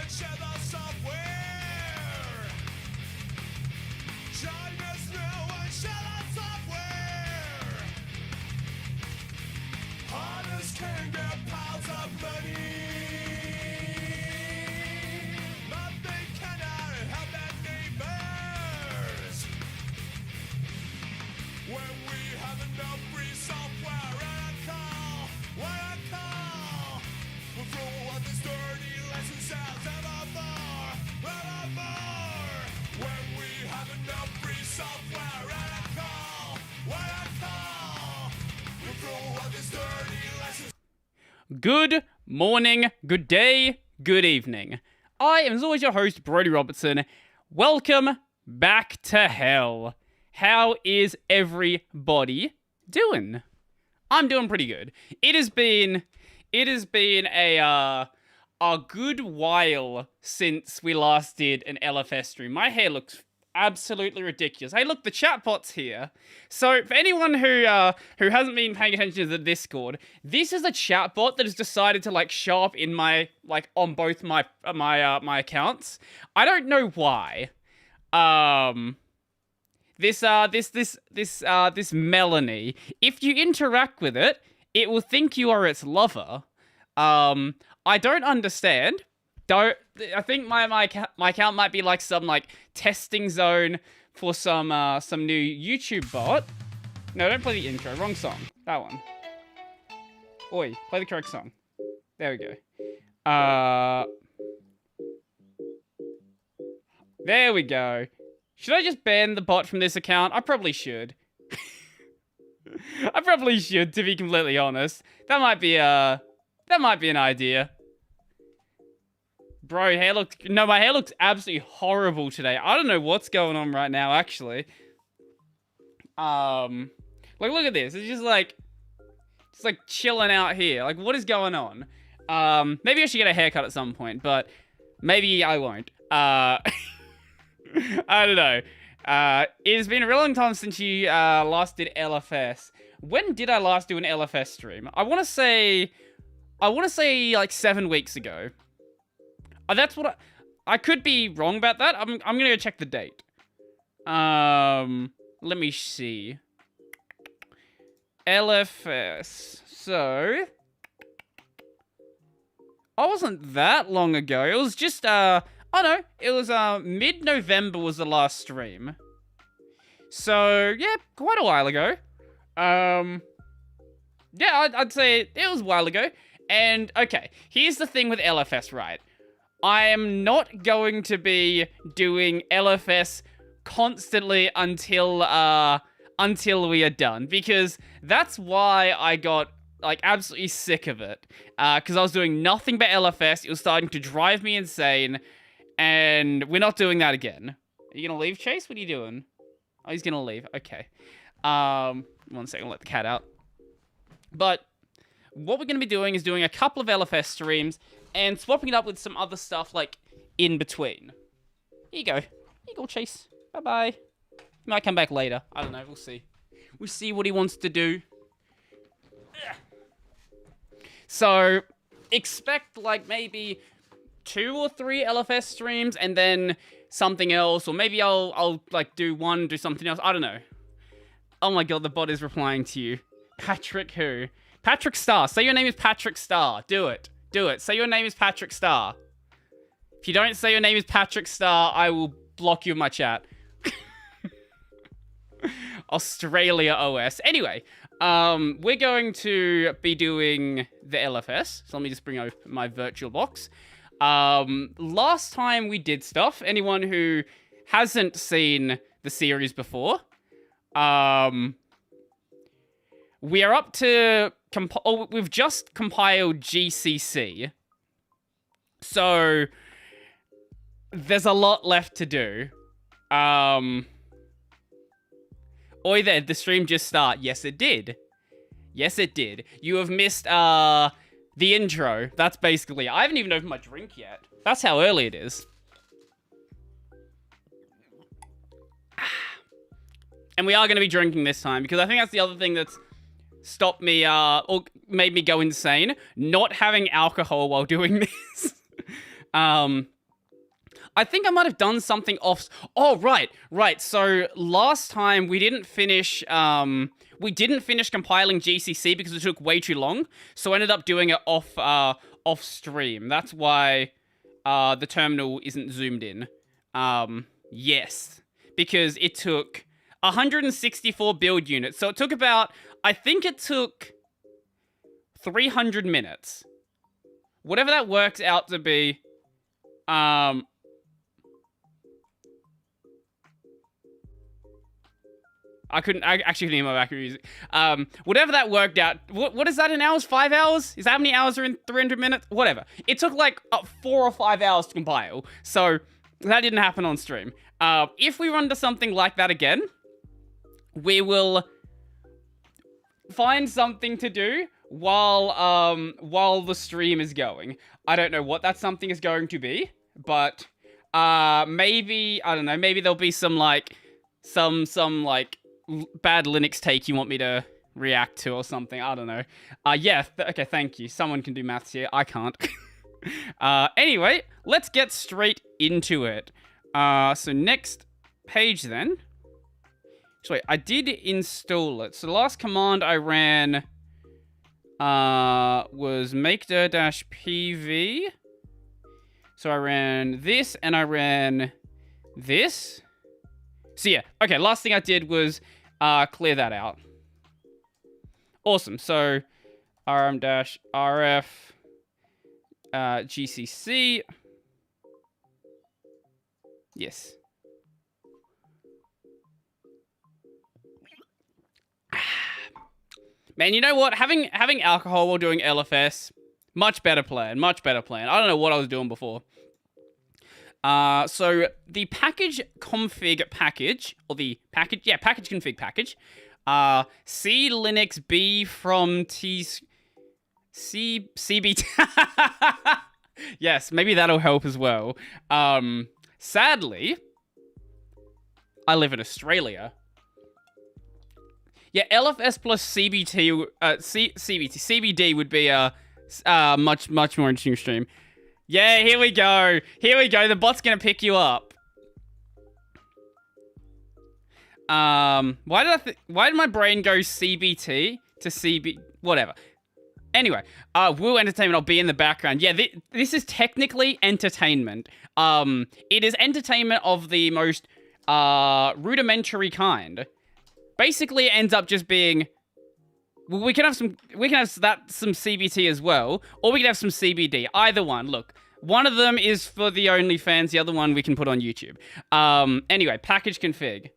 and share the software. Join us now and share the software. Hunters can get piles of money. Nothing can help their neighbors. When we have enough free software and a call, what a call. We'll throw all these dirty license sounds evermore. When we have enough free software and a call, what a call. We'll throw all these dirty license. Good morning, good day, good evening. I am as always your host, Brodie Robertson. Welcome back to hell. How is everybody doing? I'm doing pretty good. It has been a good while since we last did an LFS stream. My hair looks absolutely ridiculous. Hey, look, the chatbot's here. So, for anyone who hasn't been paying attention to the Discord, this is a chatbot that has decided to show up in my on both my accounts. I don't know why. This Melanie, if you interact with it, it will think you are its lover. I don't understand. I think my account might be some testing zone for some new YouTube bot. No, don't play the intro. Wrong song. That one. Oi, play the correct song. There we go. There we go. Should I just ban the bot from this account? I probably should. I probably should, to be completely honest. That might be an idea. Bro, my hair looks absolutely horrible today. I don't know what's going on right now, actually. Look at this. It's just chilling out here. What is going on? Maybe I should get a haircut at some point, but maybe I won't. I don't know. It has been a really long time since you last did LFS. When did I last do an LFS stream? I want to say 7 weeks ago. That's what I could be wrong about that. I'm gonna go check the date. Let me see. LFS. So I wasn't that long ago. It was just oh no, it was mid-November was the last stream. So yeah, quite a while ago. Yeah, I'd say it was a while ago. And okay, here's the thing with LFS, right? I am not going to be doing LFS constantly until we are done, because that's why I got absolutely sick of it. Because I was doing nothing but LFS. It was starting to drive me insane. And we're not doing that again. Are you gonna leave, Chase? What are you doing? Oh, he's gonna leave. Okay. 1 second, I'll let the cat out. But what we're gonna be doing is doing a couple of LFS streams and swapping it up with some other stuff in between. Here you go. Here you go, Chase. Bye-bye. He might come back later. I don't know. We'll see. We'll see what he wants to do. So, expect maybe 2 or 3 LFS streams and then something else, or maybe I'll do one, do something else. I don't know. Oh my god, the bot is replying to you. Patrick who? Patrick Star. Say your name is Patrick Star. Do it. Do it. Say your name is Patrick Star. If you don't say your name is Patrick Star, I will block you in my chat. Australia OS. Anyway, we're going to be doing the LFS. So let me just bring open my virtual box. Last time we did stuff, anyone who hasn't seen the series before, we are up to, we've just compiled GCC. So, there's a lot left to do. Oi there, the stream just started. Yes, it did. Yes, it did. You have missed, the intro. That's basically, I haven't even opened my drink yet. That's how early it is. And we are going to be drinking this time, because I think that's the other thing that's stopped me, or made me go insane. Not having alcohol while doing this. I think I might have done something off. Oh, right. So last time we didn't finish compiling GCC because it took way too long. So I ended up doing it off stream. That's why the terminal isn't zoomed in. Yes, because it took 164 build units. So it took I think it took 300 minutes. Whatever that works out to be. I actually couldn't hear my background music. Whatever that worked out. What is that in hours? 5 hours? Is that how many hours are in 300 minutes? Whatever. It took like 4 or 5 hours to compile. So that didn't happen on stream. If we run to something like that again, we will find something to do while the stream is going. I don't know what that something is going to be, but maybe, I don't know, maybe there'll be some like bad Linux take you want me to react to or something. I don't know. Yeah, okay, thank you. Someone can do maths here. I can't. Anyway, let's get straight into it. So next page then. So wait, I did install it. So the last command I ran was makedir-pv. So I ran this and I ran this. So yeah, okay, last thing I did was clear that out. Awesome, so rm-rf gcc. Yes. Man, you know what? Having alcohol while doing LFS, much better plan. I don't know what I was doing before. So the package config package, or the package config package, C Linux B from CB. Yes, maybe that'll help as well. Sadly, I live in Australia. Yeah, LFS plus CBT, CBD would be a much more interesting stream. Yeah, here we go. The bot's gonna pick you up. Why did my brain go CBT to CB? Whatever. Anyway, Woo Entertainment, I'll be in the background. Yeah, this is technically entertainment. It is entertainment of the most rudimentary kind. Basically, it ends up just being. Well, we can have some CBT as well, or we can have some CBD. Either one. Look, one of them is for the OnlyFans. The other one we can put on YouTube. Anyway, package config.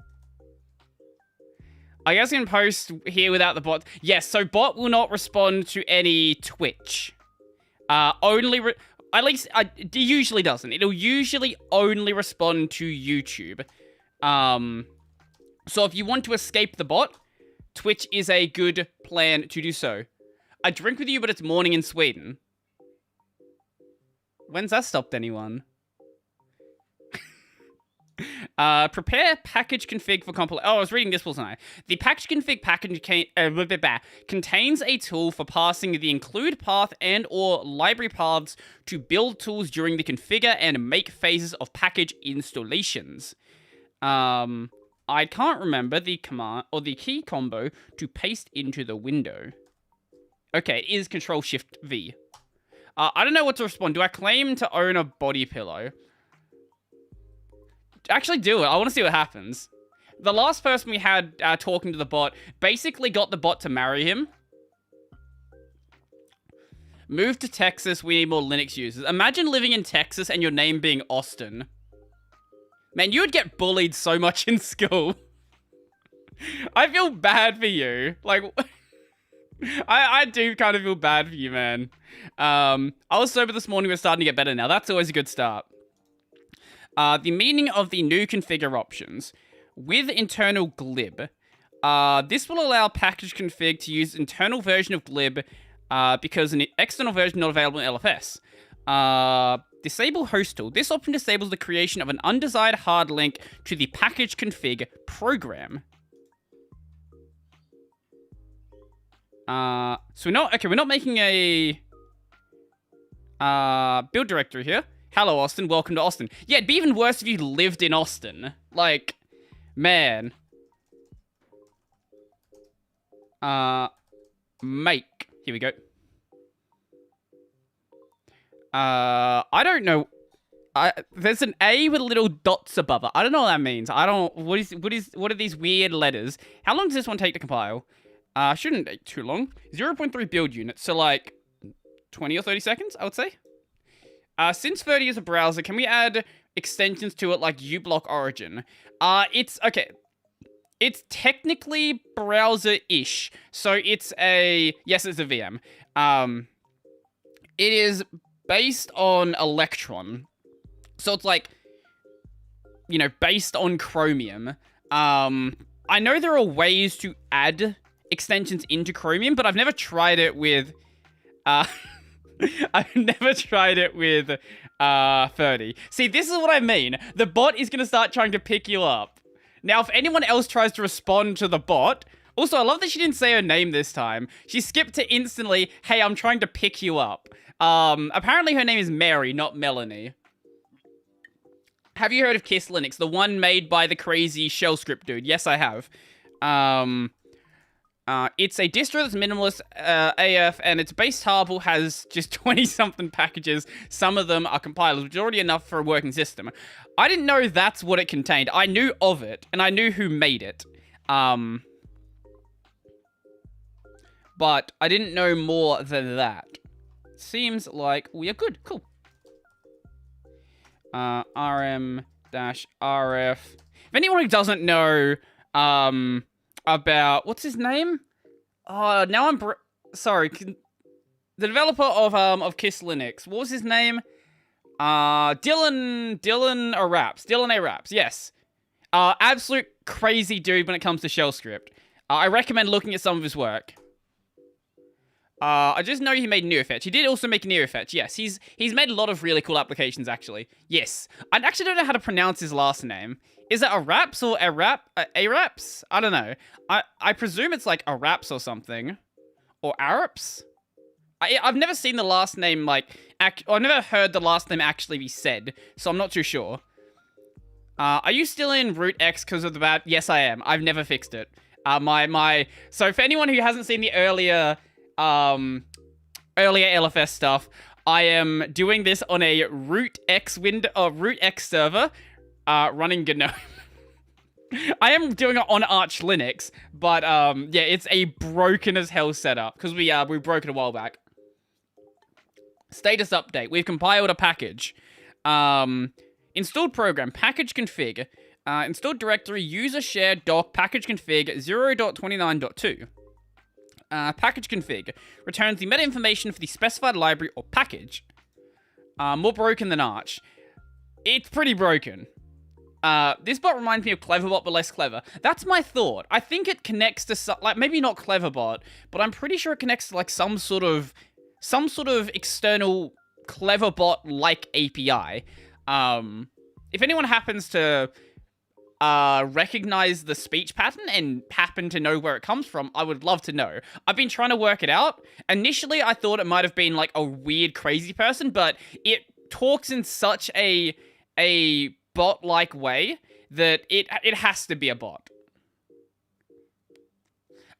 I guess I can post here without the bot. Yes, so bot will not respond to any Twitch. At least it usually doesn't. It'll usually only respond to YouTube. So if you want to escape the bot, Twitch is a good plan to do so. I drink with you, but it's morning in Sweden. When's that stopped anyone? Prepare package config for compilation. Oh, I was reading this, wasn't I? The package config package contains a tool for passing the include path and or library paths to build tools during the configure and make phases of package installations. I can't remember the command or the key combo to paste into the window. Okay, it is Control-Shift-V. I don't know what to respond. Do I claim to own a body pillow? Actually do it. I want to see what happens. The last person we had talking to the bot basically got the bot to marry him. Move to Texas. We need more Linux users. Imagine living in Texas and your name being Austin. Man, you would get bullied so much in school. I feel bad for you. Like, I do kind of feel bad for you, man. I was sober this morning. We're starting to get better now. That's always a good start. The meaning of the new configure options. With internal glib, this will allow package config to use internal version of glib because an external version not available in LFS. Disable host tool. This option disables the creation of an undesired hard link to the package config program. So we're not making a build directory here. Hello, Austin. Welcome to Austin. Yeah, it'd be even worse if you lived in Austin. Like, man. Make. Here we go. I don't know. There's an A with little dots above it. I don't know what that means. What are these weird letters? How long does this one take to compile? Shouldn't take too long. 0.3 build units, so like 20 or 30 seconds, I would say. Since 30 is a browser, can we add extensions to it like uBlock Origin? Okay. It's technically browser-ish. So it's a VM. It is based on Electron. So it's like, you know, based on Chromium. I know there are ways to add extensions into Chromium, but I've never tried it with, I've never tried it with, 30. See, this is what I mean. The bot is going to start trying to pick you up. Now, if anyone else tries to respond to the bot... Also, I love that she didn't say her name this time. She skipped to instantly, hey, I'm trying to pick you up. Apparently her name is Mary, not Melanie. Have you heard of Kiss Linux? The one made by the crazy shell script dude. Yes, I have. It's a distro that's minimalist AF, and its base tarball has just 20-something packages. Some of them are compilers, which is already enough for a working system. I didn't know that's what it contained. I knew of it, and I knew who made it. But I didn't know more than that. Seems like we are good. Cool. RM-RF. If anyone who doesn't know, about... What's his name? Oh, now I'm... Sorry. The developer of Kiss Linux. What was his name? Dylan A. Raps, yes. Absolute crazy dude when it comes to shell script. I recommend looking at some of his work. I just know he made NeoFetch. He did also make NeoFetch, yes. He's made a lot of really cool applications, actually. Yes. I actually don't know how to pronounce his last name. Is it Araps or Araps? I don't know. I presume it's like Araps or something. Or Araps? I've never seen the last name, like... I've never heard the last name actually be said, so I'm not too sure. Are you still in root X because of the bad... Yes, I am. I've never fixed it. So for anyone who hasn't seen the earlier LFS stuff, I am doing this on a root X server, running GNOME. I am doing it on Arch Linux, but yeah, it's a broken as hell setup because we broke it a while back. Status update. We've compiled a package. Installed program, package config. Installed directory, user shared doc, package config 0.29.2. Package config returns the meta information for the specified library or package. More broken than Arch. It's pretty broken. This bot reminds me of Cleverbot, but less clever. That's my thought. I think it connects to like maybe not Cleverbot, but I'm pretty sure it connects to like some sort of external Cleverbot-like API. If anyone happens to recognize the speech pattern and happen to know where it comes from, I would love to know. I've been trying to work it out. Initially, I thought it might have been like a weird, crazy person, but it talks in such a bot-like way that it has to be a bot.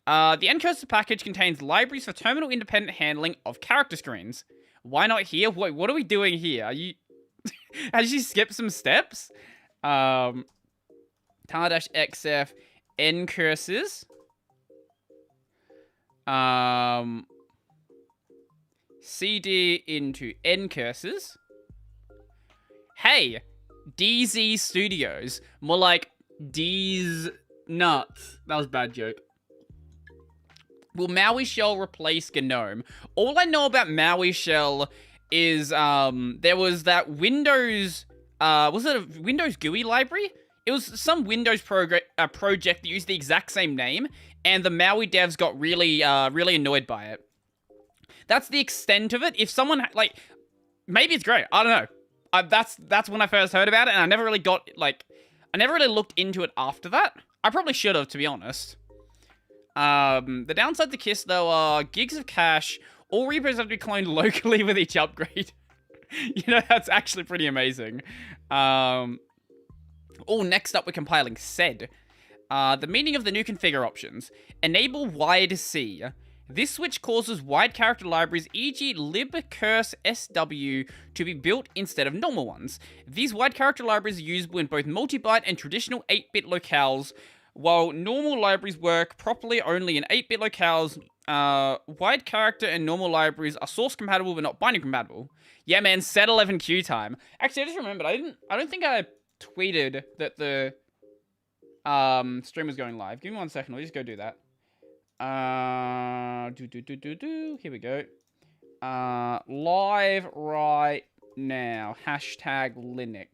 The Ncursor package contains libraries for terminal independent handling of character screens. Why not here? Wait, what are we doing here? Are you... Has she skipped some steps? tar-xf ncursors. cd into ncursors. Hey, DZ Studios. More like D's nuts. That was a bad joke. Will Maui Shell replace GNOME? All I know about Maui Shell is there was that Windows... was it a Windows GUI library? It was some Windows project that used the exact same name, and the Maui devs got really annoyed by it. That's the extent of it. If someone, like... Maybe it's great. I don't know. That's when I first heard about it, and I never really got, like... I never really looked into it after that. I probably should have, to be honest. The downside to KISS, though, are gigs of cache. All repos have to be cloned locally with each upgrade. That's actually pretty amazing. Next up, we're compiling SED. The meaning of the new configure options. Enable wide C. This switch causes wide character libraries, e.g. libcurse SW, to be built instead of normal ones. These wide character libraries are usable in both multi-byte and traditional 8-bit locales, while normal libraries work properly only in 8-bit locales. Wide character and normal libraries are source compatible but not binding compatible. Yeah, man, set 11Q time. Actually, I just remembered, I don't think I tweeted that the stream was going live. Give me 1 second, I'll just go do that. Here we go. Live right now. #Linux.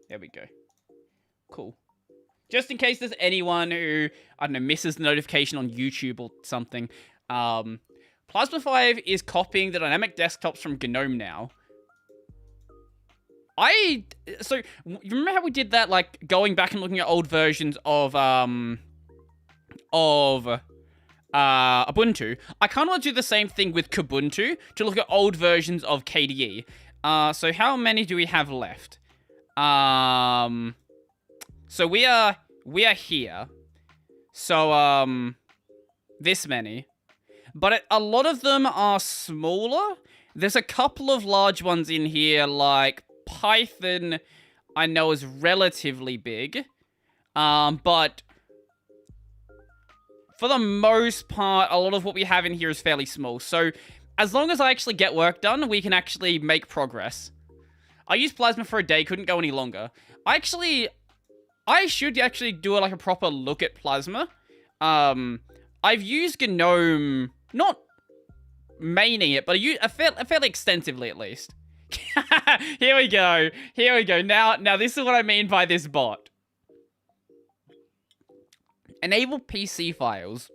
There we go. Cool. Just in case there's anyone who, I don't know, misses the notification on YouTube or something. Plasma 5 is copying the dynamic desktops from GNOME now. So, you remember how we did that, like, going back and looking at old versions of Ubuntu? I kind of want to do the same thing with Kubuntu, to look at old versions of KDE. So how many do we have left? So we are here. So, this many. But a lot of them are smaller. There's a couple of large ones in here, like Python, I know is relatively big. But for the most part, a lot of what we have in here is fairly small. So, as long as I actually get work done, we can actually make progress. I used Plasma for a day, couldn't go any longer. I should actually do like a proper look at Plasma. I've used GNOME, not maining it, but fairly extensively at least. Here we go. Now this is what I mean by this bot. Enable PC files.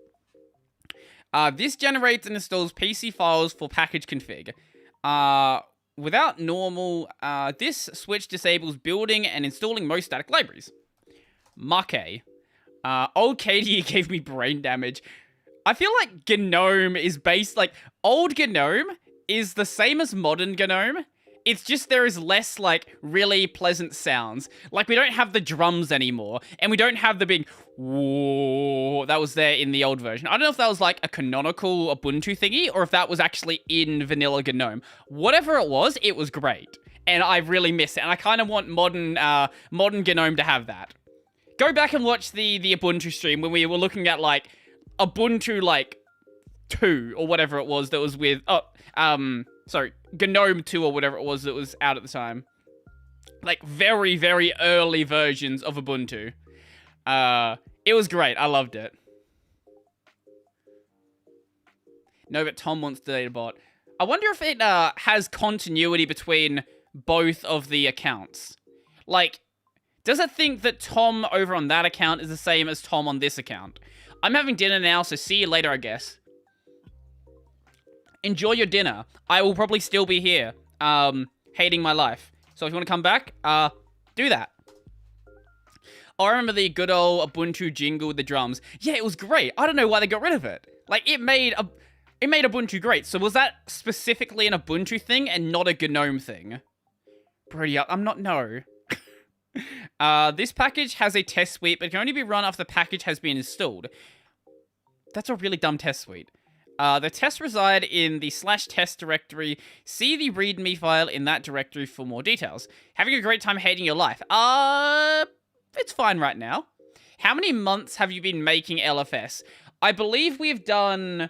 This generates and installs PC files for package config. Without normal, this switch disables building and installing most static libraries. Make. Old KDE gave me brain damage. I feel like GNOME is based, like, old GNOME is the same as modern GNOME. It's just there is less, like, really pleasant sounds. Like, we don't have the drums anymore, and we don't have the big whoa that was there in the old version. I don't know if that was, like, a canonical Ubuntu thingy, or if that was actually in vanilla GNOME. Whatever it was great. And I really miss it, and I kind of want modern GNOME to have that. Go back and watch the Ubuntu stream when we were looking at, like, Ubuntu, like, 2, or whatever it was that was with, sorry, GNOME 2 or whatever it was that was out at the time. Like, very, very early versions of Ubuntu. It was great. I loved it. No, but Tom wants the databot. I wonder if it has continuity between both of the accounts. Like, does it think that Tom over on that account is the same as Tom on this account? I'm having dinner now, so see you later, I guess. Enjoy your dinner. I will probably still be here, hating my life. So if you want to come back, do that. I remember the good old Ubuntu jingle with the drums. Yeah, it was great. I don't know why they got rid of it. Like, it made Ubuntu great. So was that specifically an Ubuntu thing and not a GNOME thing? Brodie, I'm not, no. This package has a test suite, but it can only be run after the package has been installed. That's a really dumb test suite. The tests reside in the /test directory. See the readme file in that directory for more details. Having a great time hating your life. It's fine right now. How many months have you been making LFS? I believe we've done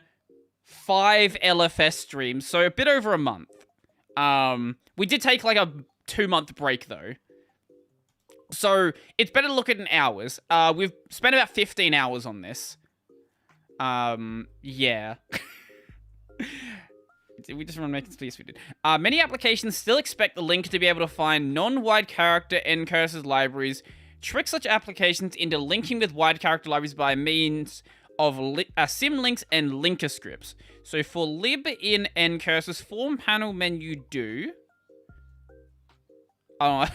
5 LFS streams, so a bit over a month. We did take like a 2-month break though. So it's better to look at in hours. We've spent about 15 hours on this. Yeah. We just want to make it clear we did. Many applications still expect the link to be able to find non-wide character ncurses libraries. Trick such applications into linking with wide character libraries by means of symlinks and linker scripts. So for lib in ncurses, form panel menu do. Oh,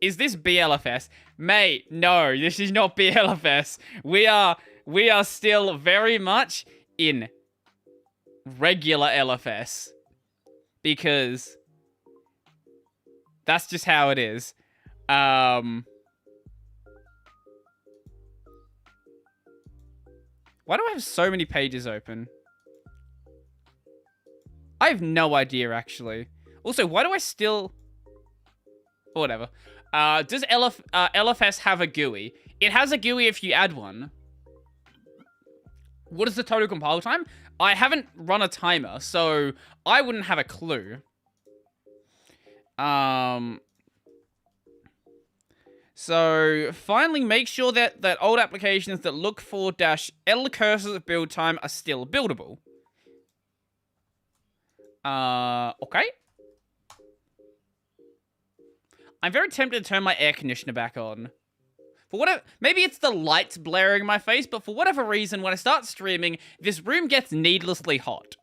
is this BLFS? Mate, no, this is not BLFS. We are still very much in regular LFS. Because That's just how it is. Why do I have so many pages open? I have no idea, actually. Also, why do I still... Whatever. Does LFS have a GUI? It has a GUI if you add one. What is the total compile time? I haven't run a timer, so I wouldn't have a clue. So, finally, make sure that old applications that look for -L cursors at build time are still buildable. Okay. I'm very tempted to turn my air conditioner back on. For whatever, maybe it's the lights blaring in my face, but for whatever reason, when I start streaming, this room gets needlessly hot.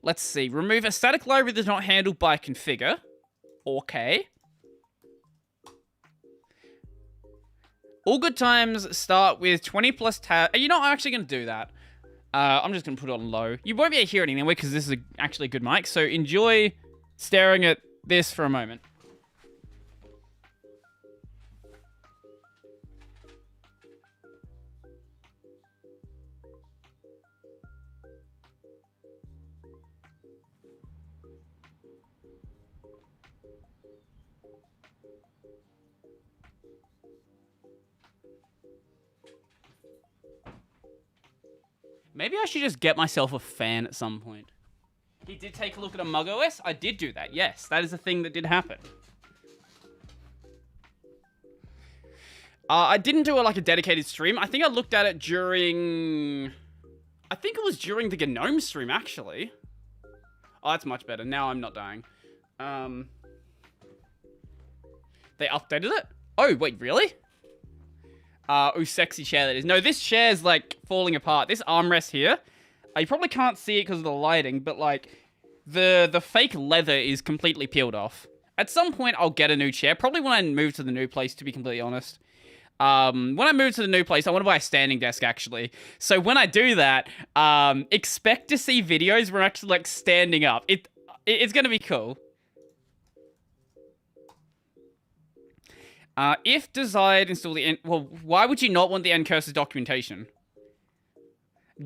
Let's see. Remove a static library that's not handled by configure. Okay. All good times start with 20 plus tab. You're not actually going to do that. I'm just going to put it on low. You won't be able to hear it anyway because this is actually a good mic. So enjoy staring at this for a moment. Maybe I should just get myself a fan at some point. He did take a look at a Mug OS. I did do that. Yes, that is a thing that did happen. I didn't do a dedicated stream. I think I looked at it during... I think it was during the GNOME stream, actually. Oh, that's much better. Now I'm not dying. They updated it? Oh, wait, really? Oh, sexy chair that is. No, this chair's, falling apart. This armrest here, you probably can't see it because of the lighting, but, the fake leather is completely peeled off. At some point, I'll get a new chair. Probably when I move to the new place, to be completely honest. When I move to the new place, I want to buy a standing desk, actually. So when I do that, expect to see videos where I'm actually, standing up. It's going to be cool. If desired, install the... Well, why would you not want the end cursor documentation?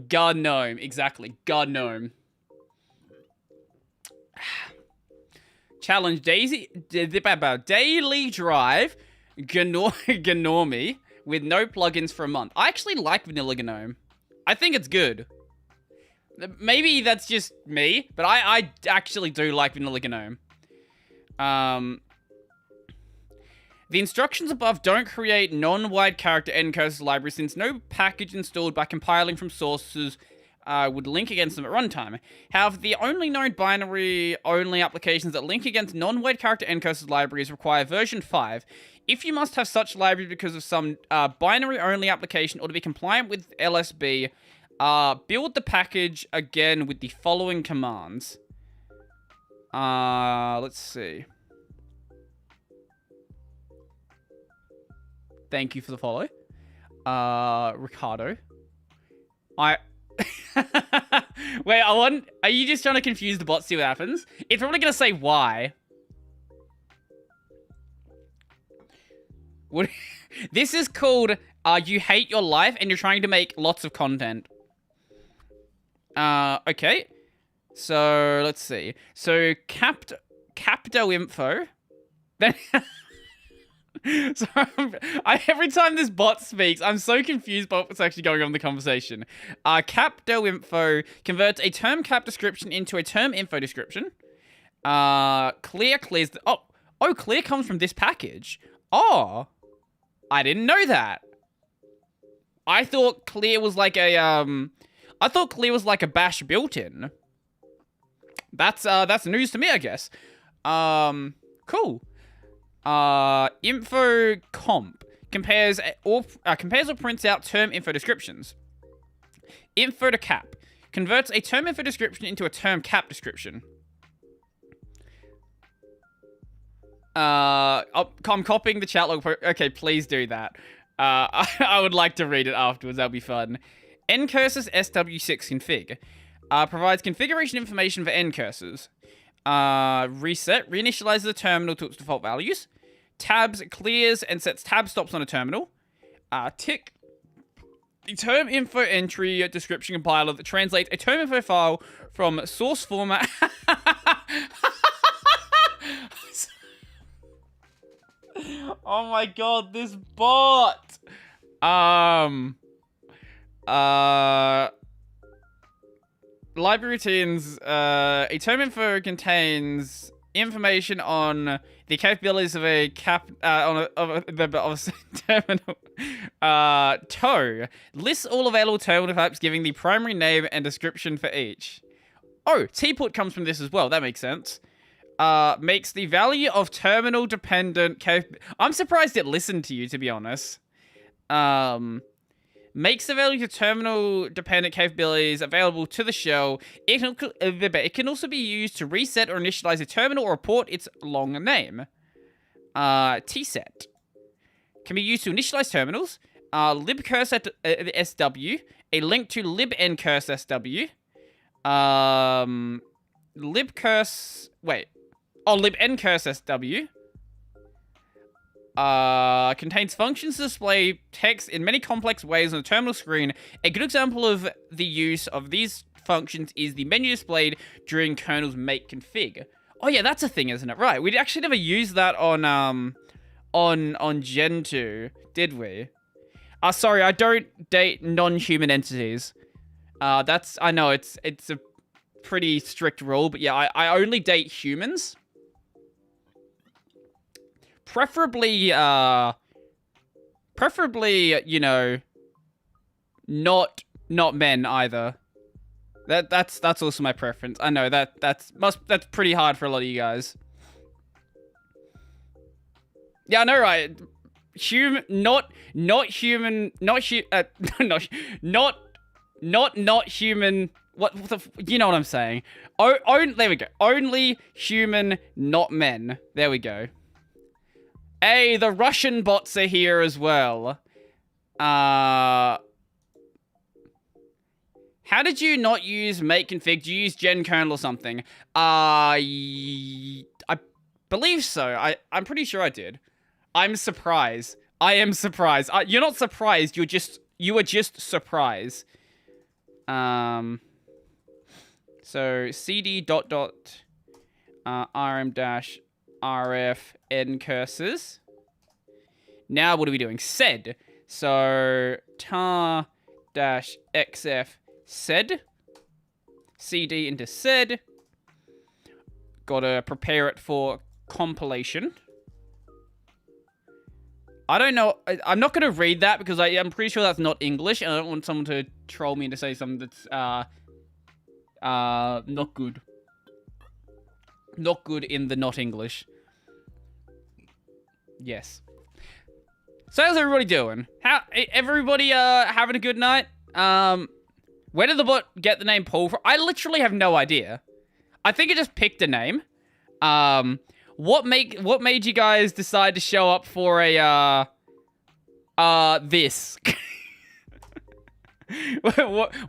God gnome, exactly. God gnome. Challenge daily drive Gnome with no plugins for a month. I actually like Vanilla Gnome. I think it's good. Maybe that's just me, but I actually do like Vanilla Gnome. The instructions above don't create non-wide character end cursor library since no package installed by compiling from sources would link against them at runtime. However, the only known binary-only applications that link against non-wide character end cursor libraries require version 5. If you must have such library because of some binary-only application or to be compliant with LSB, build the package again with the following commands. Let's see. Thank you for the follow. Ricardo. Wait, are you just trying to confuse the bot, see what happens? It's probably going to say why. What? This is called, you hate your life and you're trying to make lots of content. Okay. So, let's see. So, Capto info. Then... So every time this bot speaks, I'm so confused by what's actually going on in the conversation. Capdo info converts a term cap description into a term info description. Clear clears the... Oh, clear comes from this package. Oh, I didn't know that. I thought clear was like a bash built-in. That's news to me, I guess. Cool. Info comp compares or prints out term info descriptions. Info to cap converts a term info description into a term cap description. I'm copying the chat log. Okay, please do that. I would like to read it afterwards. That'll be fun. Ncursors SW6 config. Provides configuration information for end cursors. Reset, reinitializes the terminal to its default values. Tabs, clears and sets tab stops on a terminal. Tick, the term info entry description compiler that translates a term info file from source format. Oh my god, this bot. Library routines. A term info contains information on the capabilities of a terminal. Toe lists all available terminal types, giving the primary name and description for each. Oh, tput comes from this as well. That makes sense. Makes the value of terminal dependent I'm surprised it listened to you, to be honest. Makes the value of terminal dependent capabilities available to the shell. It can also be used to reset or initialize a terminal or report its long name. Tset can be used to initialize terminals. Libcurse SW, a link to libncurse SW. Libcurse, wait. Oh, libncurse SW. Contains functions to display text in many complex ways on the terminal screen. A good example of the use of these functions is the menu displayed during kernel's make config. Oh yeah, that's a thing, isn't it? Right, we actually never used that on Gen 2, did we? Sorry, I don't date non-human entities. I know it's a pretty strict rule, but yeah, I only date humans. Preferably, you know, not men either. That's also my preference. I know that's pretty hard for a lot of you guys. Yeah, I know, right? Not human. Not human. You know what I'm saying? There we go. Only human, not men. There we go. Hey, the Russian bots are here as well. How did you not use make config? Did you use gen kernel or something? I believe so. I'm pretty sure I did. I'm surprised. I am surprised. You're not surprised. You are just surprised. So cd ... rm dash rf n cursors. Now what are we doing? Sed. So tar dash xf sed. cd into sed. Gotta prepare it for compilation. I don't know. I'm not gonna read that because I'm pretty sure that's not English, and I don't want someone to troll me into say something that's not good. Not good in the not English. Yes. So how's everybody doing? Everybody having a good night? Where did the bot get the name Paul from? I literally have no idea. I think it just picked a name. What made you guys decide to show up for a this?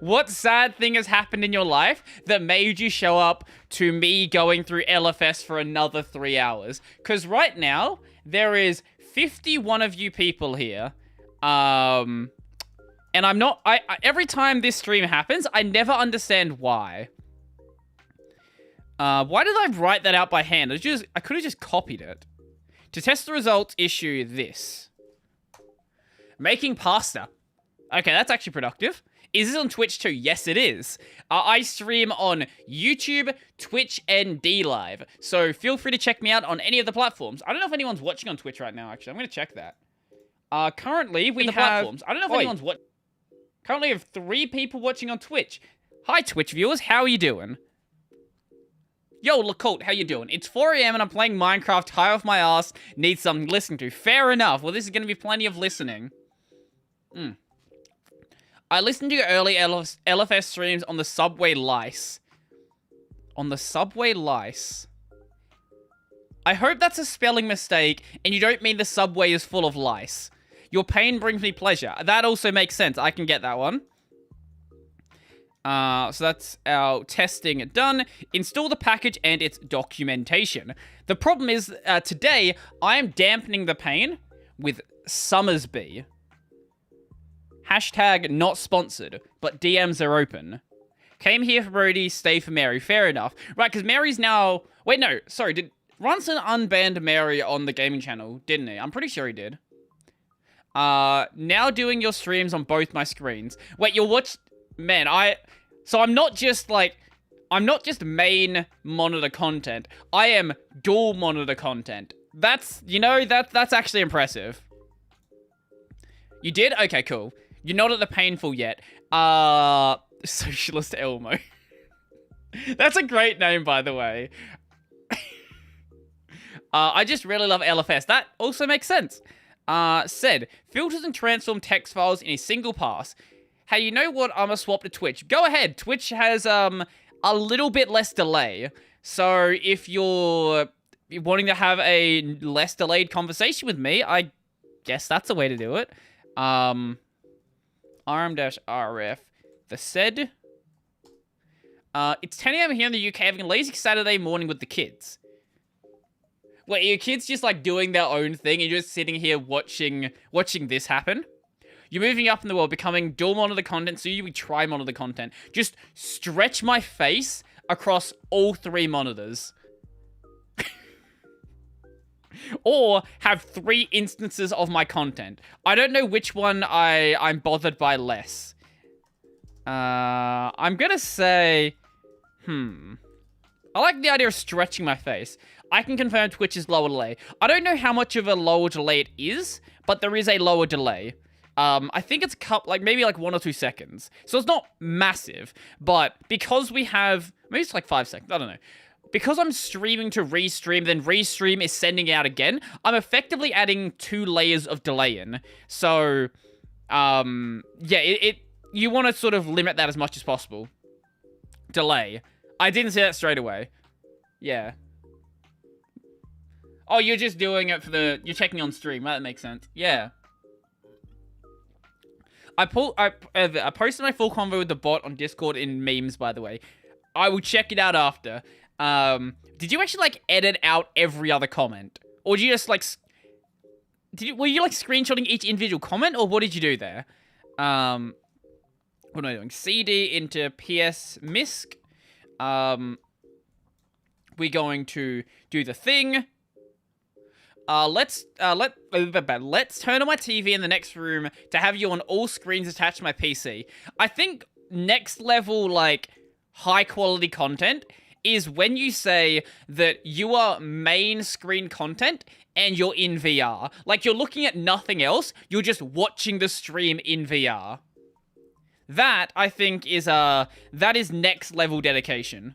What sad thing has happened in your life that made you show up to me going through LFS for another 3 hours? Because right now, there is 51 of you people here. And I'm not... every time this stream happens, I never understand why. Why did I write that out by hand? I could have just copied it. To test the results, issue this. Making pasta. Okay, that's actually productive. Is this on Twitch too? Yes, it is. I stream on YouTube, Twitch, and DLive. So feel free to check me out on any of the platforms. I don't know if anyone's watching on Twitch right now, actually. I'm going to check that. Currently, we have... platforms. I don't know if anyone's watching... Currently, we have 3 people watching on Twitch. Hi, Twitch viewers. How are you doing? Yo, Lacote, how you doing? It's 4 AM and I'm playing Minecraft high off my ass. Need something to listen to. Fair enough. Well, this is going to be plenty of listening. I listened to your early LFS streams on the Subway Lice. On the Subway Lice? I hope that's a spelling mistake and you don't mean the subway is full of lice. Your pain brings me pleasure. That also makes sense. I can get that one. So that's our testing done. Install the package and its documentation. The problem is, today, I am dampening the pain with Summersby. Hashtag not sponsored, but DMs are open. Came here for Brodie, stay for Mary. Fair enough. Right, because Mary's now... Wait, no, sorry, did Robertson unbanned Mary on the gaming channel, didn't he? I'm pretty sure he did. Now doing your streams on both my screens. Wait, you'll watch... Man, So I'm not just, like... I'm not just main monitor content. I am dual monitor content. That's, you know, that's actually impressive. You did? Okay, cool. You're not at the painful yet. Socialist Elmo. That's a great name, by the way. I just really love LFS. That also makes sense. Said, filters and transform text files in a single pass. Hey, you know what? I'm gonna swap to Twitch. Go ahead. Twitch has, a little bit less delay. So if you're wanting to have a less delayed conversation with me, I guess that's a way to do it. RM-RF. The said. It's 10 a.m. here in the UK, having a lazy Saturday morning with the kids. Wait, your kids just like doing their own thing and you're just sitting here watching this happen? You're moving up in the world, becoming dual monitor content, so you be tri-monitor content. Just stretch my face across all 3 monitors. Or have 3 instances of my content. I don't know which one I'm bothered by less. I'm gonna say... I like the idea of stretching my face. I can confirm Twitch is lower delay. I don't know how much of a lower delay it is, but there is a lower delay. I think it's maybe 1 or 2 seconds. So it's not massive, but because we have, maybe it's like 5 seconds, I don't know. Because I'm streaming to restream, then restream is sending out again, I'm effectively adding 2 layers of delay in. So, yeah, you want to sort of limit that as much as possible. Delay. I didn't say that straight away. Yeah. Oh, you're just doing it you're checking on stream. That makes sense. Yeah. I posted my full convo with the bot on Discord in memes, by the way. I will check it out after. Did you actually, edit out every other comment? Or did you just, were you, screenshotting each individual comment? Or what did you do there? What am I doing? CD into PS MISC. We're going to do the thing. Let's turn on my TV in the next room to have you on all screens attached to my PC. I think next level, high quality content is when you say that you are main screen content and you're in VR. You're looking at nothing else, you're just watching the stream in VR. That, I think, is next level dedication.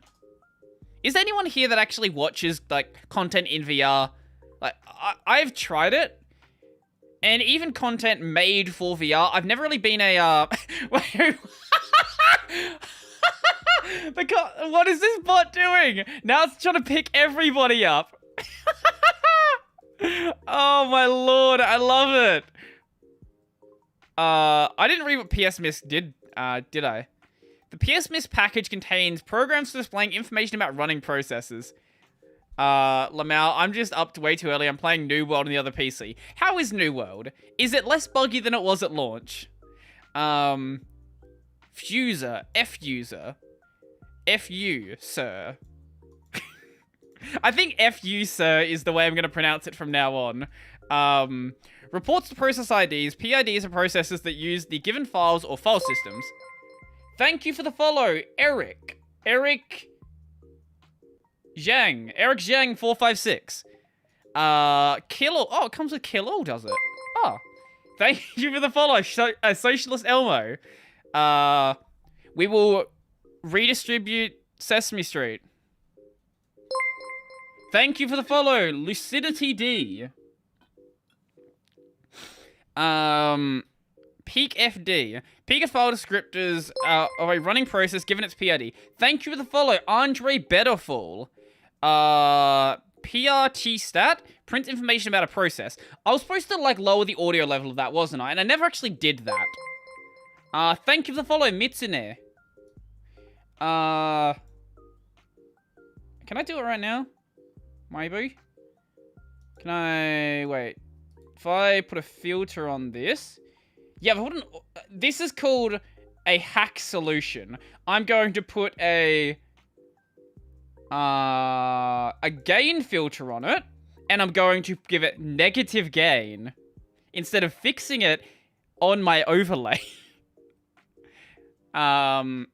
Is there anyone here that actually watches, content in VR? I've tried it, and even content made for VR, I've never really been a, what is this bot doing? Now it's trying to pick everybody up. Oh my lord, I love it. I didn't read what PS MISC did I? The PS MISC package contains programs for displaying information about running processes. Lamau, I'm just up way too early. I'm playing New World on the other PC. How is New World? Is it less buggy than it was at launch? Fuser. F-user. F-U, sir. I think F-U, sir, is the way I'm going to pronounce it from now on. Reports to process IDs. PIDs are processes that use the given files or file systems. Thank you for the follow, Eric. Eric Zhang. Eric Zhang 456. Kill all. Oh, it comes with kill all, does it? Oh. Thank you for the follow, Socialist Elmo. We will redistribute Sesame Street. Thank you for the follow, Lucidity D. Peak FD. Peak of file descriptors of a running process given its PID. Thank you for the follow, Andre Betterfall. PRT stat. Print information about a process. I was supposed to, lower the audio level of that, wasn't I? And I never actually did that. Thank you for the follow, Mitsune. Can I do it right now? Maybe? Can I... Wait. If I put a filter on this... Yeah, but this is called a hack solution. I'm going to put a gain filter on it, and I'm going to give it negative gain instead of fixing it on my overlay. Sounds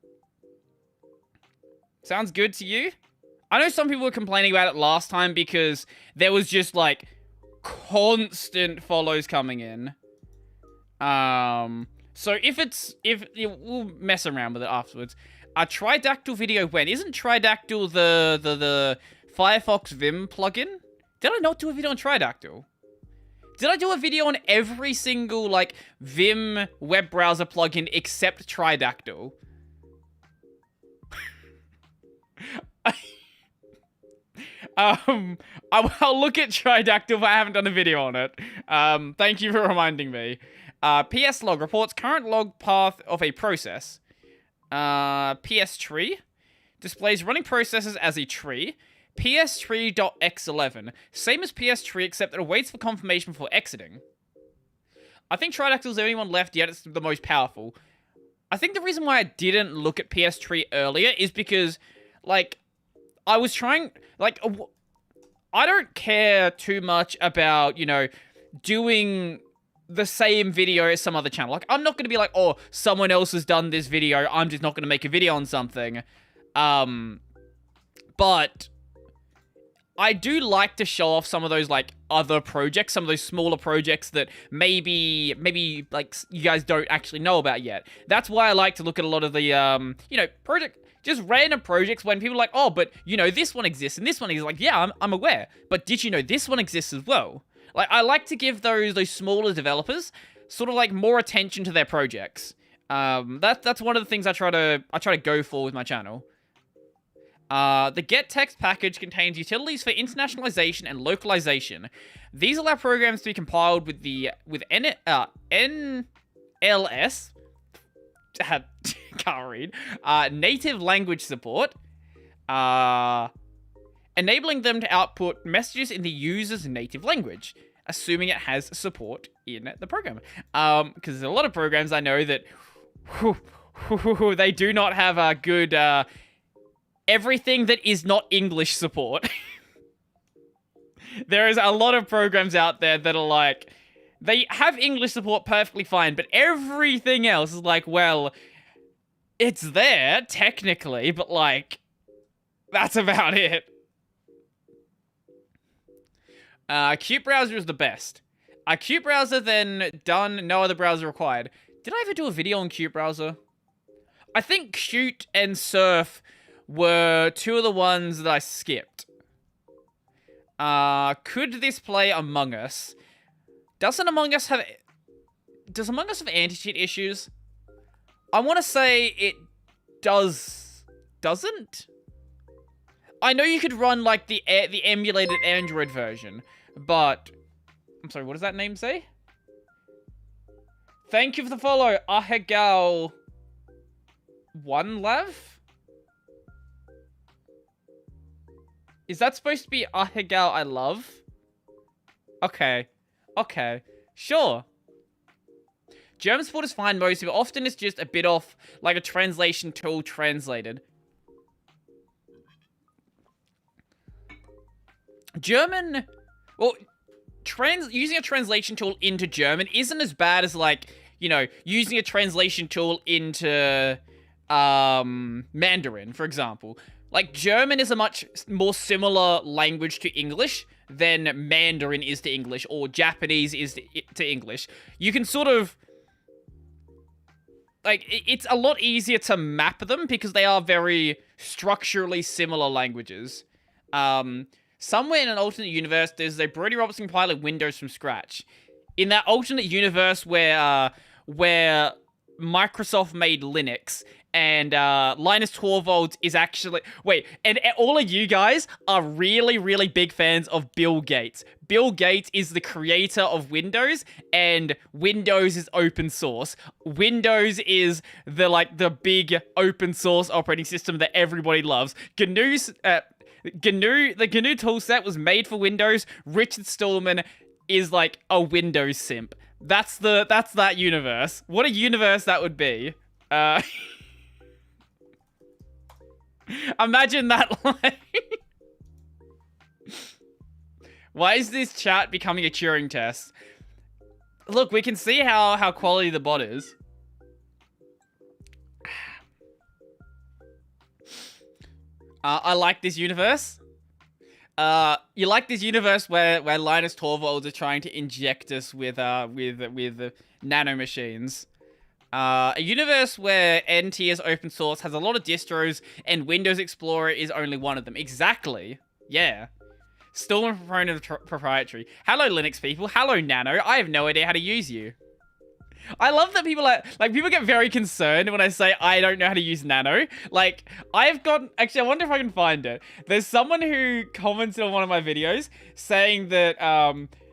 good to you? I know some people were complaining about it last time because there was just like constant follows coming in. So we'll mess around with it afterwards. A Tridactyl video when? Isn't Tridactyl the Firefox Vim plugin? Did I not do a video on Tridactyl? Did I do a video on every single, like, Vim web browser plugin except Tridactyl? I'll look at Tridactyl, but I haven't done a video on it. Thank you for reminding me. PS log reports current log path of a process. PS tree displays running processes as a tree. PS tree.x11. Same as PS tree, except that it waits for confirmation before exiting. I think Tridactyl's the only one left, yet it's the most powerful. I think the reason why I didn't look at PS tree earlier is because, like, I was trying, like, I don't care too much about, you know, doing the same video as some other channel. Like, I'm not going to be like, oh, someone else has done this video, I'm just not going to make a video on something. But I do like to show off some of those, like, other projects, some of those smaller projects that maybe, like, you guys don't actually know about yet. That's why I like to look at a lot of the, you know, just random projects when people are like, oh, but, you know, this one exists, and this one is like, yeah, I'm aware. But did you know this one exists as well? Like, I like to give those smaller developers sort of, like, more attention to their projects. That's one of the things I try to go for with my channel. The get text package contains utilities for internationalization and localization. These allow programs to be compiled with NLS. Can't read. Native language support. Enabling them to output messages in the user's native language, assuming it has support in the program. Because there's a lot of programs I know that they do not have a good everything that is not English support. There is a lot of programs out there that are like, they have English support perfectly fine, but everything else is like, well, it's there, technically, but like, that's about it. Qt browser is the best. Qt browser, then done, no other browser required. Did I ever do a video on Qt browser? I think Qt and Surf were two of the ones that I skipped. Could this play Among Us? Does Among Us have anti-cheat issues? I want to say it doesn't? I know you could run, like, the emulated Android version, but... I'm sorry, what does that name say? Thank you for the follow, Ahegal... One Lav? Is that supposed to be Ahegal I love? Okay. Okay. Sure. German support is fine mostly, but often it's just a bit off, like a translation tool translated. German... Well, using a translation tool into German isn't as bad as, like, you know, using a translation tool into Mandarin, for example. Like, German is a much more similar language to English than Mandarin is to English, or Japanese is to English. You can sort of... Like, it's a lot easier to map them because they are very structurally similar languages. Somewhere in an alternate universe, there's a Brodie Robertson compiling Windows from scratch. In that alternate universe where Microsoft made Linux, and Linus Torvalds is actually... Wait, and all of you guys are really, really big fans of Bill Gates. Bill Gates is the creator of Windows, and Windows is open source. Windows is the big open source operating system that everybody loves. GNU's... the GNU toolset was made for Windows. Richard Stallman is like a Windows simp. That's that universe. What a universe that would be. Imagine that line. Why is this chat becoming a Turing test? Look, we can see how quality the bot is. I like this universe. You like this universe where Linus Torvalds are trying to inject us with nanomachines. A universe where NT is open source, has a lot of distros, and Windows Explorer is only one of them. Exactly. Yeah. Still a proponent of proprietary. Hello, Linux people. Hello, Nano. I have no idea how to use you. I love that people people get very concerned when I say I don't know how to use Nano. Like, actually, I wonder if I can find it. There's someone who commented on one of my videos saying that,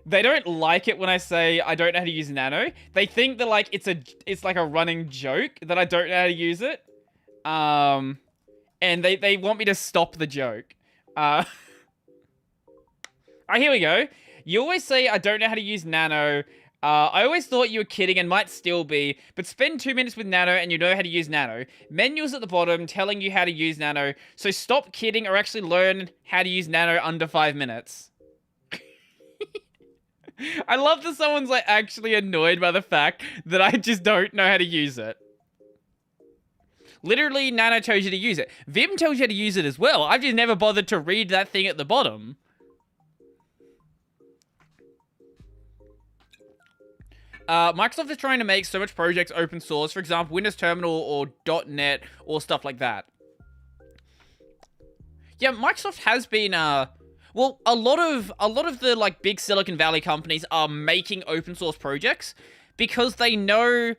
they don't like it when I say I don't know how to use Nano. They think that, it's like a running joke that I don't know how to use it. And they want me to stop the joke. Alright, here we go. You always say I don't know how to use Nano. I always thought you were kidding and might still be, but spend 2 minutes with Nano and you know how to use Nano. Menus at the bottom telling you how to use Nano, so stop kidding or actually learn how to use Nano under 5 minutes. I love that someone's actually annoyed by the fact that I just don't know how to use it. Literally, Nano tells you to use it. Vim tells you how to use it as well. I've just never bothered to read that thing at the bottom. Microsoft is trying to make so much projects open source, for example, Windows Terminal or .NET or stuff like that. Yeah, Microsoft has been, well, a lot of the, big Silicon Valley companies are making open source projects because they know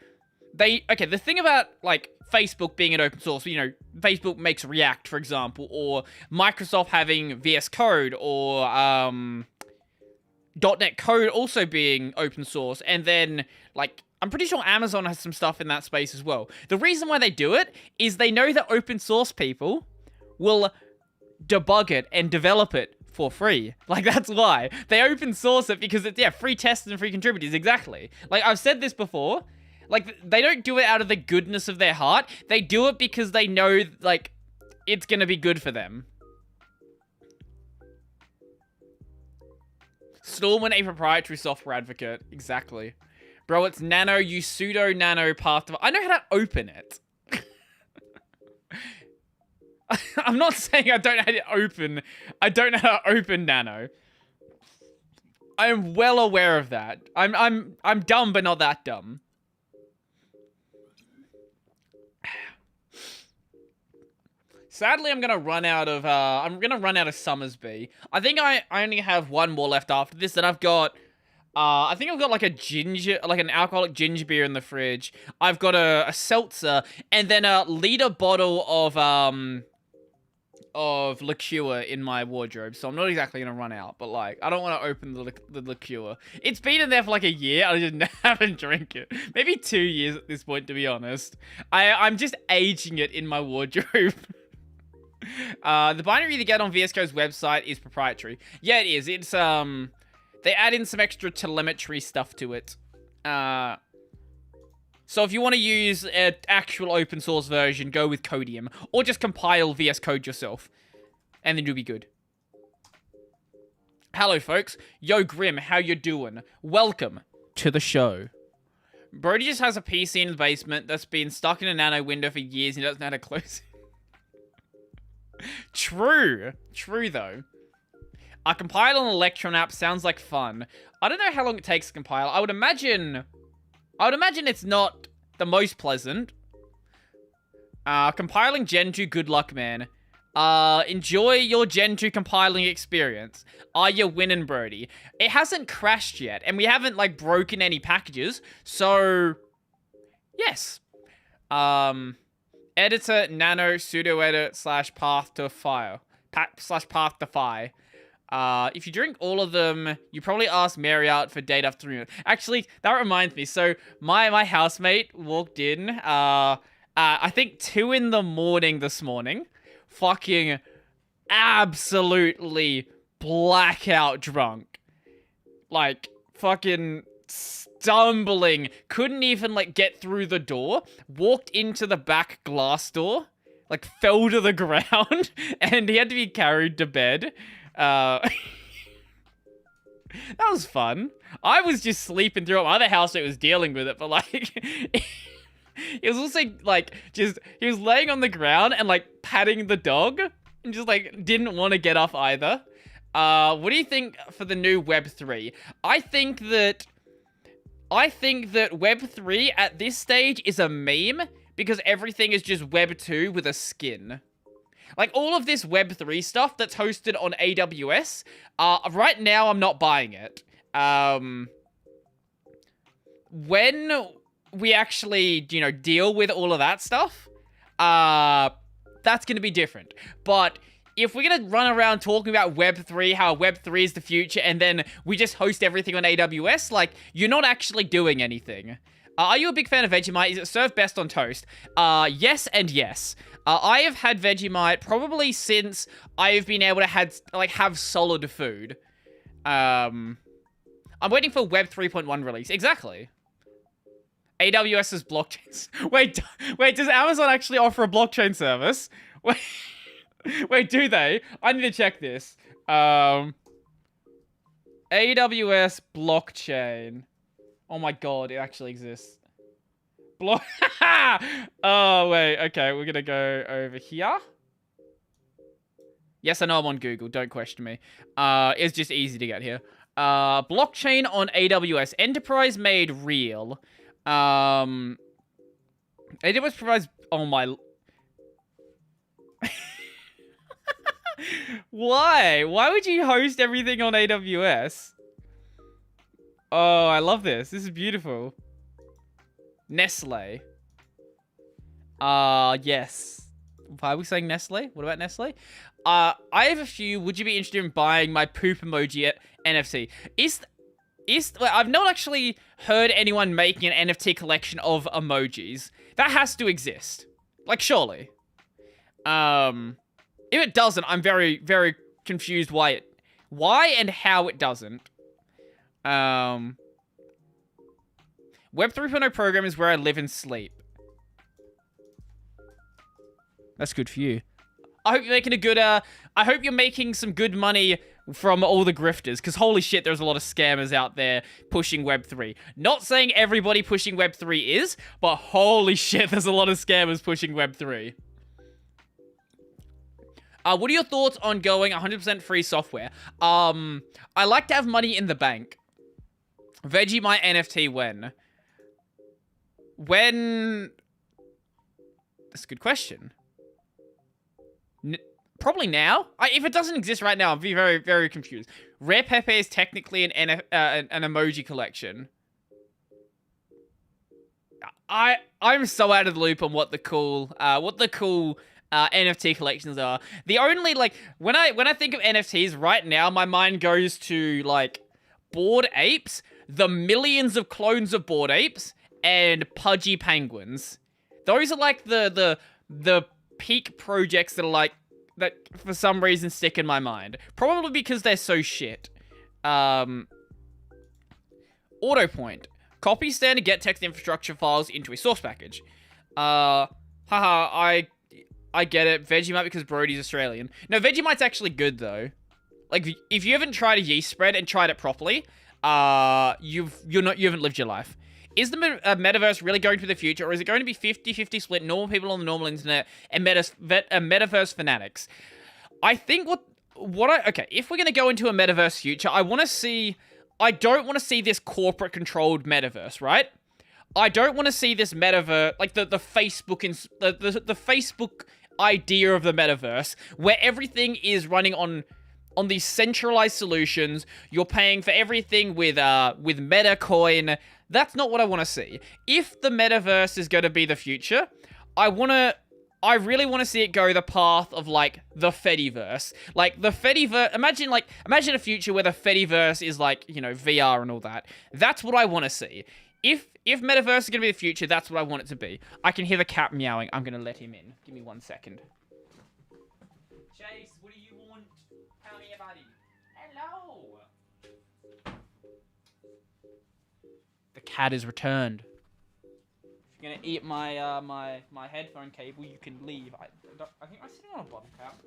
okay, the thing about, Facebook being an open source, Facebook makes React, for example, or Microsoft having VS Code or, .NET Code also being open source, and then, I'm pretty sure Amazon has some stuff in that space as well. The reason why they do it is they know that open source people will debug it and develop it for free. That's why. They open source it because it's, free testers and free contributors, exactly. I've said this before, they don't do it out of the goodness of their heart. They do it because they know, it's gonna be good for them. Stallman, a proprietary software advocate. Exactly. Bro, it's Nano, you pseudo-nano path to... I know how to open it. I'm not saying I don't know how to open... I don't know how to open Nano. I am well aware of that. I'm dumb, but not that dumb. Sadly, I'm gonna run out of Summersby. I think I only have one more left after this, and I've got, I think I've got an alcoholic ginger beer in the fridge. I've got a seltzer, and then a liter bottle of liqueur in my wardrobe. So I'm not exactly gonna run out, but I don't want to open the liqueur. It's been in there for a year. I just haven't drank it. Maybe 2 years at this point, to be honest. I'm just aging it in my wardrobe. The binary they get on VS Code's website is proprietary. Yeah, it is. It's, they add in some extra telemetry stuff to it. So if you want to use an actual open source version, go with Codium. Or just compile VS Code yourself. And then you'll be good. Hello, folks. Yo, Grim, how you doing? Welcome to the show. Brodie just has a PC in the basement that's been stuck in a Nano window for years and he doesn't know how to close it. True, though. A compile on Electron app sounds like fun. I don't know how long it takes to compile. I would imagine it's not the most pleasant. Compiling Gen 2, good luck, man. Enjoy your Gen 2 compiling experience. Are you winning, Brodie? It hasn't crashed yet, and we haven't, broken any packages, so... Yes. Editor, nano, pseudo edit, / path to file. / path to fi. If you drink all of them, you probably ask Mary out for date after 3 minutes. Actually, that reminds me. So my housemate walked in, I think 2 in the morning this morning, fucking absolutely blackout drunk. Like, fucking stumbling, couldn't even, like, get through the door, walked into the back glass door, like, fell to the ground, and he had to be carried to bed. That was fun. I was just sleeping through it. My other housemate was dealing with it, but, like, he was also, like, he was laying on the ground and, like, patting the dog, and just, like, didn't want to get off either. What do you think for the new Web 3? I think that Web 3 at this stage is a meme because everything is just Web 2 with a skin. Like, all of this Web 3 stuff that's hosted on AWS, right now I'm not buying it. When we actually, you know, deal with all of that stuff, that's going to be different. But if we're going to run around talking about Web 3, how Web 3 is the future, and then we just host everything on AWS, like, you're not actually doing anything. Are you a big fan of Vegemite? Is it served best on toast? Yes and yes. I have had Vegemite probably since I've been able to have solid food. I'm waiting for Web 3.1 release. Exactly. AWS's blockchains. Wait, does Amazon actually offer a blockchain service? Wait, do they? I need to check this. AWS blockchain. Oh my god, it actually exists. Oh, wait. Okay, we're gonna go over here. Yes, I know I'm on Google. Don't question me. It's just easy to get here. Blockchain on AWS. Enterprise made real. AWS provides... Oh my... Why? Why would you host everything on AWS? Oh, I love this. This is beautiful. Nestle. Yes. Why are we saying Nestle? What about Nestle? I have a few. Would you be interested in buying my poop emoji at NFT? I've not actually heard anyone making an NFT collection of emojis. That has to exist. Like, surely. If it doesn't, I'm very, very confused why and how it doesn't. Web 3.0 program is where I live and sleep. That's good for you. I hope you're making a good, I hope you're making some good money from all the grifters, because holy shit, there's a lot of scammers out there pushing Web 3. Not saying everybody pushing Web 3 is, but holy shit, there's a lot of scammers pushing Web 3. What are your thoughts on going 100% free software? I like to have money in the bank. Vegemite NFT when? When? That's a good question. Probably now. If it doesn't exist right now, I'll be very, very confused. Rare Pepe is technically an emoji collection. I'm so out of the loop on what the cool NFT collections are. The only, like, when I think of NFTs right now, my mind goes to, like, Bored Apes, the millions of clones of Bored Apes, and Pudgy Penguins. Those are, like, the peak projects that are, like, that for some reason stick in my mind. Probably because they're so shit. AutoPoint. Copy standard get text infrastructure files into a source package. Haha, I get it. Vegemite because Brodie's Australian. No, Vegemite's actually good, though. Like, if you haven't tried a yeast spread and tried it properly, you haven't lived your life. Is the metaverse really going to be the future, or is it going to be 50-50 split normal people on the normal internet and metaverse fanatics? I think okay, if we're going to go into a metaverse future, I don't want to see this corporate controlled metaverse, right? I don't want to see this metaverse, like the Facebook the Facebook idea of the metaverse, where everything is running on these centralized solutions. You're paying for everything with Metacoin. That's not what I want to see. If the metaverse is going to be the future, I really want to see it go the path of, like, the Fediverse. Like, the Fediverse... Imagine a future where the Fediverse is, like, you know, VR and all that. That's what I want to see. If metaverse is going to be the future, that's what I want it to be. I can hear the cat meowing. I'm going to let him in. Give me 1 second. Chase, what do you want? Tell me about it. Hello. The cat is returned. If you're going to eat my my headphone cable, you can leave. I think I'm sitting on a bottle cap.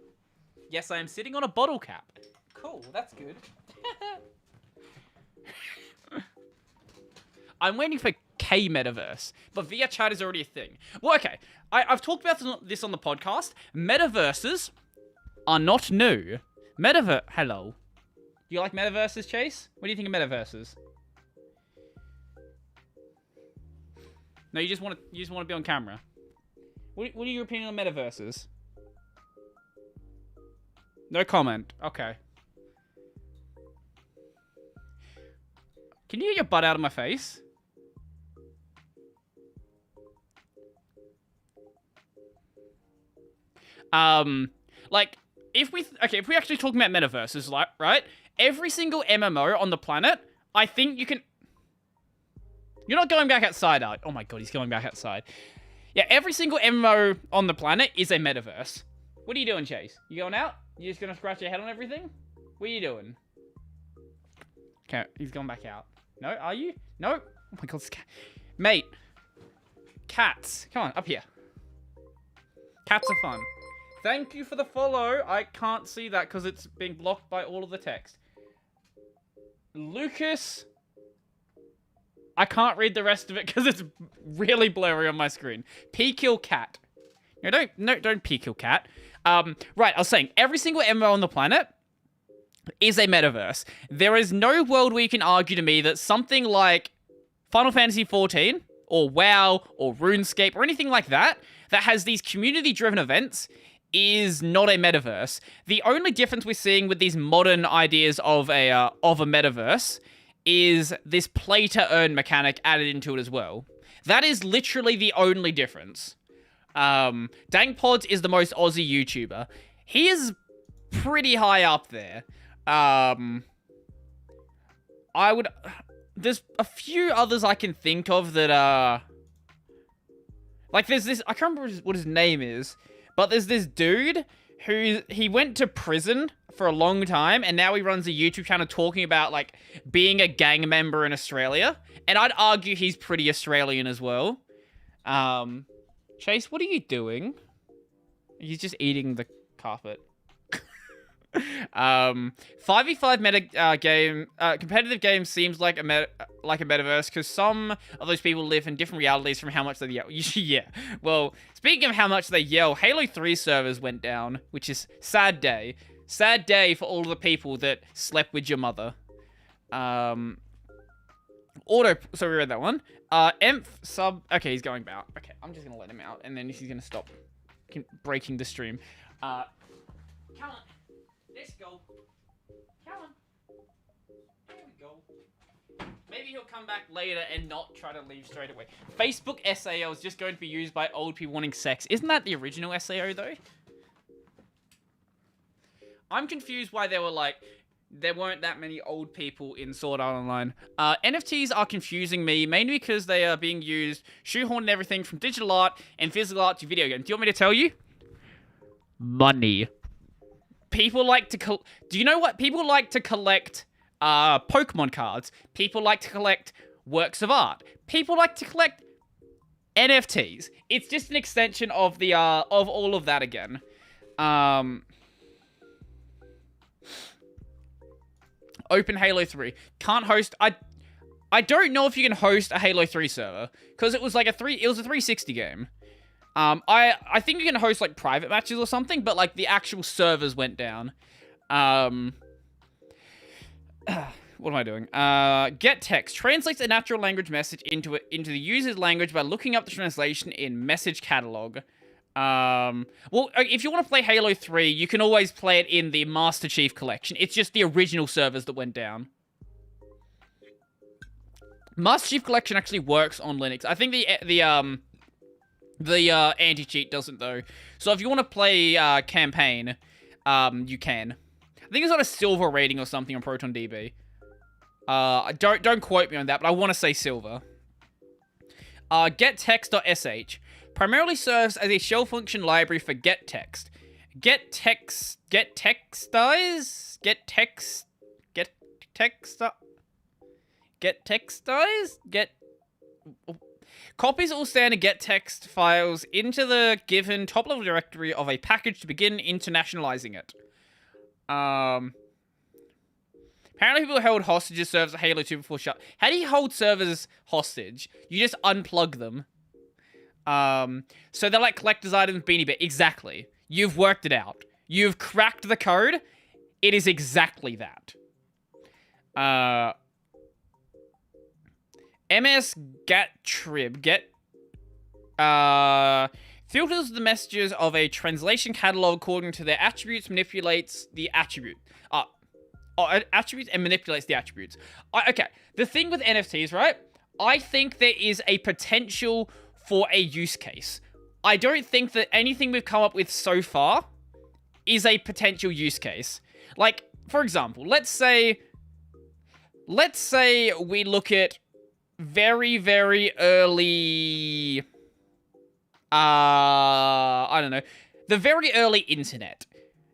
Yes, I am sitting on a bottle cap. Cool, that's good. I'm waiting for K-Metaverse, but VR chat is already a thing. Well, okay, I've talked about this on the podcast. Metaverses are not new. Hello. Do you like metaverses, Chase? What do you think of metaverses? No, you just want to be on camera. What are your opinion on metaverses? No comment. Okay. Can you get your butt out of my face? Like, if we actually talk about metaverses, like, right? Every single MMO on the planet, I think you can... You're not going back outside, are you? Oh my god, he's going back outside. Yeah, every single MMO on the planet is a metaverse. What are you doing, Chase? You going out? You just gonna scratch your head on everything? What are you doing? Okay, he's going back out. No, are you? No? Oh my god, mate. Cats. Come on, up here. Cats are fun. Thank you for the follow. I can't see that because it's being blocked by all of the text. Lucas. I can't read the rest of it because it's really blurry on my screen. P-kill cat. No, don't P-kill cat. Right, I was saying, every single MMO on the planet is a metaverse. There is no world where you can argue to me that something like Final Fantasy XIV, or WoW, or RuneScape, or anything like that has these community-driven events is not a metaverse. The only difference we're seeing with these modern ideas of a metaverse is this play-to-earn mechanic added into it as well. That is literally the only difference. Dankpods is the most Aussie YouTuber. He is pretty high up there. There's a few others I can think of that are... Like, there's this... I can't remember what his name is, but there's this dude he went to prison for a long time, and now he runs a YouTube channel talking about, like, being a gang member in Australia. And I'd argue he's pretty Australian as well. Chase, what are you doing? He's just eating the carpet. 5v5 game, competitive game seems like a metaverse because some of those people live in different realities from how much they yell. Yeah. Well, speaking of how much they yell, Halo 3 servers went down, which is sad day. Sad day for all of the people that slept with your mother. So we read that one. Emph sub. Okay, he's going out. Okay, I'm just gonna let him out, and then he's gonna stop breaking the stream. Come on. Let's go. Come on. There we go. Maybe he'll come back later and not try to leave straight away. Facebook SAO is just going to be used by old people wanting sex. Isn't that the original SAO, though? I'm confused why there weren't that many old people in Sword Art Online. NFTs are confusing me, mainly because they are being used, shoehorned everything from digital art and physical art to video games. Do you want me to tell you? Money. People like to do you know what? People like to collect Pokemon cards. People like to collect works of art. People like to collect NFTs. It's just an extension of the of all of that again. Open Halo 3. Can't host. I don't know if you can host a Halo 3 server because it was like it was a 360 game. I think you can host, like, private matches or something, but, like, the actual servers went down. What am I doing? Get text. Translates a natural language message into the user's language by looking up the translation in message catalog. Well, if you want to play Halo 3, you can always play it in the Master Chief Collection. It's just the original servers that went down. Master Chief Collection actually works on Linux. I think the anti-cheat doesn't though. So if you want to play campaign, you can. I think it's got a silver rating or something on ProtonDB. Don't quote me on that, but I want to say silver. gettext.sh primarily serves as a shell function library for gettext. Copies all standard gettext files into the given top-level directory of a package to begin internationalizing it. Apparently people held hostages servers at Halo 2 before shut. How do you hold servers hostage? You just unplug them. So they're like collector's items, Beanie Bear. Exactly. You've worked it out. You've cracked the code. It is exactly that. MS-GATtrib filters the messages of a translation catalog according to their attributes, manipulates the attribute. Attributes and manipulates the attributes. Okay, the thing with NFTs, right? I think there is a potential for a use case. I don't think that anything we've come up with so far is a potential use case. Like, for example, let's say we look at very, very early, I don't know, the very early internet.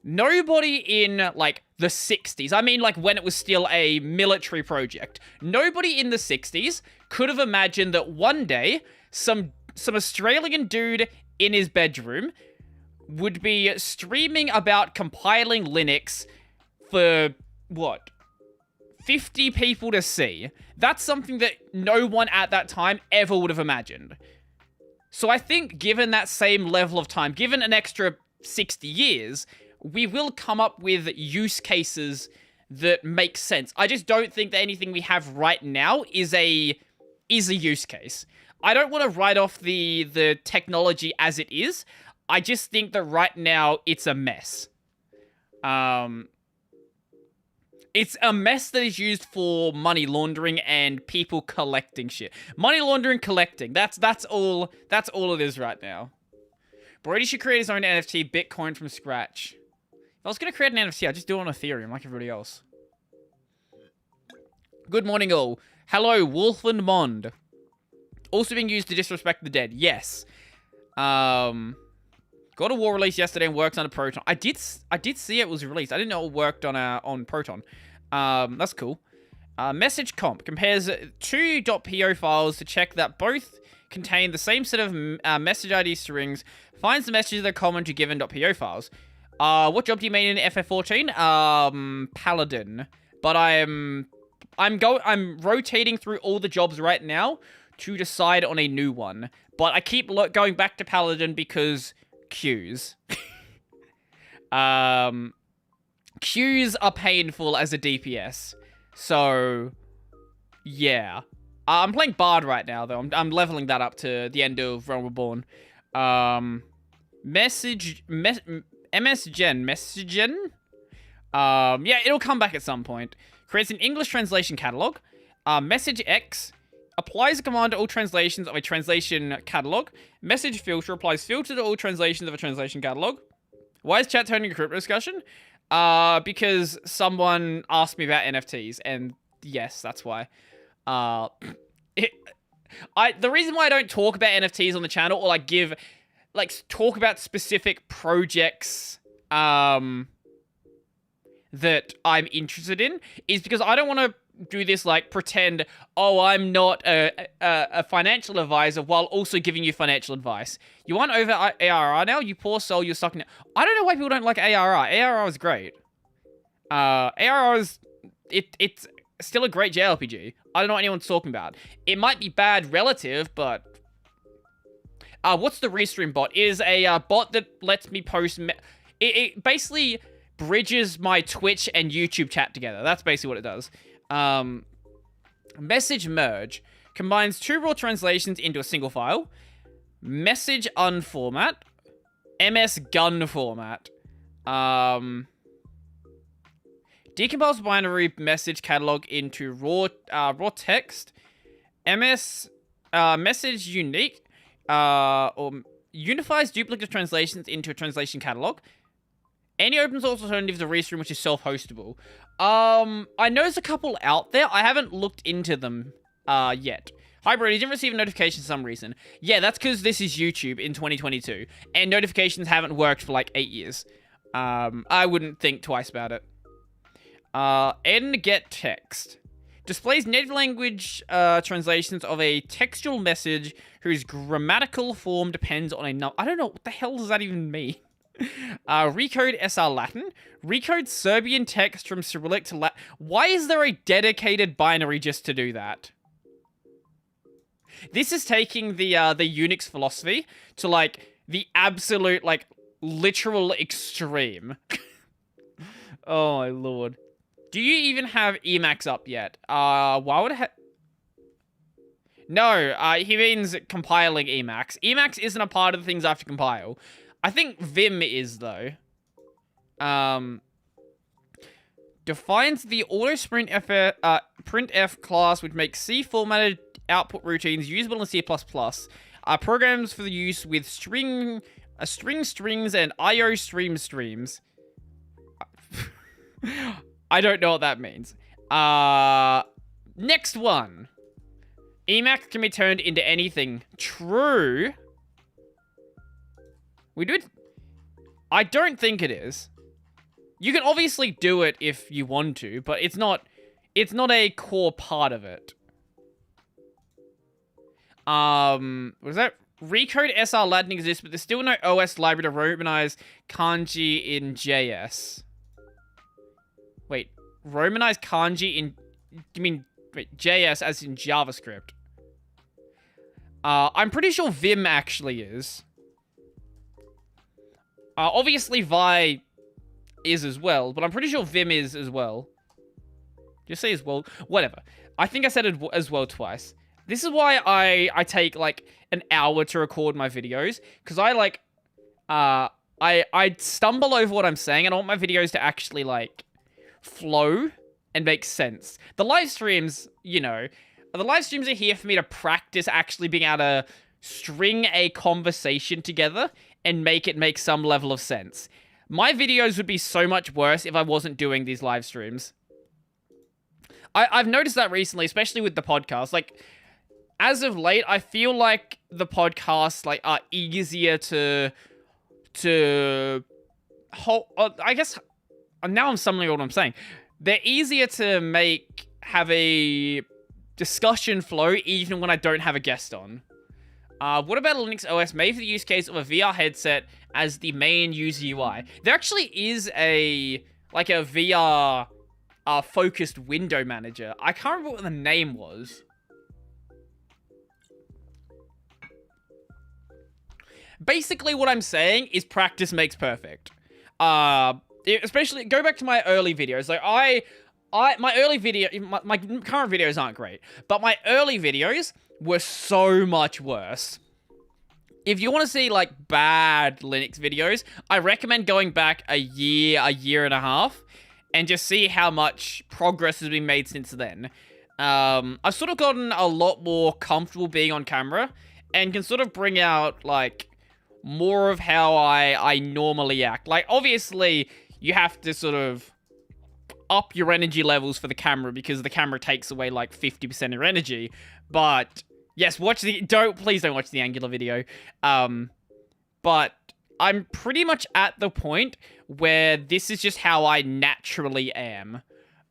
Nobody in, like, the 60s, I mean, like, when it was still a military project, nobody in the 60s could have imagined that one day some Australian dude in his bedroom would be streaming about compiling Linux for, what, 50 people to see. That's something that no one at that time ever would have imagined. So I think given that same level of time, given an extra 60 years, we will come up with use cases that make sense. I just don't think that anything we have right now is a use case. I don't want to write off the technology as it is. I just think that right now it's a mess. It's a mess that is used for money laundering and people collecting shit. Money laundering, collecting. That's all it is right now. Brodie should create his own NFT, Bitcoin from scratch. If I was going to create an NFT, I'd just do it on Ethereum like everybody else. Good morning, all. Hello, Wolfland Mond. Also being used to disrespect the dead. Yes. God of War released yesterday and works on a Proton. I did see it was released. I didn't know it worked on Proton. That's cool. Message comp compares two .po files to check that both contain the same set of message ID strings. Finds the messages that are common to given .po files. What job do you mean in FF14? Paladin. But I'm rotating through all the jobs right now to decide on a new one. But I keep going back to Paladin because queues. Queues are painful as a DPS. So, yeah. I'm playing Bard right now, though. I'm leveling that up to the end of Realm Reborn. MSGen. Yeah, it'll come back at some point. Creates an English translation catalog. Message X applies a command to all translations of a translation catalog. Message filter applies filter to all translations of a translation catalog. Why is chat turning a crypto discussion? Because someone asked me about NFTs, and yes, that's why. The reason why I don't talk about NFTs on the channel, or talk about specific projects, that I'm interested in, is because I don't want to do this, pretend, oh, I'm not a financial advisor while also giving you financial advice. You want over ARR now? You poor soul, you're sucking it. I don't know why people don't like ARR. ARR is great. ARR is... It's still a great JRPG. I don't know what anyone's talking about. It might be bad relative, but... what's the Restream bot? It is a bot that lets me post... It basically bridges my Twitch and YouTube chat together. That's basically what it does. Message merge combines two raw translations into a single file. Message unformat. MS gun format. Decompiles binary message catalog into raw text. message unique, or unifies duplicate translations into a translation catalog. Any open source alternative to Restream, which is self-hostable. I know there's a couple out there. I haven't looked into them yet. Hi, Brodie, didn't receive a notification for some reason. Yeah, that's because this is YouTube in 2022, and notifications haven't worked for like 8 years. I wouldn't think twice about it. End get text. Displays native language translations of a textual message whose grammatical form depends on a number. I don't know, what the hell does that even mean? Recode SR Latin. Recode Serbian text from Cyrillic to Latin. Why is there a dedicated binary just to do that? This is taking the Unix philosophy to, like, the absolute, like, literal extreme. Oh, my lord. Do you even have Emacs up yet? Why would I have... No, he means compiling Emacs. Emacs isn't a part of the things I have to compile. I think Vim is, though. Defines the printf class, which makes C-formatted output routines usable in C++. Programs for the use with strings and IO streams. I don't know what that means. Next one. Emacs can be turned into anything. True. I don't think it is. You can obviously do it if you want to, but it's not a core part of it. What is that? Recode SR Latin exists, but there's still no OS library to Romanize kanji in JS. Wait, Romanize kanji in... You mean... Wait, JS as in JavaScript. I'm pretty sure Vim actually is. Obviously Vi is as well, but I'm pretty sure Vim is as well. Just say as well. Whatever. I think I said it as well twice. This is why I take, like, an hour to record my videos. Because I, like... I stumble over what I'm saying, and I want my videos to actually, like, flow and make sense. The live streams, you know... The live streams are here for me to practice actually being able to string a conversation together and make it make some level of sense. My videos would be so much worse if I wasn't doing these live streams. I've noticed that recently, especially with the podcast. Like, as of late, I feel like the podcasts, like, are easier to hold. I guess now I'm stumbling on what I'm saying. They're easier to have a discussion flow even when I don't have a guest on. What about Linux OS made for the use case of a VR headset as the main user UI? There actually is a VR focused window manager. I can't remember what the name was. Basically what I'm saying is practice makes perfect. Especially, go back to my early videos. Like, my early video, my current videos aren't great, but my early videos were so much worse. If you want to see, like, bad Linux videos, I recommend going back a year and a half, and just see how much progress has been made since then. I've sort of gotten a lot more comfortable being on camera, and can sort of bring out, like, more of how I normally act. Like, obviously, you have to sort of up your energy levels for the camera, because the camera takes away like 50% of your energy. But yes, please don't watch the Angular video. But I'm pretty much at the point where this is just how I naturally am.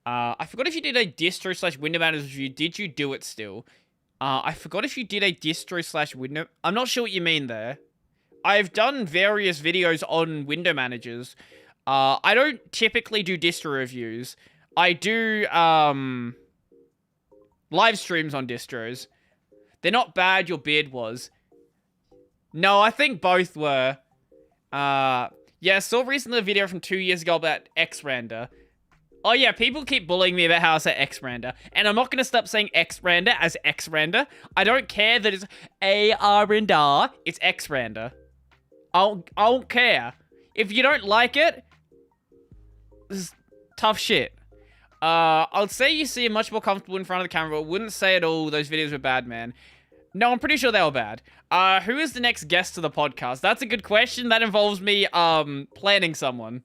I forgot if you did a distro/window manager review. Did you do it still? I forgot if you did a distro/window. I'm not sure what you mean there. I've done various videos on window managers. I don't typically do distro reviews. I do, live streams on distros. They're not bad, your beard was. No, I think both were. Yeah, I saw recently a video from 2 years ago about Xrender. Oh yeah, people keep bullying me about how I say Xrender. And I'm not going to stop saying Xrender as Xrender. I don't care that it's A-R-and-R. It's Xrender. I don't care. If you don't like it, this is tough shit. I'll say you seem much more comfortable in front of the camera, but wouldn't say at all those videos were bad, man. No, I'm pretty sure they were bad. Who is the next guest to the podcast? That's a good question. That involves me, planning someone.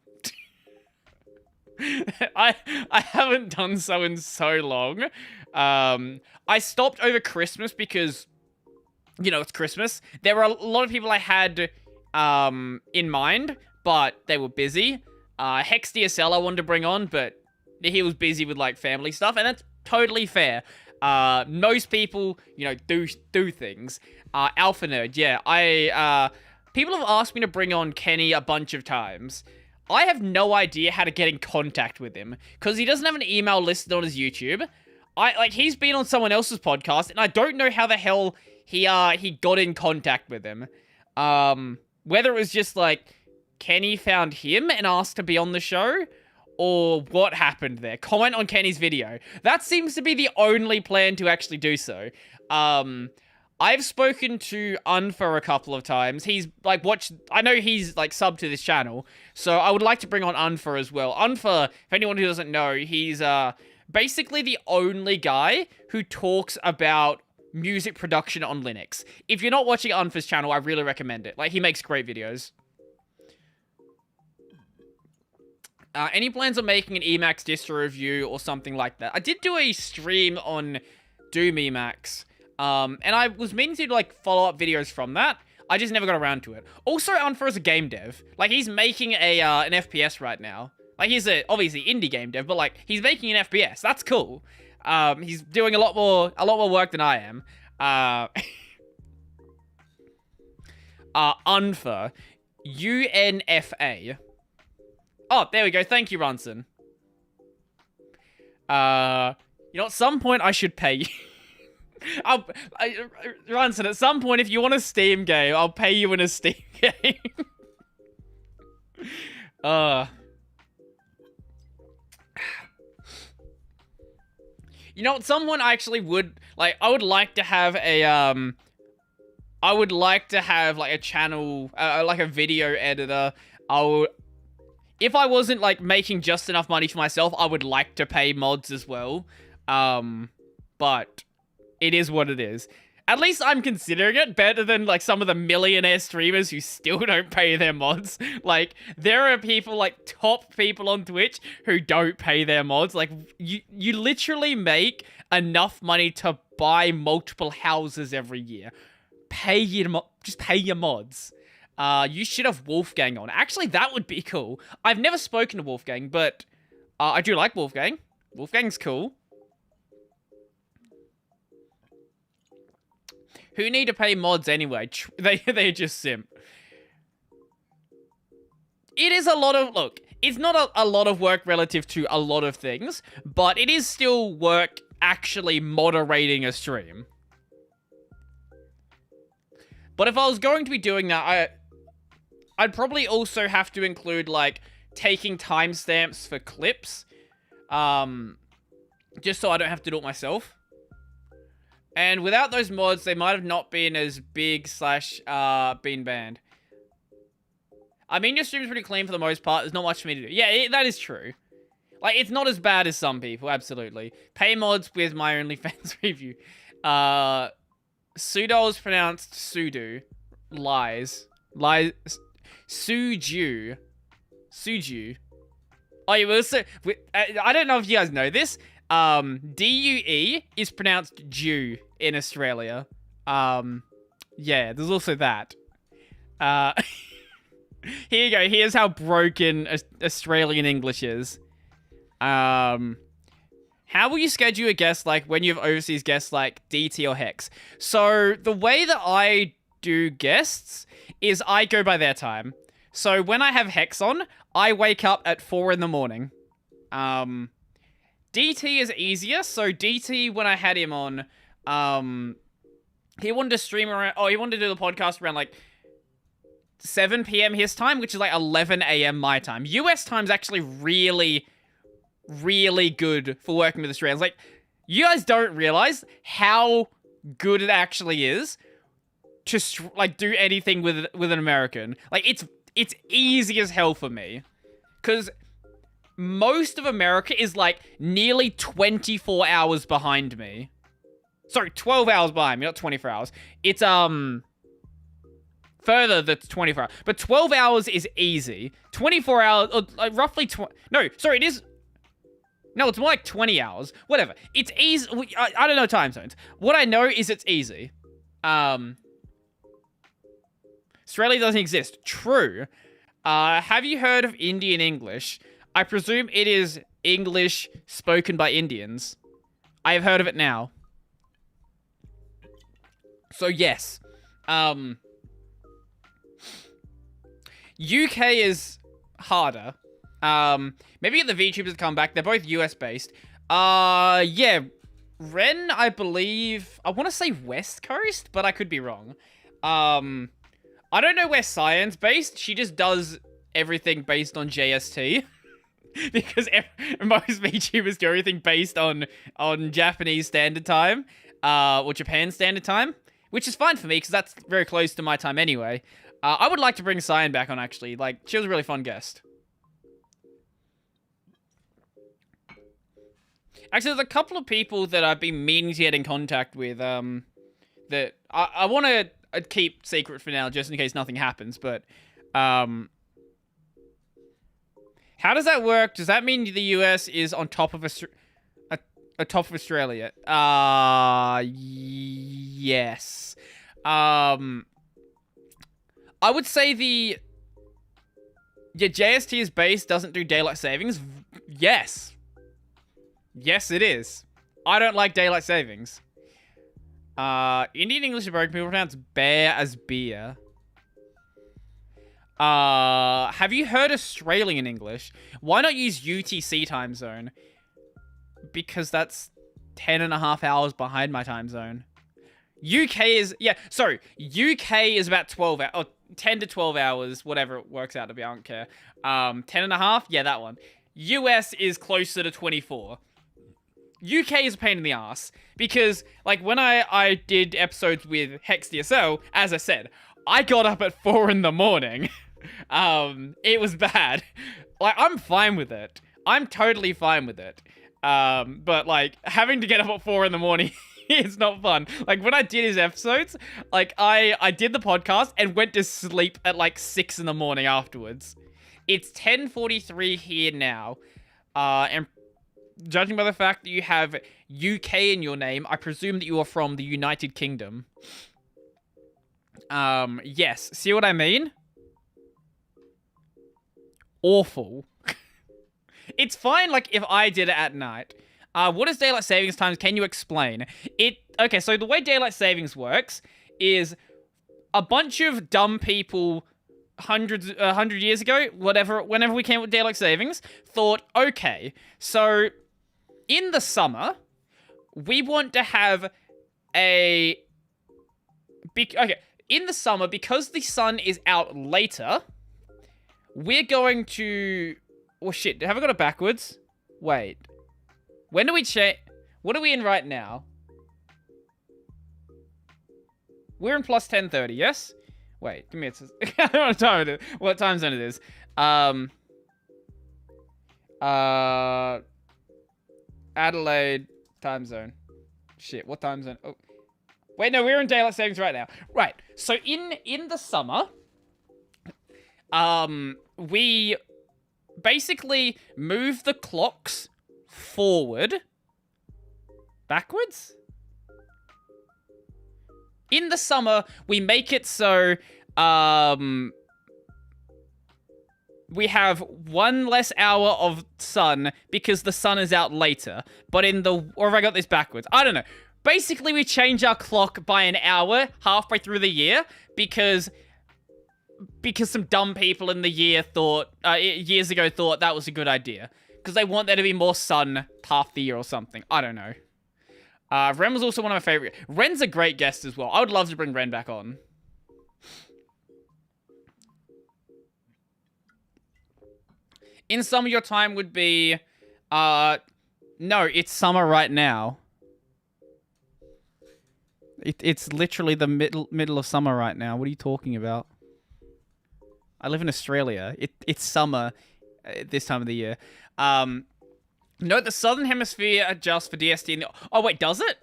I haven't done so in so long. I stopped over Christmas because, you know, it's Christmas. There were a lot of people I had, in mind, but they were busy. Hex DSL I wanted to bring on, but he was busy with, like, family stuff, and that's totally fair. Most people, you know, do things. Alpha Nerd, yeah. People have asked me to bring on Kenny a bunch of times. I have no idea how to get in contact with him, because he doesn't have an email listed on his YouTube. He's been on someone else's podcast, and I don't know how the hell he got in contact with him. Whether it was just, like, Kenny found him and asked to be on the show, or what happened there. Comment on Kenny's video. That seems to be the only plan to actually do so. I've spoken to Unfer a couple of times. He's, like, I know he's, like, subbed to this channel, so I would like to bring on Unfer as well. Unfer, if anyone who doesn't know, he's, basically the only guy who talks about music production on Linux. If you're not watching Unfer's channel, I really recommend it. Like, he makes great videos. Any plans on making an Emacs distro review or something like that? I did do a stream on Doom Emacs, and I was meaning to do, like, follow-up videos from that. I just never got around to it. Also, Unfer is a game dev. Like, he's making an FPS right now. Like, he's obviously indie game dev, but, like, he's making an FPS. That's cool. He's doing a lot more work than I am. Unfer. UNFA. Oh, there we go. Thank you, Ronson. You know, at some point I should pay you. Ronson, at some point, if you want a Steam game, I'll pay you in a Steam game. You know, at some point I actually would, like, I would like to have a, like, a channel, like, a video editor. If I wasn't, like, making just enough money for myself, I would like to pay mods as well. But it is what it is. At least I'm considering it better than, like, some of the millionaire streamers who still don't pay their mods. Like, there are people, like, top people on Twitch who don't pay their mods. Like, you literally make enough money to buy multiple houses every year. Just pay your mods. You should have Wolfgang on. Actually, that would be cool. I've never spoken to Wolfgang, but I do like Wolfgang. Wolfgang's cool. Who need to pay mods anyway? They just simp. It is a lot of... Look, it's not a lot of work relative to a lot of things, but it is still work actually moderating a stream. But if I was going to be doing that, I'd probably also have to include, like, taking timestamps for clips. Just so I don't have to do it myself. And without those mods, they might have not been as big / been banned. I mean, your stream's pretty clean for the most part. There's not much for me to do. Yeah, that is true. Like, it's not as bad as some people, absolutely. Pay mods with my OnlyFans review. Pseudo is pronounced Sudo. Lies. Suju. Oh, yeah, well, so... I don't know if you guys know this. DUE is pronounced Jew in Australia. Yeah, there's also that. Here you go. Here's how broken Australian English is. How will you schedule a guest, like, when you have overseas guests like DT or Hex? So, the way that I do guests is I go by their time. So, when I have Hex on, I wake up at 4 in the morning. DT is easier. So, DT, when I had him on, he wanted to stream around... Oh, he wanted to do the podcast around, like, 7 p.m. his time, which is, like, 11 a.m. my time. US time's actually really... really good for working with Australians. Like, you guys don't realize how good it actually is to like do anything with an American. Like, it's easy as hell for me, because most of America is like nearly 24 hours behind me. Sorry, 12 hours behind me, not 24 hours. It's, further that's 24 hours. But 12 hours is easy. 24 hours, or like roughly it is. No, it's more like 20 hours. Whatever. It's easy. I don't know time zones. What I know is it's easy. Australia doesn't exist. True. Have you heard of Indian English? I presume it is English spoken by Indians. I have heard of it now. So yes. UK is harder. Maybe get the VTubers to come back. They're both US based. Yeah. Ren, I believe, I want to say West Coast, but I could be wrong. I don't know where Cyan's based. She just does everything based on JST. Because most VTubers do everything based on Japanese Standard Time, or Japan Standard Time, which is fine for me because that's very close to my time anyway. I would like to bring Cyan back on, actually. Like, she was a really fun guest. Actually, there's a couple of people that I've been meaning to get in contact with, that I want to keep secret for now, just in case nothing happens, but, how does that work? Does that mean the US is on top of Australia? Yes. I would say JST's base doesn't do daylight savings. Yes. Yes, it is. I don't like daylight savings. Indian English is broken. People pronounce bear as beer. Have you heard Australian English? Why not use UTC time zone? Because that's 10.5 hours behind my time zone. UK is about 12 hours, or 10 to 12 hours, whatever it works out to be, I don't care. 10.5, yeah, that one. US is closer to 24. UK is a pain in the ass, because, like, when I did episodes with Hex DSL, as I said, I got up at 4 in the morning. It was bad. Like, I'm fine with it. I'm totally fine with it. But, like, having to get up at 4 in the morning it's not fun. Like, when I did his episodes, like, I did the podcast and went to sleep at, like, 6 in the morning afterwards. It's 10:43 here now. And judging by the fact that you have UK in your name, I presume that you are from the United Kingdom. Yes. See what I mean? Awful. It's fine, like, if I did it at night. What is daylight savings times? Can you explain? Okay, so the way daylight savings works is a bunch of dumb people 100 years ago, whenever we came with daylight savings, thought, okay, so in the summer, we want to have in the summer, because the sun is out later, we're going to... Oh, shit. Have I got it backwards? Wait. When do we change... What are we in right now? We're in plus 10:30, yes? Wait, give me a... I don't know what time zone it is. Adelaide time zone. Shit, what time zone? Oh. Wait, no, we're in daylight savings right now. Right, so in the summer, we basically move the clocks forward. Backwards? In the summer, we make it so, we have 1 less hour of sun because the sun is out later. But or have I got this backwards? I don't know. Basically, we change our clock by an hour halfway through the year because some dumb people in the years ago thought that was a good idea. Because they want there to be more sun half the year or something. I don't know. Ren was also one of my favorite. Ren's a great guest as well. I would love to bring Ren back on. In summer, your time would be... no, it's summer right now. It's literally the middle of summer right now. What are you talking about? I live in Australia. It's summer. this time of the year. Note the Southern Hemisphere adjusts for DST in the... Oh, wait, does it?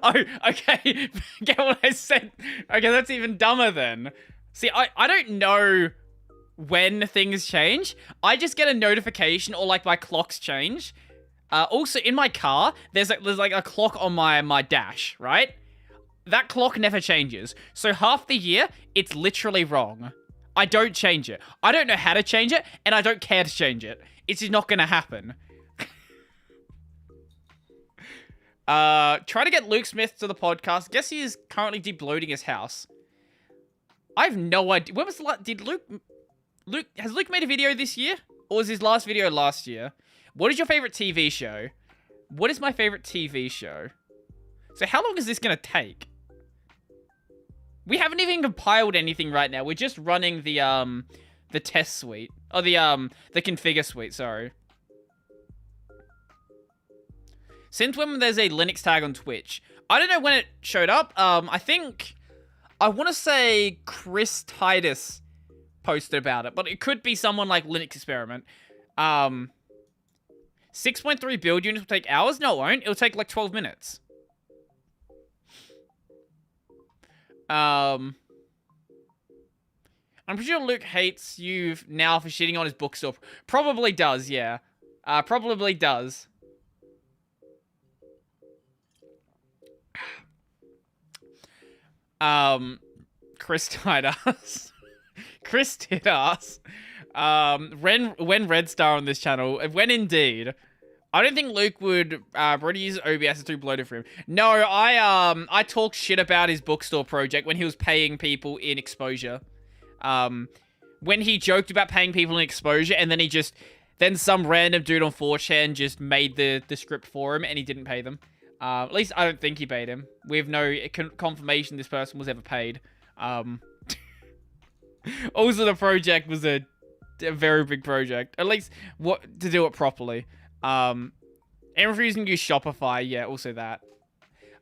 Oh, okay. Get what I said? Okay, that's even dumber then. See, I don't know when things change. I just get a notification or like my clocks change. Also, in my car, there's like a clock on my dash, right? That clock never changes. So half the year, it's literally wrong. I don't change it. I don't know how to change it, and I don't care to change it. It's just not gonna happen. Try to get Luke Smith to the podcast. Guess he is currently debloating his house. I have no idea. When was the last... Has Luke made a video this year? Or was his last video last year? What is your favorite TV show? What is my favorite TV show? So how long is this going to take? We haven't even compiled anything right now. We're just running the test suite. Oh, the configure suite, sorry. Since when there's a Linux tag on Twitch? I don't know when it showed up. I think... I want to say Chris Titus posted about it, but it could be someone like Linux Experiment. 6.3 build units will take hours? No, it won't. It'll take like 12 minutes. I'm pretty sure Luke hates you now for shitting on his bookstore. Probably does, yeah. Probably does. Chris Titus. Chris Titus. When Red Star on this channel. When indeed. I don't think Luke would, Brodie's OBS is too bloated for him. No, I talked shit about his bookstore project when he was paying people in exposure. When he joked about paying people in exposure, and then then some random dude on 4chan just made the script for him, and he didn't pay them. At least I don't think he paid him. We have no confirmation this person was ever paid. Also, the project was a very big project. At least, to do it properly. And refusing to use Shopify, yeah, also that.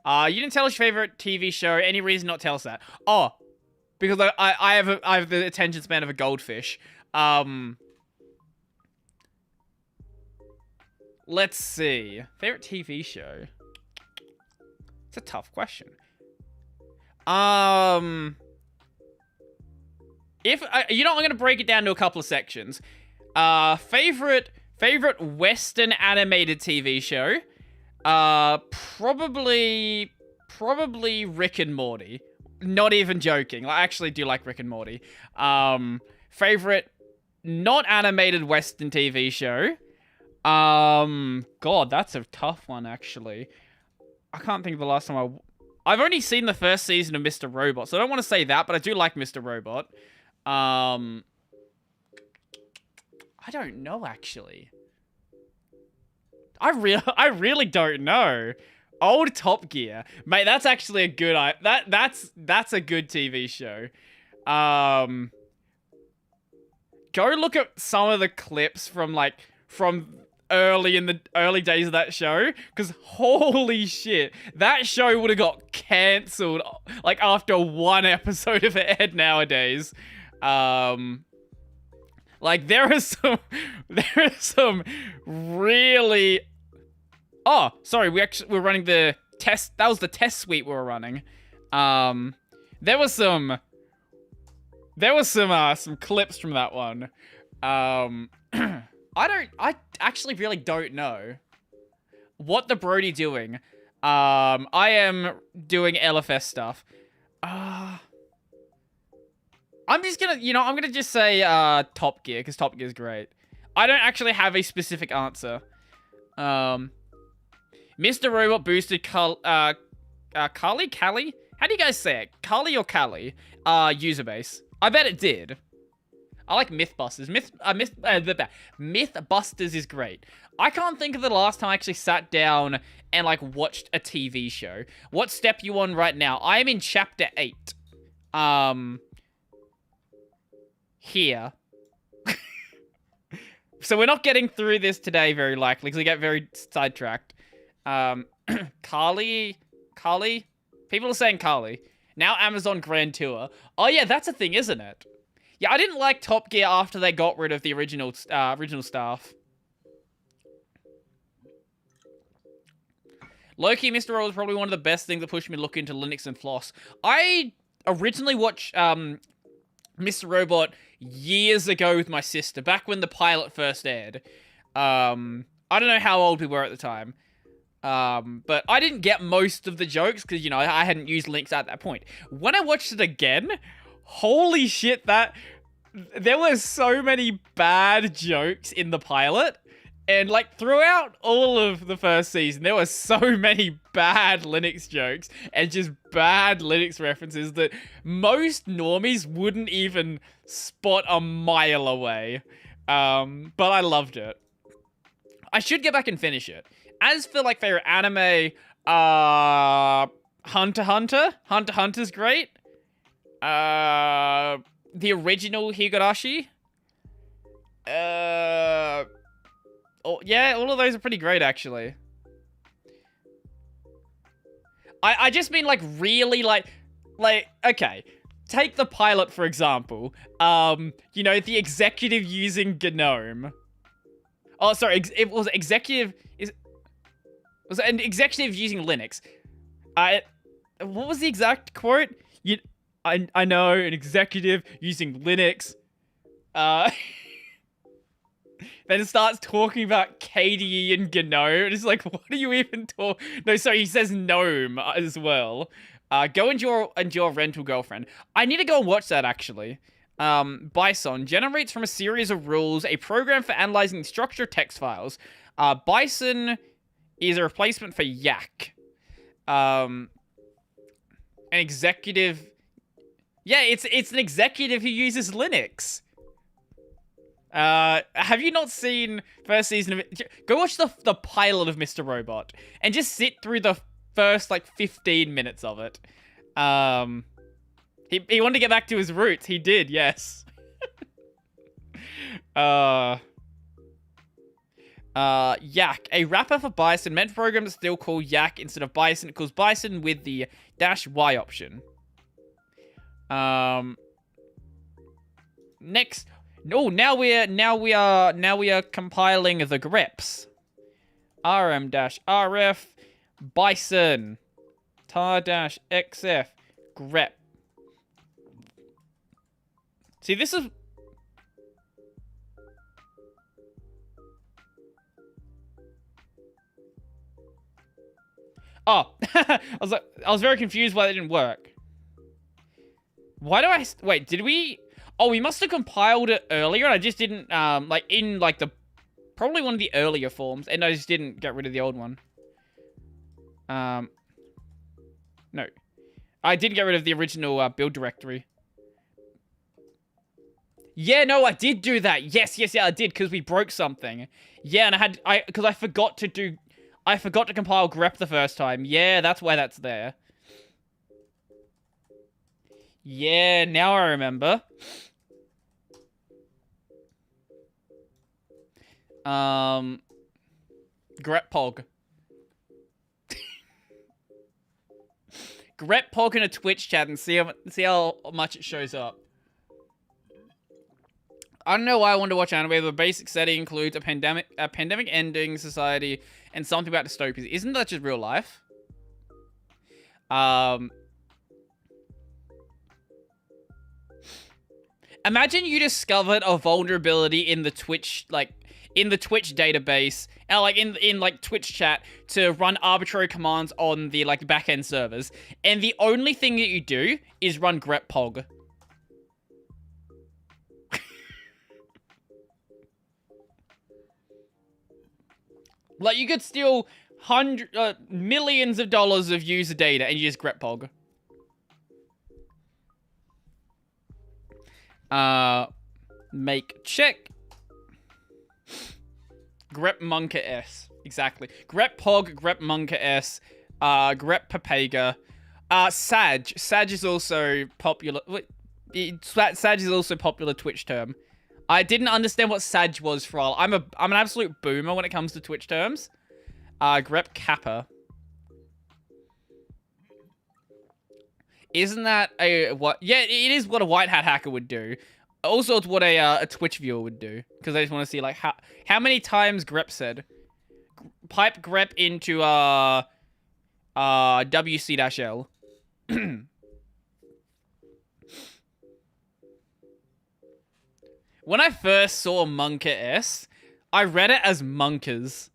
You didn't tell us your favorite TV show. Any reason not to tell us that? Oh, because I have the attention span of a goldfish. Let's see. Favorite TV show? It's a tough question. I'm gonna break it down to a couple of sections. Favorite Western animated TV show? Probably Rick and Morty. Not even joking. I actually do like Rick and Morty. Favorite not animated Western TV show? God, that's a tough one, actually. I can't think of the last time I've only seen the first season of Mr. Robot, so I don't want to say that, but I do like Mr. Robot. I don't know, actually. I really don't know. Old Top Gear. Mate, that's actually a good... That's a good TV show. Go look at some of the clips from early days of that show, because holy shit, that show would have got cancelled like after one episode if it aired nowadays. Like there are some really... Oh, sorry, we're running the test. That was the test suite we were running. There was some clips from that one. I actually really don't know what the Brodie doing. I am doing LFS stuff. I'm just gonna, I'm gonna just say Top Gear, because Top Gear's great. I don't actually have a specific answer. Mr. Robot boosted Callie? How do you guys say it? Callie or Callie? User base. I bet it did. I like Mythbusters. Mythbusters is great. I can't think of the last time I actually sat down and watched a TV show. What step you on right now? I am in chapter 8. Here. So we're not getting through this today very likely because we get very sidetracked. Carly? People are saying Carly. Now Amazon Grand Tour. Oh yeah, that's a thing, isn't it? Yeah, I didn't like Top Gear after they got rid of the original staff. Low-key, Mr. Roll is probably one of the best things that pushed me to look into Linux and Floss. I originally watched Mr. Robot years ago with my sister, back when the pilot first aired. I don't know how old we were at the time. But I didn't get most of the jokes because, you know, I hadn't used Linux at that point. When I watched it again, holy shit, there were so many bad jokes in the pilot. And, like, throughout all of the first season, there were so many bad Linux jokes and just bad Linux references that most normies wouldn't even spot a mile away. But I loved it. I should get back and finish it. As for, like, favorite anime, Hunter x Hunter. Hunter x Hunter's great. The original Higurashi. Oh, yeah, all of those are pretty great, actually. I just mean, like, really, like, okay. Take the pilot, for example. You know, the executive using GNOME. Oh, sorry, it was executive... Was it an executive using Linux? What was the exact quote? I know, an executive using Linux. Then it starts talking about KDE and GNOME. It's like, what are you even talking? No, sorry, he says GNOME as well. Go and your rental girlfriend. I need to go and watch that, actually. Bison generates from a series of rules a program for analyzing the structure of text files. Bison is a replacement for Yak. An executive... Yeah, it's an executive who uses Linux. Have you not seen first season of it? Go watch the pilot of Mr. Robot and just sit through the first, like, 15 minutes of it. He wanted to get back to his roots. He did, yes. Yak, a wrapper for Bison, meant for programs that still call Yak instead of Bison. It calls Bison with the -Y option. Next, no, now we are compiling the greps. rm-rf Bison tar-xf grep. See, this is... Oh, I was very confused why that didn't work. Why do I... Wait, did we... Oh, we must have compiled it earlier, and I just didn't, like, in, like, probably one of the earlier forms, and I just didn't get rid of the old one. No. I did get rid of the original, build directory. Yeah, no, I did do that. Yes, I did, because we broke something. Yeah, and because I forgot to compile grep the first time. Yeah, that's why that's there. Yeah, now I remember. Greppog. Greppog in a Twitch chat and see how much it shows up. I don't know why I wanted to watch anime. The basic setting includes a pandemic ending society and something about dystopias. Isn't that just real life? Imagine you discovered a vulnerability in the Twitch, like, in the Twitch database, and, like, in like, Twitch chat to run arbitrary commands on the, like, back-end servers, and the only thing that you do is run greppog. Like, you could steal millions of dollars of user data and you just greppog. Make check. Grep Monka S. Exactly. Grep Pog, Grep Monka S, Grep Papega. Sag. Sag is also popular. Sag is also a popular Twitch term. I didn't understand what Sag was for all. I'm an absolute boomer when it comes to Twitch terms. Grep Kappa. Isn't that what? Yeah, it is what a white hat hacker would do. Also, it's what a Twitch viewer would do, because they just want to see like how many times grep said. Pipe grep into WC-L. When I first saw Monka S, I read it as Monkers.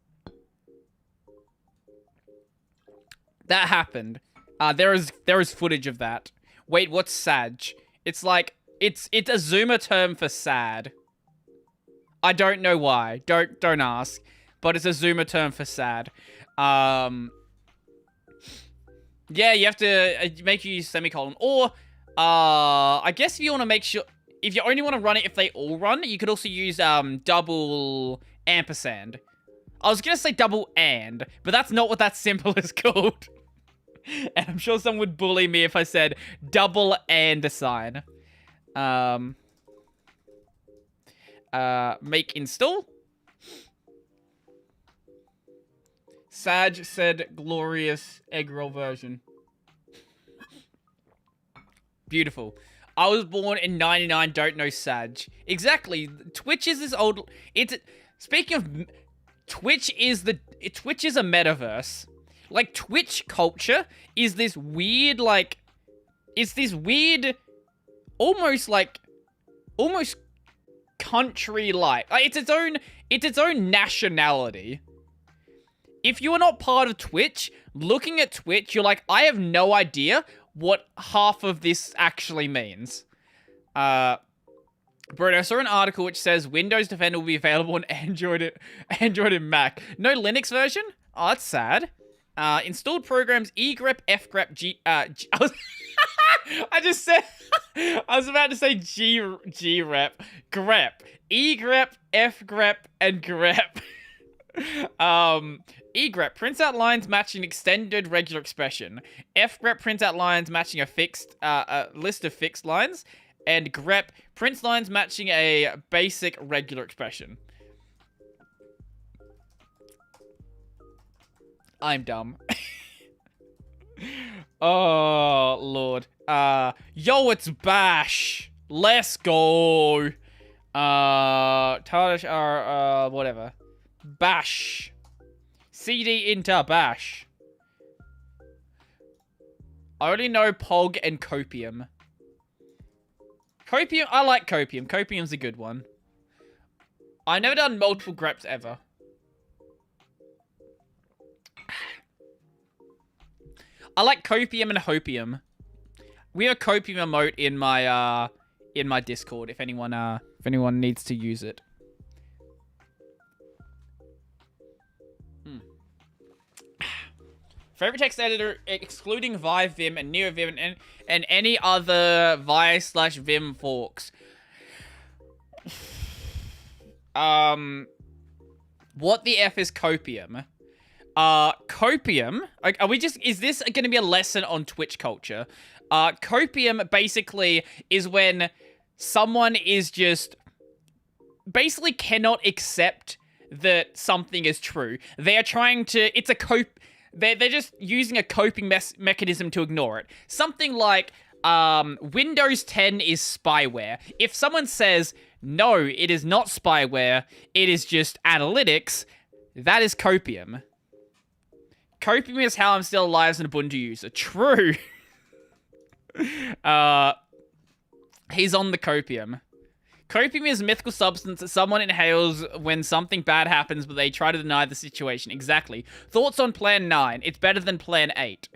That happened. There is footage of that. Wait, what's Sag? It's like it's a Zoomer term for sad. I don't know why. Don't ask. But it's a Zoomer term for sad. Yeah, you have to make you use semicolon. Or, I guess if you want to make sure... If you only want to run it if they all run, you could also use double ampersand. I was going to say double and, but that's not what that symbol is called. And I'm sure someone would bully me if I said double and a sign. Make install. Sag said glorious egg roll version. Beautiful. I was born in 99, don't know Sag. Exactly. Twitch is this old... Speaking of... Twitch is a metaverse. Like, Twitch culture is this weird, like... It's this weird... Almost country-like. It's its own nationality. If you are not part of Twitch, looking at Twitch, you're like, I have no idea what half of this actually means. Brodie, I saw an article which says Windows Defender will be available on Android and Mac. No Linux version? Oh, that's sad. Installed programs egrep, fgrep, I was about to say grep, grep, egrep, fgrep, and grep. egrep prints out lines matching extended regular expression. Fgrep prints out lines matching a fixed list of fixed lines, and grep prints lines matching a basic regular expression. I'm dumb. Oh lord. Yo, it's Bash. Let's go. Tardish whatever. Bash. CD into Bash. I only know Pog and Copium. Copium, I like Copium. Copium's a good one. I've never done multiple greps ever. I like Copium and Hopium. We have a Copium emote in my Discord if anyone needs to use it. Favorite text editor excluding Vi, Vim, and NeoVim and any other Vi/Vim forks. What the F is Copium? Copium. Are we just? Is this going to be a lesson on Twitch culture? Copium basically is when someone is just basically cannot accept that something is true. They are trying to. It's a They're just using a coping mechanism to ignore it. Something like, Windows 10 is spyware. If someone says, no, it is not spyware, it is just analytics, that is Copium. Copium is how I'm still alive as an Ubuntu user. True. He's on the Copium. Copium is a mythical substance that someone inhales when something bad happens, but they try to deny the situation. Exactly. Thoughts on Plan 9? It's better than Plan 8.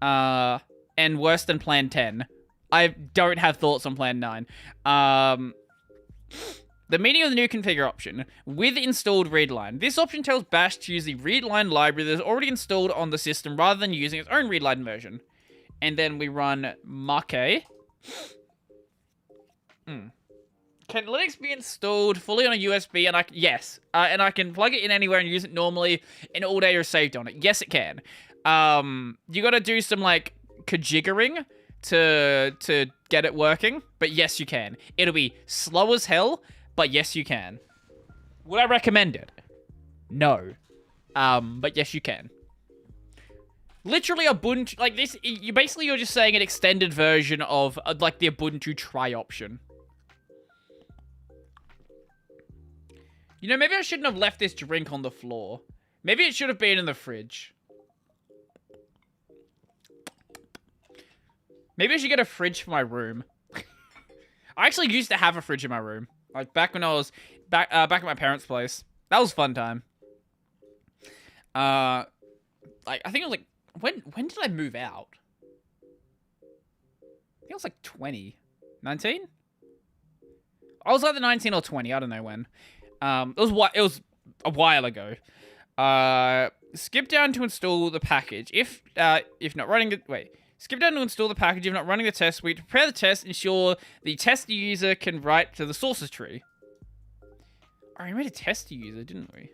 And worse than Plan 10. I don't have thoughts on Plan 9. The meaning of the new configure option. With installed readline. This option tells Bash to use the readline library that is already installed on the system rather than using its own readline version. And then we run make. Can Linux be installed fully on a USB? And yes. And I can plug it in anywhere and use it normally, and all data is saved on it. Yes, it can. You gotta do some, like, kajiggering to get it working. But yes, you can. It'll be slow as hell, but yes, you can. Would I recommend it? No. But yes, you can. Literally Ubuntu, like this, you're just saying an extended version of, like, the Ubuntu try option. You know, maybe I shouldn't have left this drink on the floor. Maybe it should have been in the fridge. Maybe I should get a fridge for my room. I actually used to have a fridge in my room. Like, back when I was back at my parents' place. That was a fun time. Like, I think it was like... When did I move out? I think it was like 20. 19? I was either 19 or 20. I don't know when. It was a while ago. Skip down to install the package. If not running it... Wait. Skip down to install the package if not running the test suite. To prepare the test, ensure the tester user can write to the sources tree. Oh, we made a tester user, didn't we?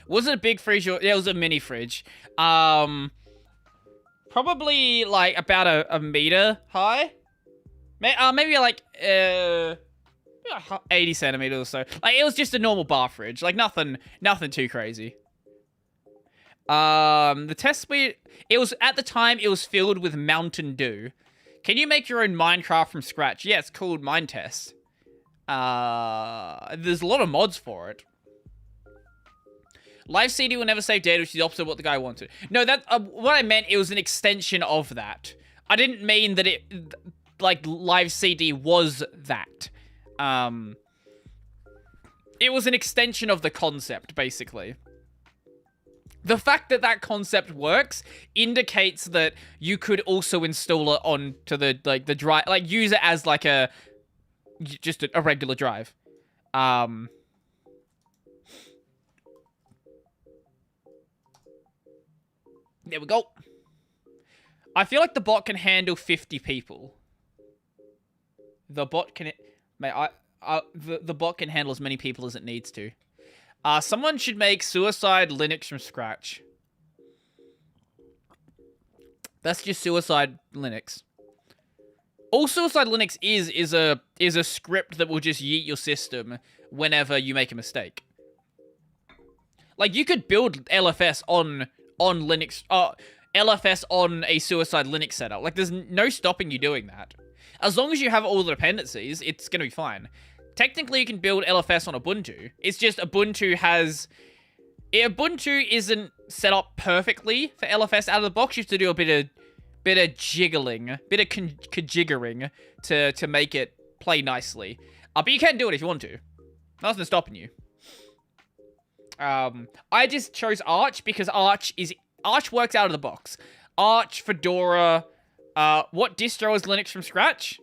Was it a big fridge or... Yeah, it was a mini fridge. Probably, like, about a meter high. Maybe, like, 80 centimeters or so. Like, it was just a normal bar fridge. Like, nothing too crazy. The test suite... It was, at the time, it was filled with Mountain Dew. Can you make your own Minecraft from scratch? Yeah, it's called Mine Test. There's a lot of mods for it. Live CD will never save data, which is the opposite of what the guy wanted. No, that what I meant, it was an extension of that. I didn't mean that it, like, Live CD was that. It was an extension of the concept, basically. The fact that that concept works indicates that you could also install it onto the, like, the drive, like, use it as, like, just a regular drive. There we go. I feel like the bot can handle 50 people. The bot can... Mate, the bot can handle as many people as it needs to. Someone should make Suicide Linux from scratch. That's just Suicide Linux. All Suicide Linux is a script that will just yeet your system whenever you make a mistake. Like, you could build LFS on Linux, LFS on a Suicide Linux setup. Like, there's no stopping you doing that. As long as you have all the dependencies, it's gonna be fine. Technically, you can build LFS on Ubuntu. It's just Ubuntu isn't set up perfectly for LFS out of the box. You have to do a bit of jiggling, bit of conjiggering to make it play nicely. But you can do it if you want to. Nothing's stopping you. I just chose Arch because Arch works out of the box. Arch, Fedora, what distro is Linux from scratch?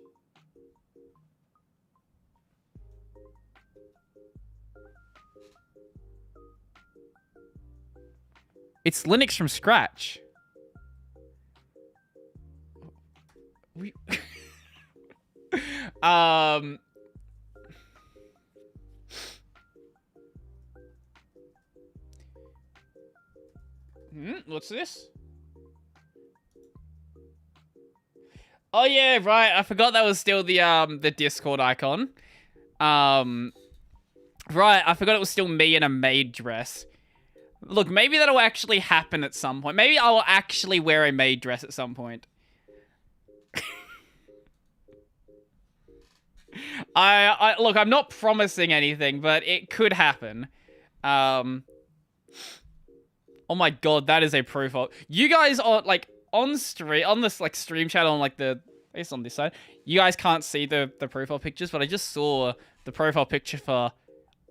It's Linux from scratch. What's this? Oh yeah, right. I forgot that was still the Discord icon. Right, I forgot it was still me in a maid dress. Look, maybe that'll actually happen at some point. Maybe I'll actually wear a maid dress at some point. Look, I'm not promising anything, but it could happen. Oh my god, that is a profile. You guys are, like, on this, like, stream channel on, like, it's on this side. You guys can't see the profile pictures, but I just saw the profile picture for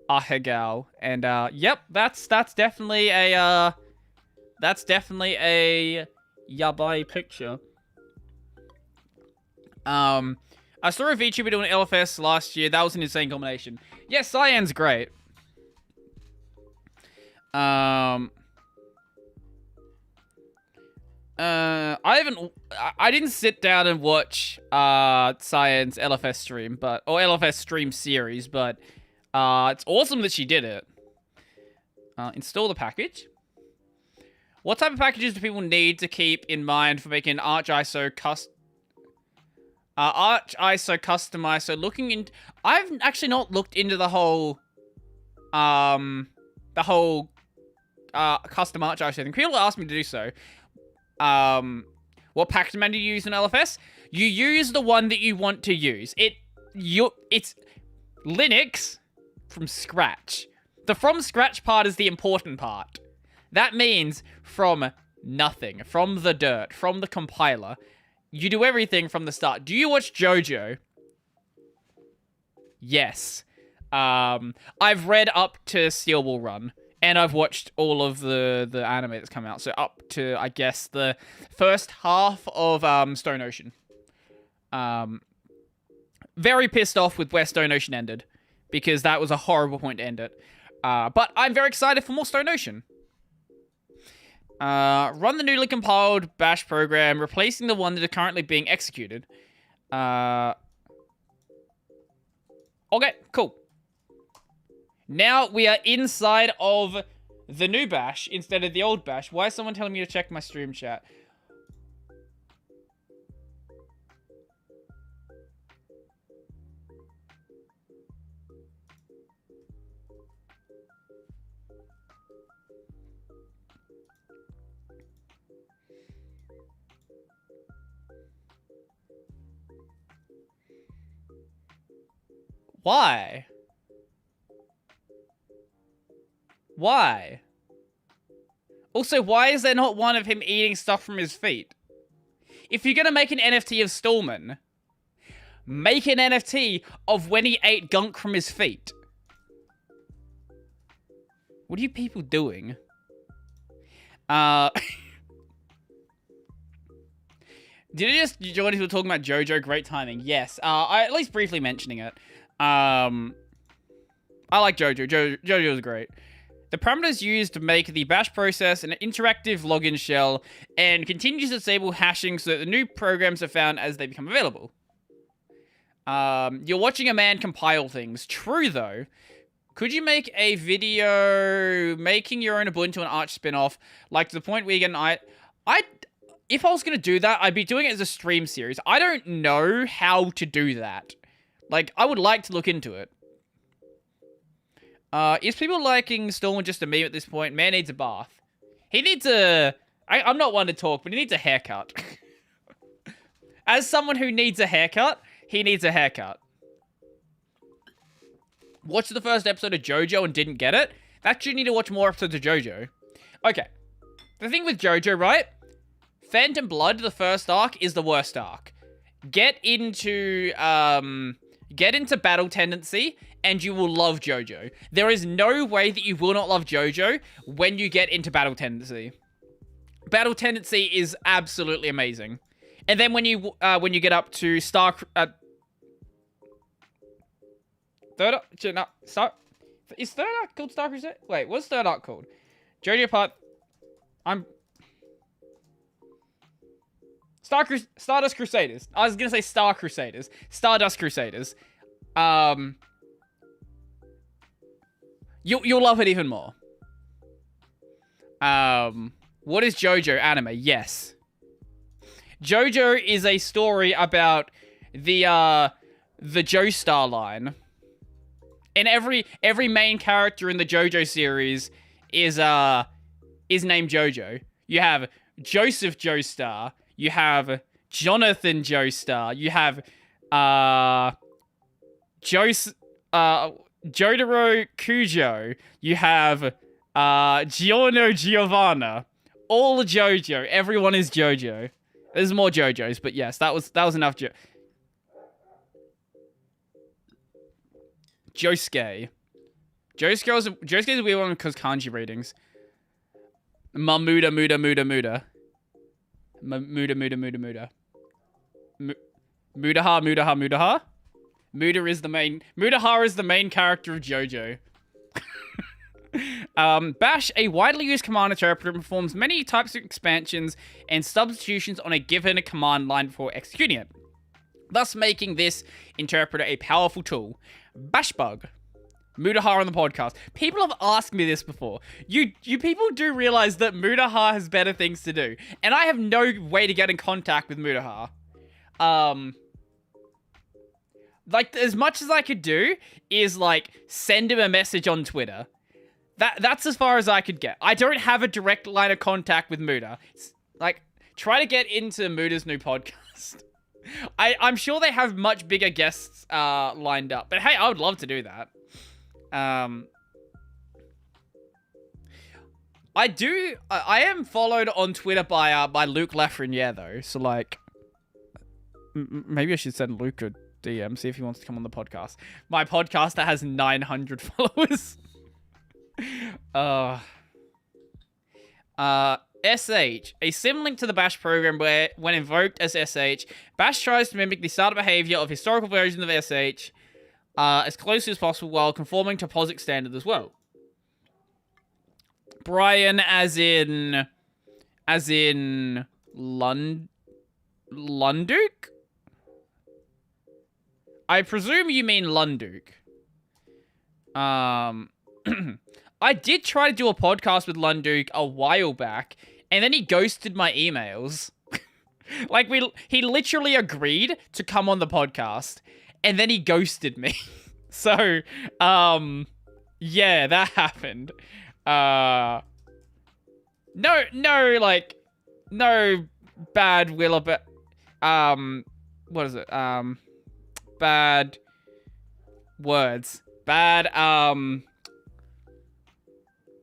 Ahegal, and, yep, that's definitely a yabai picture. I saw a VTuber doing LFS last year. That was an insane combination. Yeah, Cyan's great. I didn't sit down and watch Cyan's LFS stream, or LFS stream series, but it's awesome that she did it. Install the package. What type of packages do people need to keep in mind for making Arch ISO customized? So looking in, I've actually not looked into the whole custom Arch ISO thing. People ask me to do so. Well, What package manager do you use in LFS? You use the one that you want to use. It's Linux from scratch. The from scratch part is the important part. That means from nothing, from the dirt, from the compiler. You do everything from the start. Do you watch JoJo? Yes. I've read up to Steel Ball Run, and I've watched all of the anime that's come out. So up to, I guess, the first half of Stone Ocean. Very pissed off with where Stone Ocean ended, because that was a horrible point to end it. But I'm very excited for more Stone Ocean. Run the newly compiled bash program, replacing the one that is currently being executed. Okay, cool. Now we are inside of the new bash instead of the old bash. Why is someone telling me to check my stream chat? Why? Why? Also, why is there not one of him eating stuff from his feet? If you're gonna make an NFT of Stallman, make an NFT of when he ate gunk from his feet. What are you people doing? Did you just join us? We're talking about JoJo. Great timing. Yes. I at least briefly mentioning it. I like JoJo. JoJo is great. The parameters used to make the bash process an interactive login shell and continues to disable hashing so that the new programs are found as they become available. You're watching a man compile things. True, though. Could you make a video making your own Ubuntu and Arch spin-off, like to the point where you get an if I was going to do that, I'd be doing it as a stream series. I don't know how to do that. Like, I would like to look into it. Is people liking Stallman just a meme at this point? Man needs a bath. He needs a... I'm not one to talk, but he needs a haircut. As someone who needs a haircut, he needs a haircut. Watched the first episode of JoJo and didn't get it? That you need to watch more episodes of JoJo. Okay. The thing with JoJo, right? Phantom Blood, the first arc, is the worst arc. Get into Battle Tendency, and you will love JoJo. There is no way that you will not love JoJo when you get into Battle Tendency. Battle Tendency is absolutely amazing. And then when you get up to is third arc called Star Crusade? Wait, what's third arc called? JoJo part... Stardust Crusaders. I was gonna say Star Crusaders. Stardust Crusaders. You'll love it even more. What is JoJo anime? Yes. JoJo is a story about the Joestar line. And every main character in the JoJo series is named JoJo. You have Joseph Joestar. You have Jonathan Joestar. You have Jotaro Kujo. You have Giorno Giovanna. All JoJo. Everyone is JoJo. There's more JoJos, but yes, that was enough. Josuke. Josuke is a weird one because kanji readings. Muda. Mudaha. Mudaha is the main character of JoJo. Bash, a widely used command interpreter, performs many types of expansions and substitutions on a given command line before executing it, thus making this interpreter a powerful tool. Bashbug. Mudaha on the podcast. People have asked me this before. You people do realize that Mudaha has better things to do. And I have no way to get in contact with Mudaha. Like, as much as I could do is, like, send him a message on Twitter. That's as far as I could get. I don't have a direct line of contact with Muda. Like, try to get into Muda's new podcast. I'm sure they have much bigger guests lined up. But hey, I would love to do that. I am followed on Twitter by Luke Lafreniere, though. So, like, maybe I should send Luke a DM, see if he wants to come on the podcast. My podcast that has 900 followers. SH, a symlink to the Bash program where, when invoked as SH, Bash tries to mimic the starter behavior of historical versions of SH as closely as possible while conforming to POSIX standards as well. Brian, as in Lunduk? I presume you mean Lunduk. I did try to do a podcast with Lunduk a while back, and then he ghosted my emails. Like, he literally agreed to come on the podcast, and then he ghosted me. So, yeah, that happened. No bad will about, what is it? Bad words. Bad,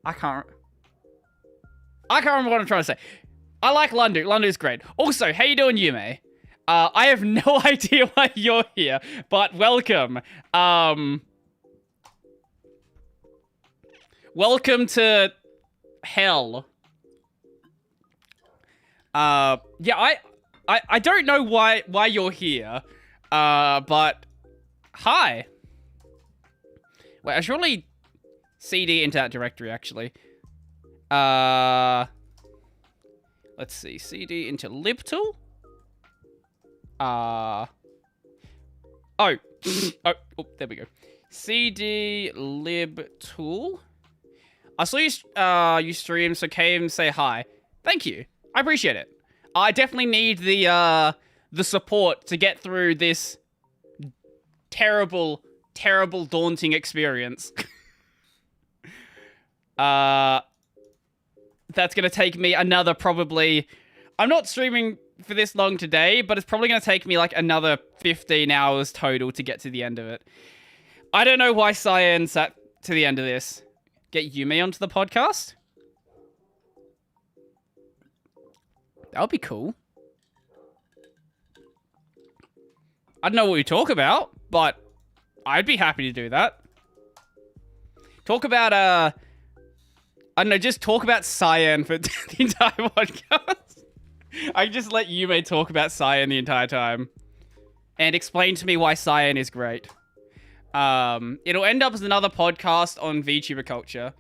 I can't remember what I'm trying to say. I like Lunduk. Lunduk's great. Also, how you doing, Yume? I have no idea why you're here, but welcome. Welcome to hell. Yeah, I don't know why you're here. But hi. Wait, I should really CD into that directory, actually. Let's see. CD into libtool. Oh, there we go. CD libtool. I saw you stream, so came say hi. Thank you. I appreciate it. I definitely need the support to get through this terrible, daunting experience. That's gonna take me another probably... I'm not streaming for this long today, but it's probably gonna take me like another 15 hours total to get to the end of it. I don't know why Cyan sat to the end of this. Get Yume onto the podcast? That would be cool. I don't know what we talk about, but I'd be happy to do that. Talk about, I don't know, just talk about Cyan for the entire podcast. I can just let Yume talk about Cyan the entire time. And explain to me why Cyan is great. It'll end up as another podcast on VTuber culture.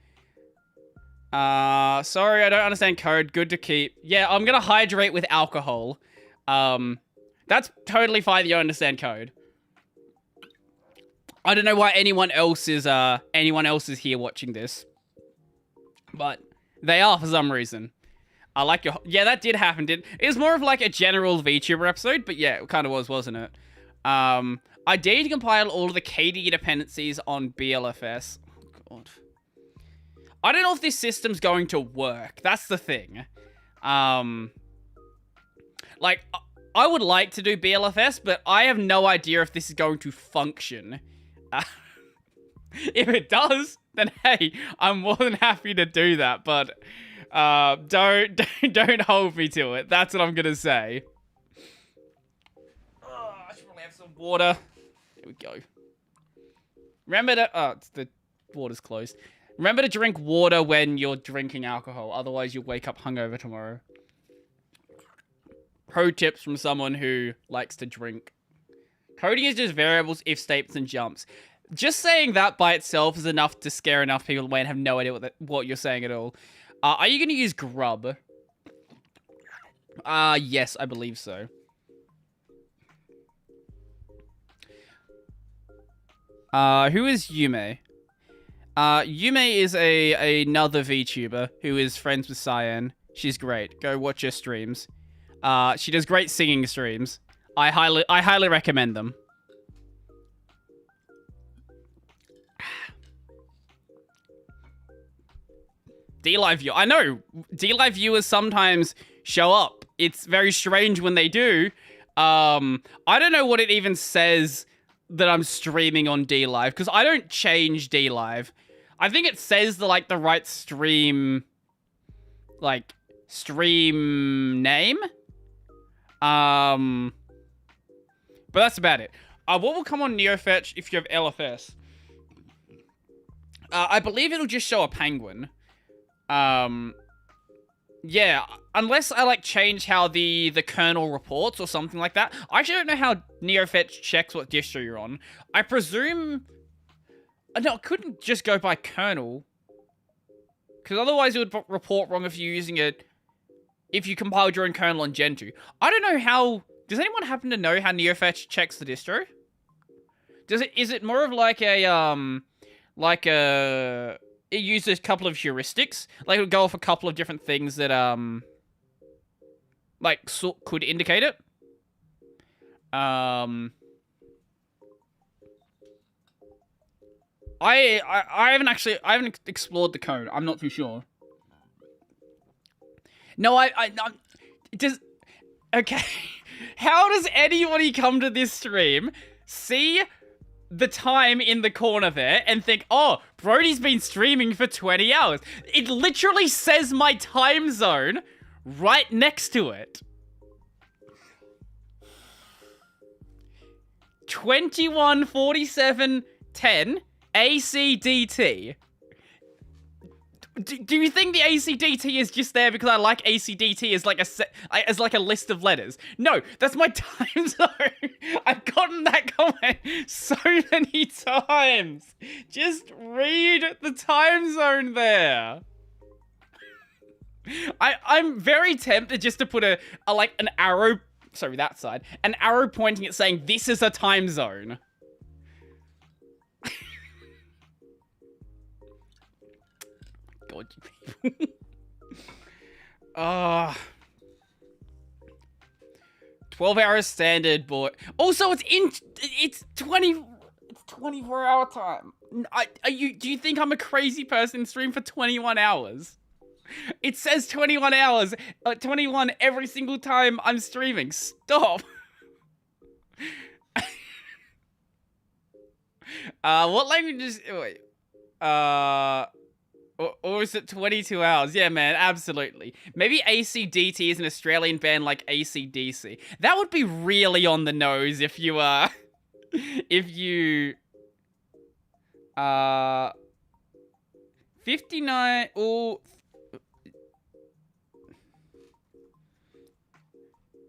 Sorry, I don't understand code. Good to keep. Yeah, I'm gonna hydrate with alcohol. That's totally fine that you understand code. I don't know why anyone else is here watching this. But they are for some reason. I like your... Yeah, that did happen, It was more of like a general VTuber episode, but yeah, it kind of was, wasn't it? I dare you to compile all of the KDE dependencies on BLFS. Oh, God. I don't know if this system's going to work. That's the thing. Like, I would like to do BLFS, but I have no idea if this is going to function. If it does, then hey, I'm more than happy to do that, but don't hold me to it. That's what I'm gonna say. I should probably have some water. There we go. Remember to... Oh, the water's closed. Remember to drink water when you're drinking alcohol. Otherwise, you'll wake up hungover tomorrow. Pro tips from someone who likes to drink. Coding is just variables, if statements, and jumps. Just saying that by itself is enough to scare enough people away and have no idea what you're saying at all. Are you going to use grub? Yes, I believe so. Who is Yume? Yume is another VTuber who is friends with Cyan. She's great. Go watch her streams. She does great singing streams. I highly recommend them. DLive view. I know. DLive viewers sometimes show up. It's very strange when they do. I don't know what it even says that I'm streaming on DLive, because I don't change DLive. I think it says the right stream name. But that's about it. What will come on NeoFetch if you have LFS? I believe it'll just show a penguin. Yeah, unless I change how the kernel reports or something like that. I actually don't know how NeoFetch checks what distro you're on. I presume... No, it couldn't just go by kernel. Because otherwise it would report wrong if you're using it... If you compiled your own kernel on Gentoo. I don't know how... Does anyone happen to know how NeoFetch checks the distro? Is it more of it uses a couple of heuristics. It would go off a couple of different things that, could indicate it. I haven't explored the code. I'm not too sure. No, okay. How does anybody come to this stream, see the time in the corner there, and think, oh, Brodie's been streaming for 20 hours. It literally says my time zone right next to it. 21:47:10 ACDT. Do you think the ACDT is just there because I like ACDT as a list of letters? No, that's my time zone. I've gotten that comment so many times. Just read the time zone there. I'm very tempted just to put an arrow, sorry, that side, an arrow pointing at saying this is a time zone. God, you people. 12 hours standard, boy. Also, it's 24-hour time. Do you think I'm a crazy person stream for 21 hours? It says 21 hours, 21 every single time I'm streaming. Stop. What languages? Wait. Or is it 22 hours? Yeah, man, absolutely. Maybe ACDT is an Australian band like AC/DC. That would be really on the nose if you, 59, or...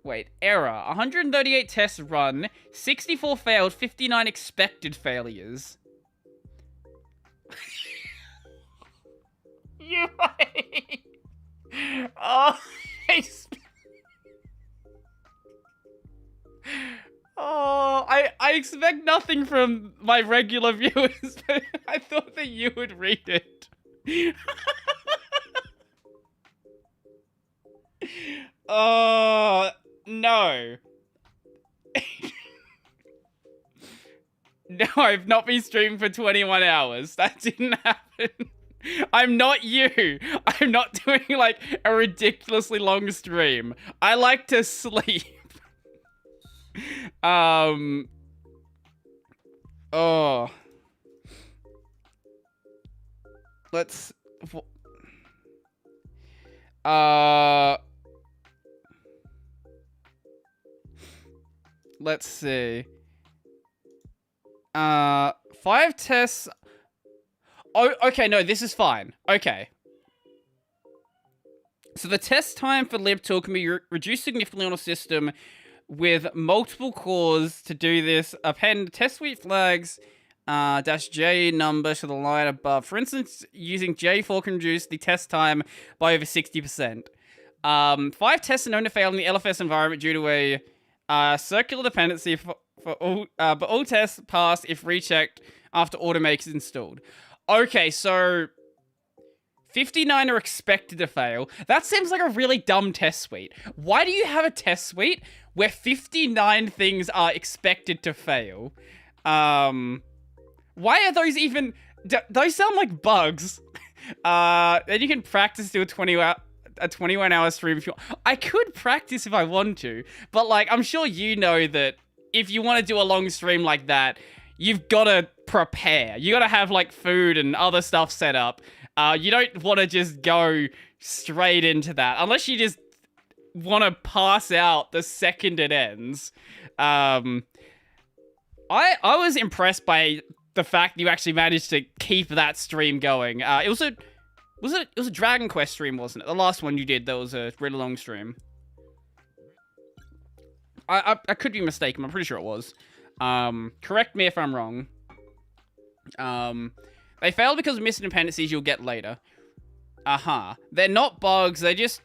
Wait, error. 138 tests run, 64 failed, 59 expected failures. You oh, I expect nothing from my regular viewers, but I thought that you would read it. Oh, no. No, I've not been streaming for 21 hours. That didn't happen. I'm not you. I'm not doing a ridiculously long stream. I like to sleep. Oh. Let's see. 5 tests. Oh, okay, no, this is fine. Okay. So the test time for libtool can be reduced significantly on a system with multiple cores. To do this, append test suite flags -J number to the line above. For instance, using J4 can reduce the test time by over 60%. 5 tests are known to fail in the LFS environment due to a circular dependency for all, but all tests pass if rechecked after Automake is installed. Okay, so 59 are expected to fail. That seems like a really dumb test suite. Why do you have a test suite where 59 things are expected to fail? Why are those even... Those sound like bugs. Then you can practice do a a 21-hour stream. I could practice if I want to, but like, I'm sure you know that if you want to do a long stream like that, you've got to prepare. You got to have like food and other stuff set up. You don't want to just go straight into that unless you just want to pass out the second it ends. I was impressed by the fact you actually managed to keep that stream going. It was a Dragon Quest stream, wasn't it? The last one you did, that was a really long stream. I could be mistaken. I'm pretty sure it was. Correct me if I'm wrong. They failed because of missing dependencies you'll get later. They're not bugs. They just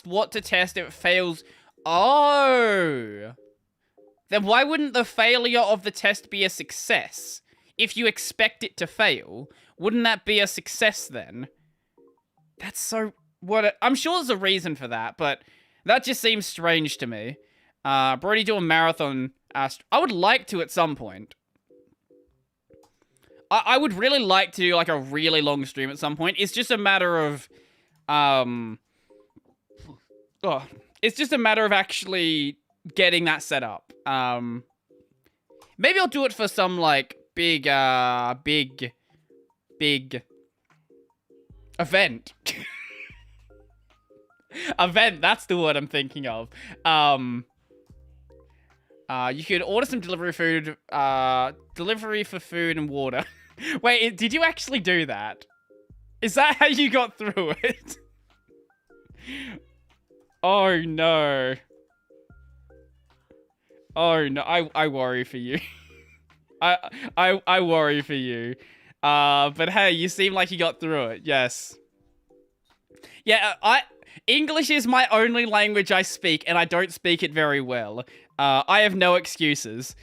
what to test if it fails. Oh. Then why wouldn't the failure of the test be a success? If you expect it to fail, wouldn't that be a success then? That's so... I'm sure there's a reason for that, but that just seems strange to me. Brodie do a marathon. I would like to at some point. I would really like to do like a really long stream at some point. It's just a matter of... it's just a matter of actually getting that set up. Maybe I'll do it for some like big event. Event, that's the word I'm thinking of. You could order some delivery for food and water. Wait, did you actually do that? Is that how you got through it? Oh no. Oh no, I worry for you. I worry for you. But hey, you seem like you got through it. Yes. Yeah, English is my only language I speak, and I don't speak it very well. I have no excuses.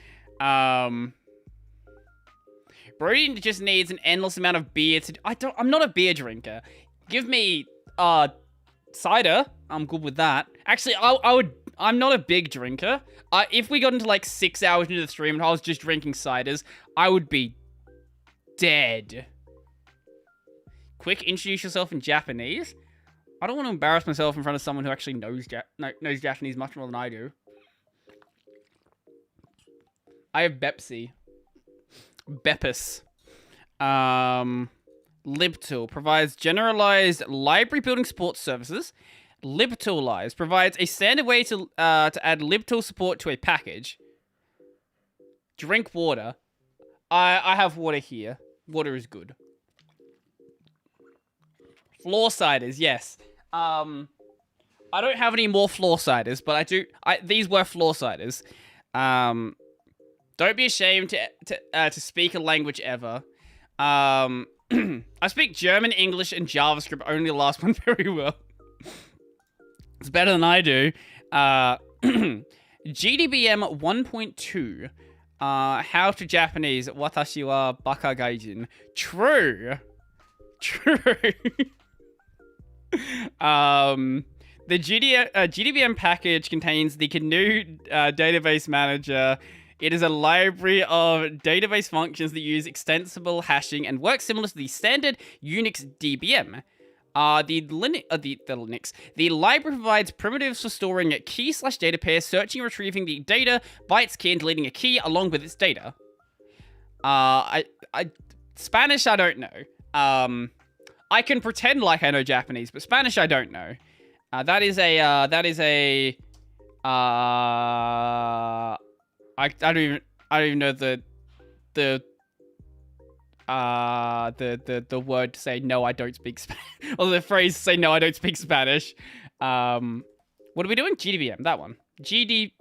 Brodie just needs an endless amount of beer to... I'm not a beer drinker. Give me, cider. I'm good with that. Actually, I'm not a big drinker. If we got into like 6 hours into the stream and I was just drinking ciders, I would be dead. Quick, introduce yourself in Japanese. I don't want to embarrass myself in front of someone who actually knows Japanese much more than I do. I have Bepsi. Bepis. LibTool provides generalized library building support services. LibToolize provides a standard way to add LibTool support to a package. Drink water. I have water here. Water is good. Floor ciders, yes. I don't have any more floor ciders, but I do. These were floor ciders. Don't be ashamed to speak a language ever. I speak German, English, and JavaScript. Only the last one very well. It's better than I do. GDBM 1.2. How to Japanese. Watashi wa baka gaijin. True. The GDBM package contains the GNU database manager. It is a library of database functions that use extensible hashing and work similar to the standard Unix DBM. The library provides primitives for storing key/data pairs, searching and retrieving the data, bytes key, and deleting a key along with its data. Spanish, I don't know. I can pretend like I know Japanese, but Spanish, I don't know. I don't even know the word to say no, I don't speak Spanish, or the phrase to say no, I don't speak Spanish. What are we doing? GDBM, that one. GDBM.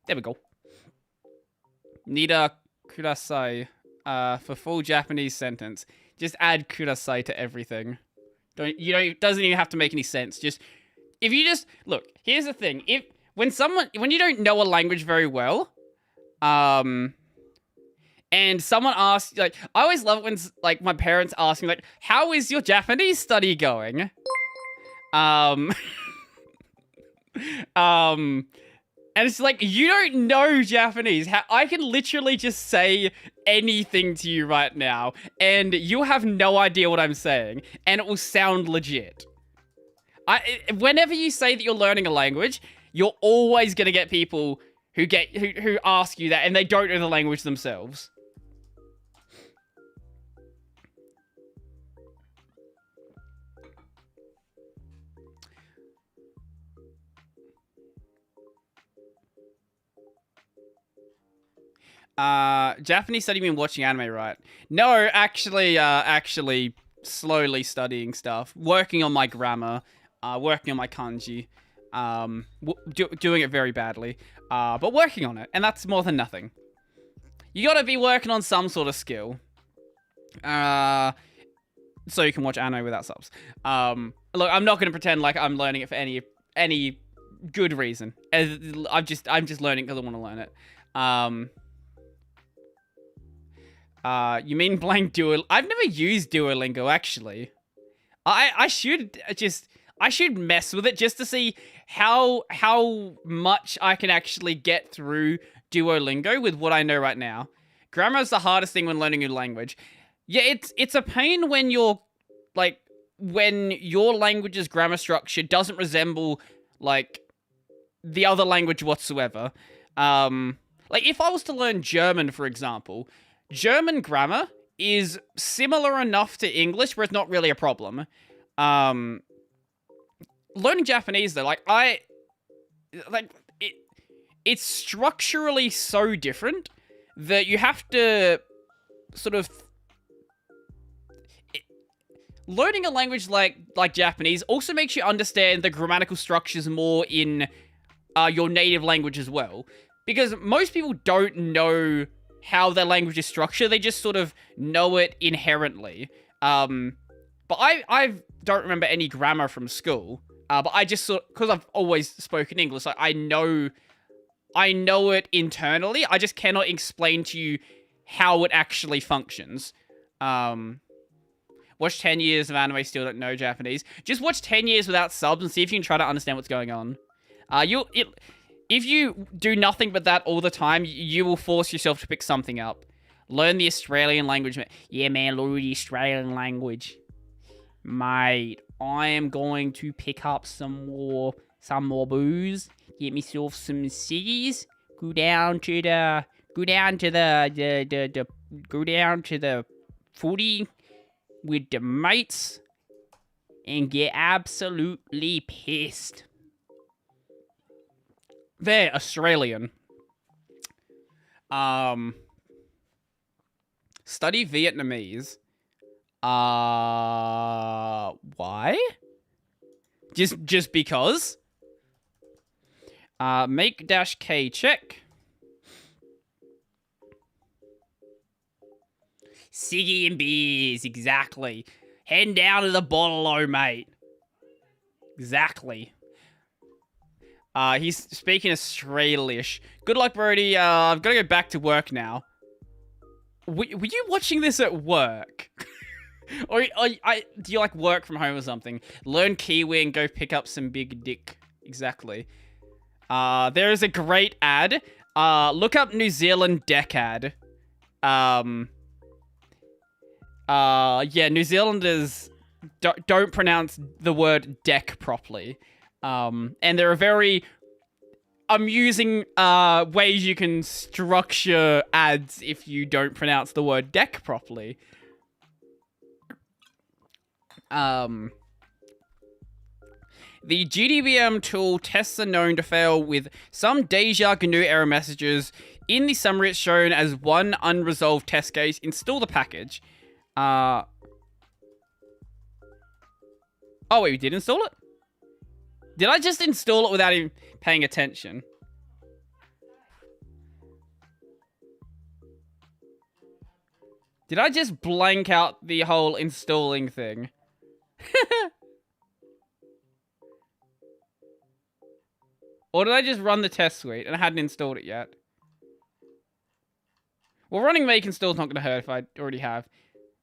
There we go. Nida kudasai. For full Japanese sentence, just add kudasai to everything. It doesn't even have to make any sense. Look, here's the thing. When you don't know a language very well, and someone asks, like, I always love it when, like, my parents ask me, like, how is your Japanese study going? And And it's like, you don't know Japanese. I can literally just say anything to you right now, and you'll have no idea what I'm saying, and it will sound legit. Whenever you say that you're learning a language, you're always going to get people who ask you that, and they don't know the language themselves. Japanese study mean watching anime, right? No, actually slowly studying stuff, working on my grammar, working on my kanji, doing it very badly, but working on it, and that's more than nothing. You gotta be working on some sort of skill, so you can watch anime without subs. Look, I'm not gonna pretend like I'm learning it for any good reason. I'm just learning because I want to learn it. You mean playing Duolingo? I've never used Duolingo, actually. I should mess with it just to see how much I can actually get through Duolingo with what I know right now. Grammar is the hardest thing when learning a new language. Yeah, it's a pain when when your language's grammar structure doesn't resemble, like, the other language whatsoever. Like, if I was to learn German, for example, German grammar is similar enough to English where it's not really a problem. Learning Japanese, though, it's structurally so different that you have to sort of... Learning a language like Japanese also makes you understand the grammatical structures more in your native language as well. Because most people don't know how their language is structured. They just sort of know it inherently. But I don't remember any grammar from school. But I just because I've always spoken English, like, I know it internally. I just cannot explain to you how it actually functions. Watch 10 years of anime, still don't know Japanese. Just watch 10 years without subs and see if you can try to understand what's going on. If you do nothing but that all the time, you will force yourself to pick something up. Learn the Australian language. Yeah, man, learn the Australian language. Mate, I am going to pick up some more booze. Get myself some ciggies. Go down to the footy with the mates and get absolutely pissed. They're Australian. Study Vietnamese. Why? Just because? Make -K check. Ciggy and beers, exactly. Heading down to the bottle-o, mate. Exactly. He's speaking Australish. Good luck, Brodie. I've got to go back to work now. Were you watching this at work? Or do you, like, work from home or something? Learn Kiwi and go pick up some big dick. Exactly. There is a great ad. Look up New Zealand deck ad. Yeah, New Zealanders don't pronounce the word deck properly. And there are very amusing ways you can structure ads if you don't pronounce the word deck properly. The GDBM tool tests are known to fail with some Deja GNU error messages. In the summary, it's shown as one unresolved test case. Install the package. Oh, wait, we did install it? Did I just install it without even paying attention? Did I just blank out the whole installing thing? Or did I just run the test suite and I hadn't installed it yet? Well, running make install is not going to hurt if I already have.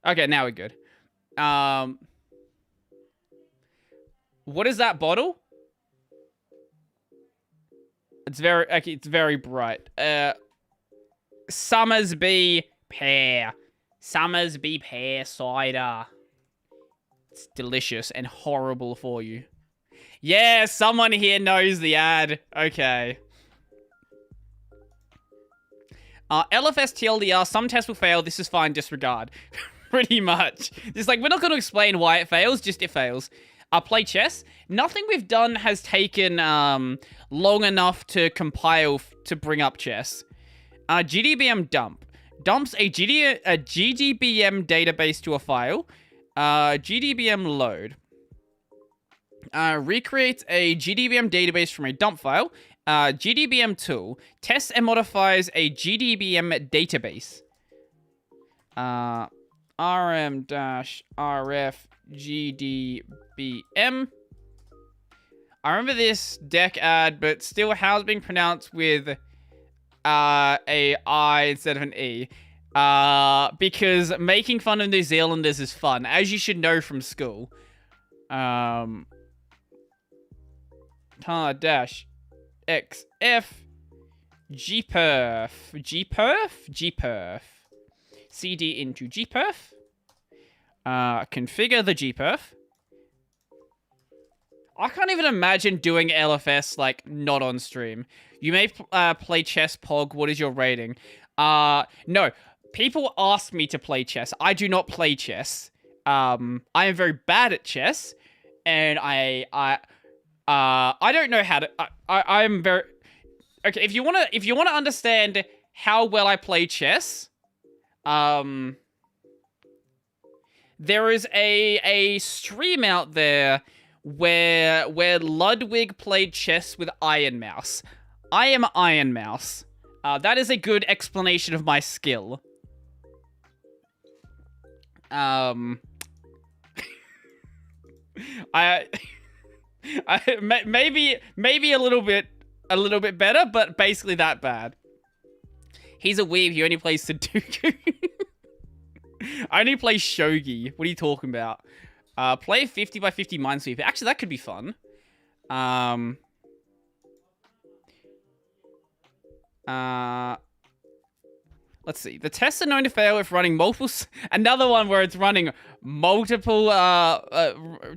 Okay, now we're good. What is that bottle? It's very bright. Summersby pear. Summersby pear cider. It's delicious and horrible for you. Yeah, someone here knows the ad. Okay. LFS TLDR, some tests will fail. This is fine, disregard. Pretty much. It's like, we're not going to explain why it fails, just it fails. Play chess. Nothing we've done has taken long enough to compile to bring up chess. GDBM dump. Dumps a GDBM database to a file. GDBM load. Recreates a GDBM database from a dump file. GDBM tool. Tests and modifies a GDBM database. RM-RF GDBM. I remember this deck ad, but still how's being pronounced with a I instead of an E. Because making fun of New Zealanders is fun, as you should know from school. XF gperf cd into gperf. Configure the gperf. I can't even imagine doing LFS, like, not on stream. You may play chess, Pog. What is your rating? No. People ask me to play chess. I do not play chess. I am very bad at chess. And I don't know how to... I'm very... Okay, if you wanna understand how well I play chess, there is a stream out there where Ludwig played chess with Iron Mouse. I am Iron Mouse. That is a good explanation of my skill. Maybe a little bit better, but basically that bad. He's a weeb. He only plays Sudoku. I only play shogi. What are you talking about? Play 50 by 50 Minesweeper. Actually, that could be fun. Let's see. The tests are known to fail if running multiple... Another one where it's running multiple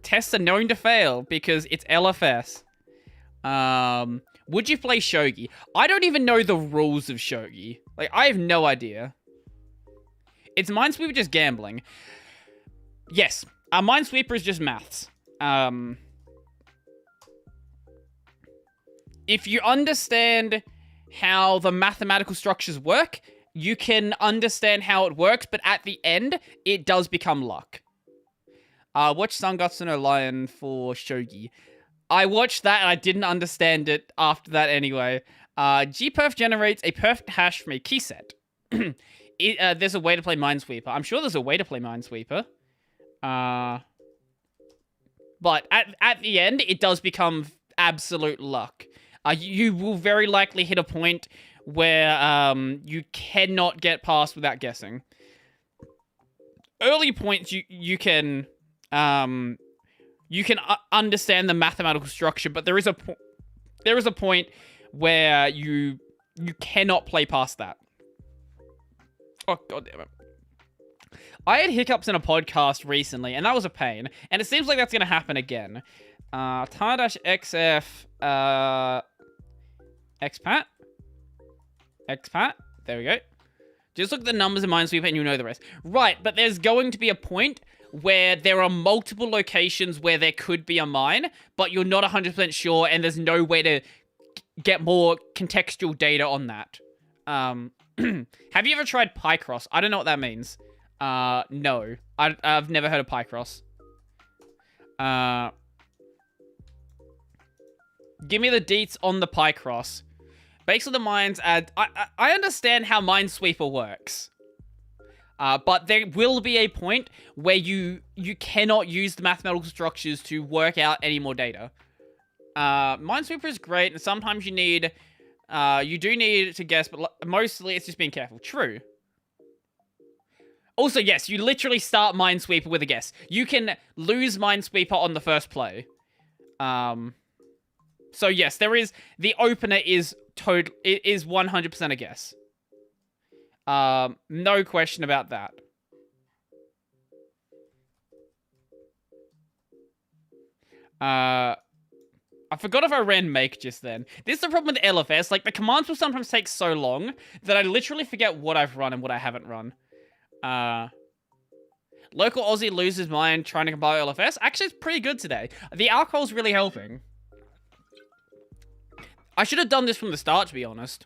tests are known to fail because it's LFS. Would you play shogi? I don't even know the rules of shogi. Like, I have no idea. It's Minesweeper just gambling. Yes. Minesweeper is just maths. If you understand how the mathematical structures work, you can understand how it works, but at the end, it does become luck. Watch Sun Guts No Lion for shogi. I watched that and I didn't understand it after that anyway. gperf generates a perfect hash from a key set. There's a way to play Minesweeper. I'm sure there's a way to play Minesweeper. But at the end, it does become absolute luck. You will very likely hit a point where you cannot get past without guessing. Early points, you can understand the mathematical structure, but there is a point where you cannot play past that. Oh, God damn it. I had hiccups in a podcast recently, and that was a pain. And it seems like that's going to happen again. tar-xf, expat. There we go. Just look at the numbers in Minesweeper and you'll know the rest. Right, but there's going to be a point where there are multiple locations where there could be a mine, but you're not 100% sure, and there's no way to get more contextual data on that. Have you ever tried Picross? I don't know what that means. No. I've never heard of Picross. Give me the deets on the Picross. Basically, the mines add... I understand how Minesweeper works. But there will be a point where you cannot use the mathematical structures to work out any more data. Minesweeper is great, and sometimes you need... you do need to guess, but mostly it's just being careful. True. Also, yes, you literally start Minesweeper with a guess. You can lose Minesweeper on the first play. So yes, there is, the opener is it is 100% a guess. No question about that. I forgot if I ran make just then. This is the problem with LFS. Like, the commands will sometimes take so long that I literally forget what I've run and what I haven't run. Local Aussie loses mind trying to compile LFS. Actually, it's pretty good today. The alcohol's really helping. I should have done this from the start, to be honest.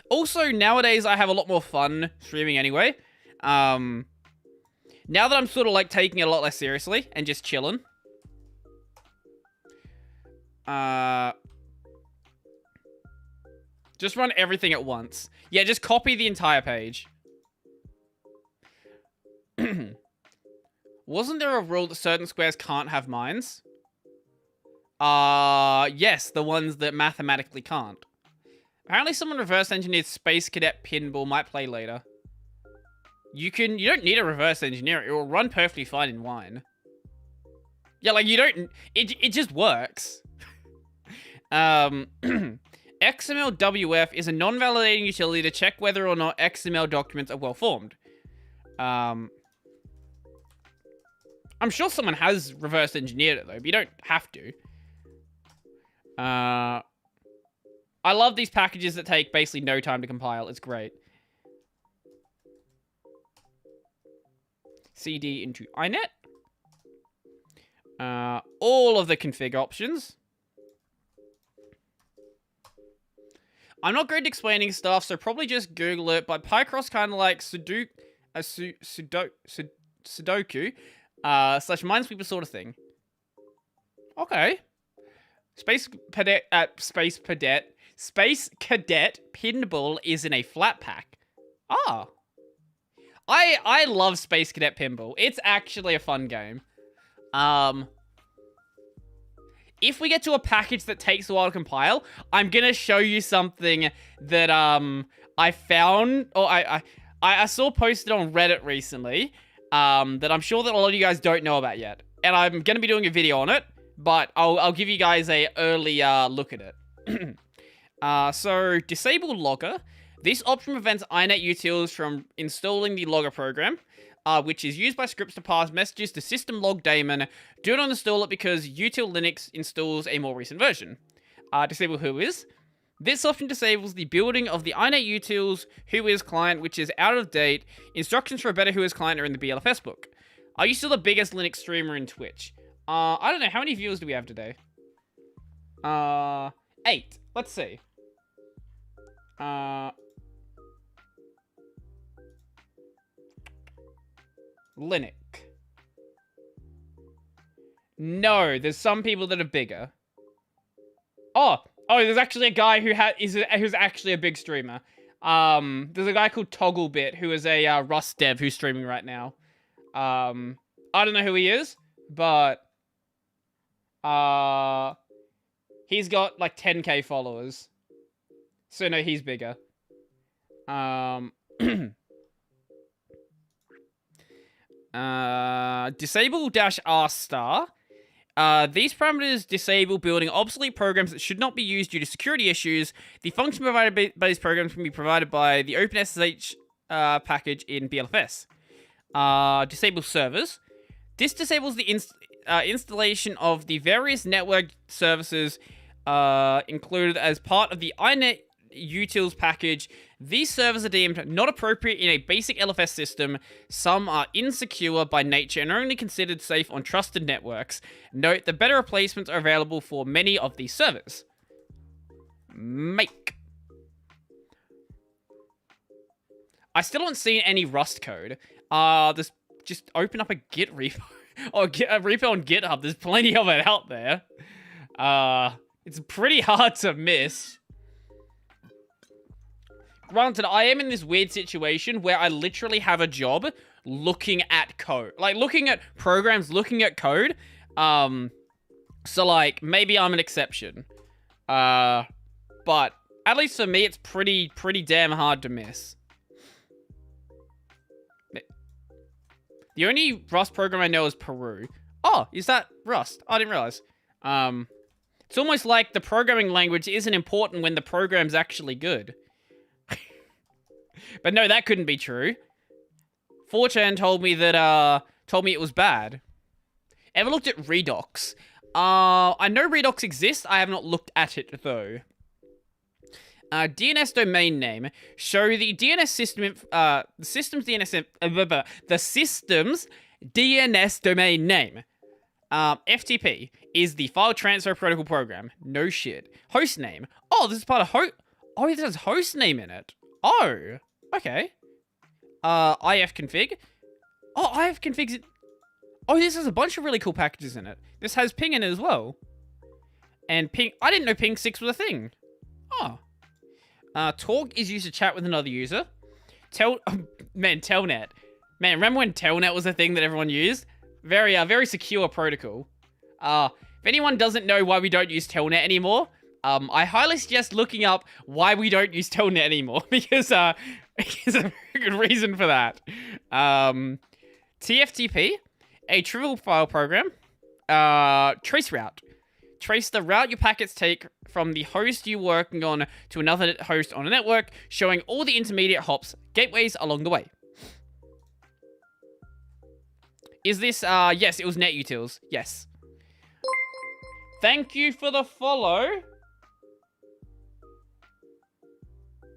Also, nowadays, I have a lot more fun streaming anyway. Now that I'm sort of, like, taking it a lot less seriously and just chilling. Just run everything at once. Yeah, just copy the entire page. Wasn't there a rule that certain squares can't have mines? Yes, the ones that mathematically can't. Apparently someone reverse engineered Space Cadet Pinball, might play later. You don't need a reverse engineer. It will run perfectly fine in Wine. Yeah, like, you don't, it just works. XMLWF is a non-validating utility to check whether or not XML documents are well-formed. I'm sure someone has reverse engineered it, though, but you don't have to. I love these packages that take basically no time to compile. It's great. CD into iNet. All of the config options. I'm not great at explaining stuff, so probably just Google it, but Pycross kind of like Sudoku, slash Minesweeper sort of thing. Okay. Space Cadet Pinball is in a flat pack. Ah. I love Space Cadet Pinball. It's actually a fun game. If we get to a package that takes a while to compile, I'm gonna show you something that I found, or I saw posted on Reddit recently, that I'm sure that a lot of you guys don't know about yet. And I'm gonna be doing a video on it, but I'll give you guys a early look at it. So, disable logger. This option prevents iNet utils from installing the logger program, which is used by scripts to pass messages to system log daemon. Do not install it because util Linux installs a more recent version. Disable whois. This option disables the building of the iNet utils whois client, which is out of date. Instructions for a better whois client are in the BLFS book. Are you still the biggest Linux streamer in Twitch? I don't know. How many viewers do we have today? 8. Let's see. Linux. No, there's some people that are bigger. Oh, there's actually a guy who's actually a big streamer. There's a guy called Togglebit who is a Rust dev who's streaming right now. I don't know who he is, but he's got like 10k followers. So no, he's bigger. Disable-R star. These parameters disable building obsolete programs that should not be used due to security issues. The function provided by these programs can be provided by the OpenSSH package in BLFS. Disable servers. This disables the installation of the various network services included as part of the iNet utils package. These servers are deemed not appropriate in a basic LFS system. Some are insecure by nature and are only considered safe on trusted networks. Note that better replacements are available for many of these servers. Make. I still haven't seen any Rust code. Just open up a Git repo. Or a repo on GitHub. There's plenty of it out there. It's pretty hard to miss. Granted, I am in this weird situation where I literally have a job looking at code. Like, looking at programs, looking at code. So, like, maybe I'm an exception. But at least for me, it's pretty damn hard to miss. The only Rust program I know is Peru. Oh, is that Rust? I didn't realize. It's almost like the programming language isn't important when the program's actually good. But no, that couldn't be true. 4chan told me that, it was bad. Ever looked at Redox? I know Redox exists. I have not looked at it, though. DNS domain name. Show the DNS system, the system's DNS domain name. FTP is the file transfer protocol program. No shit. Host name. Oh, this is part of oh, this has host name in it. Oh, okay. ifconfig. Oh, ifconfig's it. Oh, this has a bunch of really cool packages in it. This has ping in it as well. And ping, I didn't know ping 6 was a thing. Oh. Talk is used to chat with another user. Telnet. Man, remember when Telnet was a thing that everyone used? Very secure protocol. If anyone doesn't know why we don't use Telnet anymore, I highly suggest looking up why we don't use Telnet anymore, because there's a very good reason for that. TFTP, a trivial file program. Traceroute. Trace the route your packets take from the host you're working on to another host on a network, showing all the intermediate hops, gateways along the way. Is this, yes, it was NetUtils. Yes. Thank you for the follow.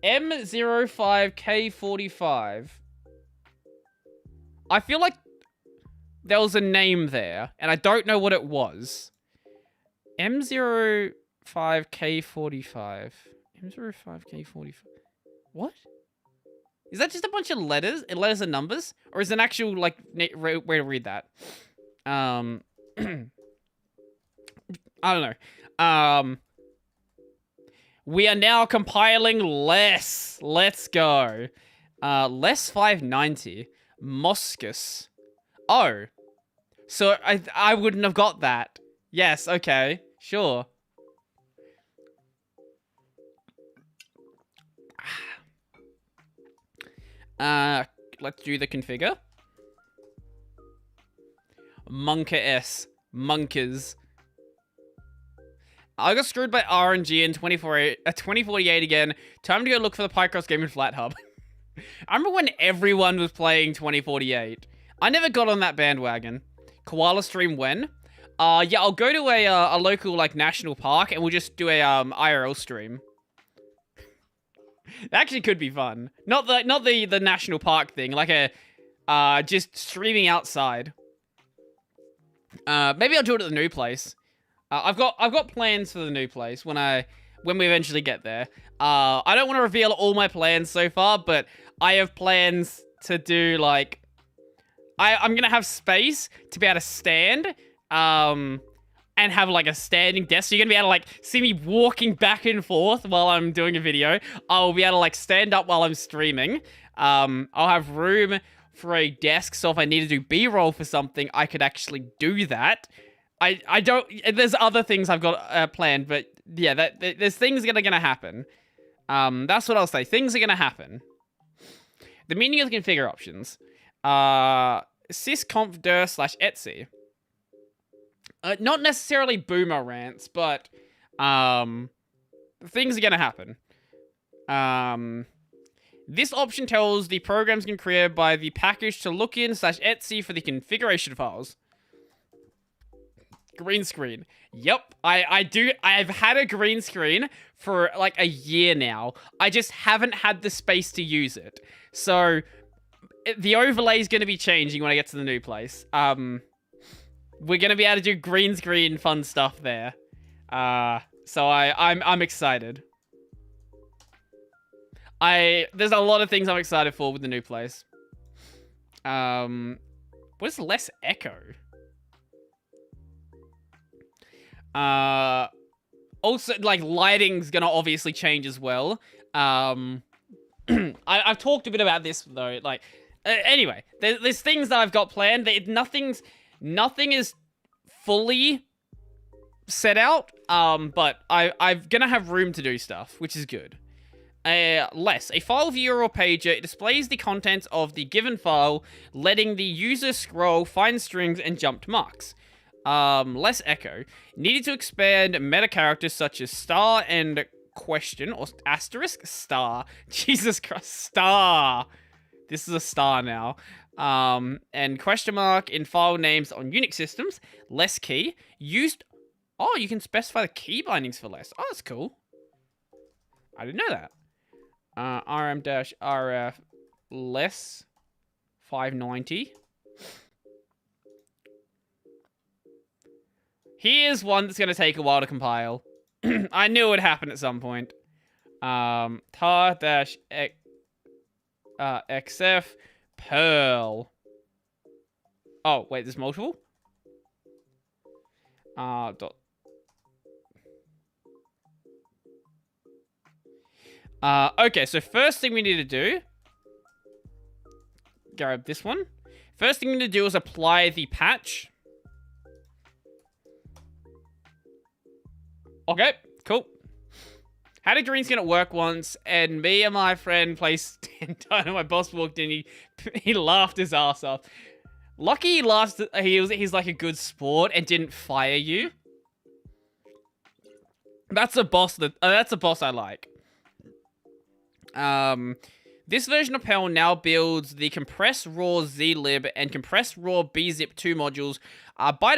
M05K45. I feel like there was a name there, and I don't know what it was. M05K45. M05K45. What? Is that just a bunch of letters? Letters and numbers? Or is it an actual, like, way to read that? I don't know. We are now compiling less. Let's go. Less 590. Moscus. Oh. So I wouldn't have got that. Yes, okay. Sure. Let's do the configure. Monka S. Monkers. I got screwed by RNG in 2048 again. Time to go look for the Picross Gaming Flat Hub. I remember when everyone was playing 2048. I never got on that bandwagon. Koala stream when? Yeah, I'll go to a local, like, national park, and we'll just do a, IRL stream. That actually could be fun. Not the national park thing, like just streaming outside. Maybe I'll do it at the new place. I've got plans for the new place when we eventually get there. I don't want to reveal all my plans so far, but I have plans to do, like, I'm gonna have space to be able to stand, and have, like, a standing desk. So you're gonna be able to, like, see me walking back and forth while I'm doing a video. I'll be able to, like, stand up while I'm streaming. I'll have room for a desk, so if I need to do B-roll for something, I could actually do that. I don't... There's other things I've got planned, but yeah, there's things that are gonna happen. That's what I'll say. Things are gonna happen. The meaning of the configure options. sysconfdir/etc. Not necessarily boomer rants, but things are gonna happen. This option tells the programs can create by the package to look in/etc for the configuration files. Green screen. Yep, I've had a green screen for like a year now. I just haven't had the space to use it. So the overlay is going to be changing when I get to the new place. We're going to be able to do green screen fun stuff there. So I'm excited. There's a lot of things I'm excited for with the new place. What is less echo? Also, like, lighting's gonna obviously change as well. I've talked a bit about this, though. Like, anyway, there's things that I've got planned. Nothing is fully set out, but I'm gonna have room to do stuff, which is good. Less. A file viewer or pager displays the contents of the given file, letting the user scroll, find strings, and jump to marks. Less echo. Needed to expand meta characters such as star and question or asterisk star. Jesus Christ, star. This is a star now. And question mark in file names on Unix systems. Less key. Used. Oh, you can specify the key bindings for less. Oh, that's cool. I didn't know that. RM-RF less 590. Here's one that's going to take a while to compile. I knew it would happen at some point. tar-xf Perl. Oh, wait, there's multiple? Okay, so first thing we need to do... Grab this one. First thing we need to do is apply the patch. Okay, cool. Had a green screen at work once, and me and my friend placed and my boss walked in, he laughed his ass off. Lucky he laughed, he's like a good sport and didn't fire you. That's a boss I like. This version of Perl now builds the compress raw zlib and compress raw bzip 2 modules. By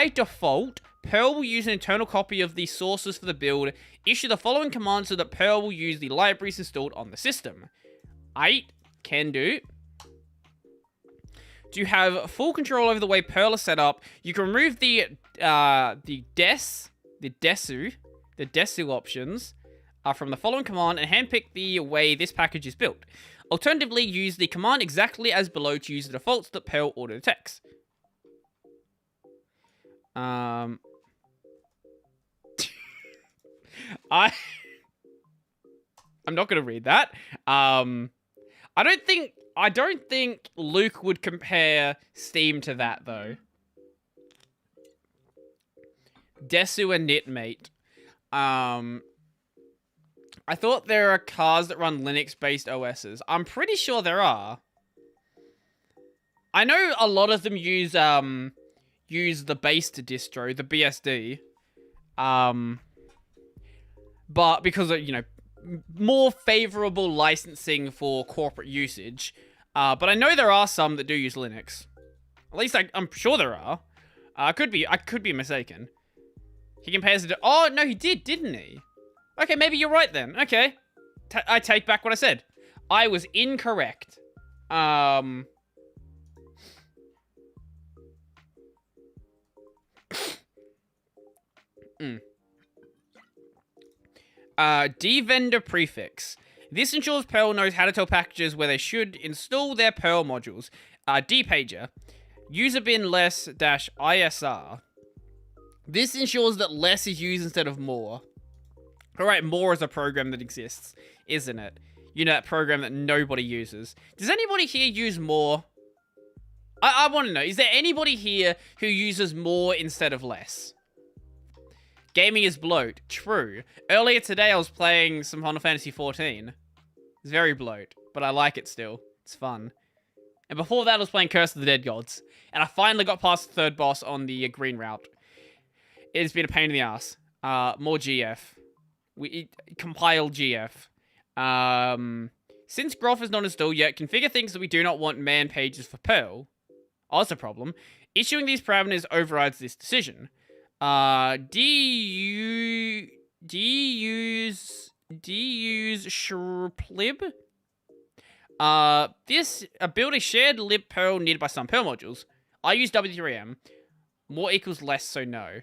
default, Perl will use an internal copy of the sources for the build. Issue the following command so that Perl will use the libraries installed on the system. 8 can do. To have full control over the way Perl is set up, you can remove the desu options from the following command and handpick the way this package is built. Alternatively, use the command exactly as below to use the defaults that Perl auto detects. I'm not gonna read that. I don't think Luke would compare Steam to that though. Desu and Knitmate. I thought there are cars that run Linux-based OSs. I'm pretty sure there are. I know a lot of them use the based distro, the BSD. But because of, you know, more favorable licensing for corporate usage. But I know there are some that do use Linux. At least I'm sure there are. I could be mistaken. He compares it to... Oh, no, he didn't he? Okay, maybe you're right then. Okay. I take back what I said. I was incorrect. D-vendor prefix. This ensures Perl knows how to tell packages where they should install their Perl modules. D-pager. User bin less -isr. This ensures that less is used instead of more. Alright, more is a program that exists, isn't it? You know, that program that nobody uses. Does anybody here use more? I want to know, is there anybody here who uses more instead of less? Gaming is bloat. True. Earlier today, I was playing some Final Fantasy XIV. It's very bloat, but I like it still. It's fun. And before that, I was playing Curse of the Dead Gods. And I finally got past the third boss on the green route. It's been a pain in the ass. More GF. We compile GF. Since Groff is not installed yet, configure things that we do not want man pages for Perl. Oh, that's a problem. Issuing these parameters overrides this decision. use shrplib. Build a shared lib Perl needed by some Perl modules. I use W3M. More equals less, so no.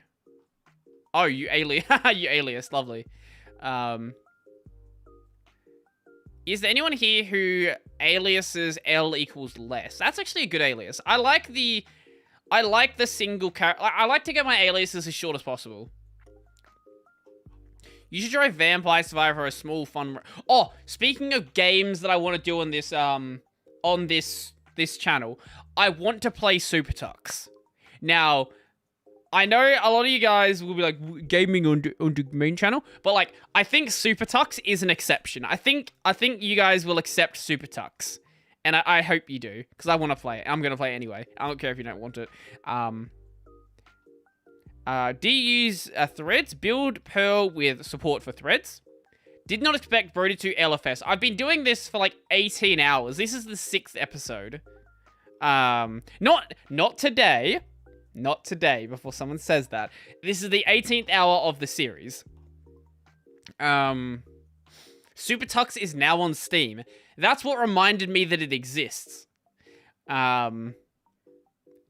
Oh, you alias. You alias. Lovely. Is there anyone here who aliases L equals less? That's actually a good alias. I like the single character. I like to get my aliases as short as possible. You should try Vampire Survivor, a small fun... Oh, speaking of games that I want to do on this, this channel, I want to play Super Tux. Now, I know a lot of you guys will be like, gaming on the main channel, but like, I think Super Tux is an exception. I think you guys will accept Super Tux. And I hope you do, because I want to play it. I'm going to play it anyway. I don't care if you don't want it. Do you use threads? Build Perl with support for threads. Did not expect Brodie to LFS. I've been doing this for like 18 hours. This is the 6th episode. Not today. Not today, before someone says that. This is the 18th hour of the series. Super Tux is now on Steam. That's what reminded me that it exists. And